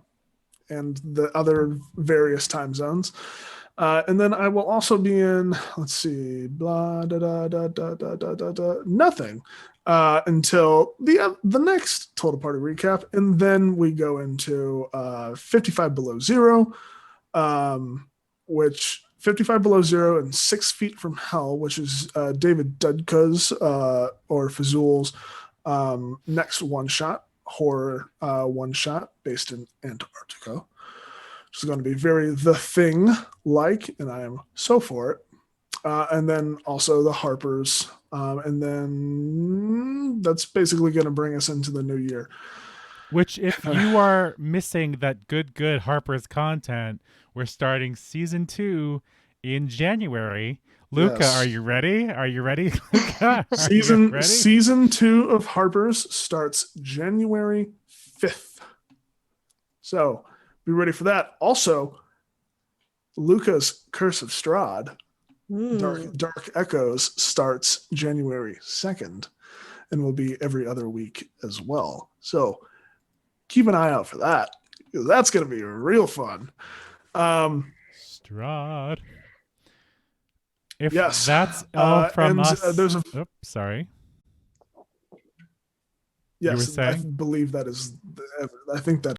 and the other various time zones. And then I will also be in, let's see, blah, da, da, da, da, da, da, da, da, nothing until the next Total Party Recap. And then we go into 55 Below Zero, which 55 Below Zero and 6 Feet from Hell, which is David Dudka's or Fazul's next one-shot, horror one-shot based in Antarctica. Which is going to be very The Thing-like, and I am so for it. And then also the Harpers. And then that's basically going to bring us into the new year. Which, if you are missing that good Harper's content, we're starting season 2 in January. Luca, Yes. Are you ready? Are you ready, Luca? Season 2 of Harper's starts January 5th. So be ready for that. Also, Luca's Curse of Strahd, Dark Echoes, starts January 2nd and will be every other week as well. So keep an eye out for that, because that's going to be real fun. Strahd. If Yes. that's all from and, us. there's a Oops, sorry. yes. were I saying? believe that is. I think that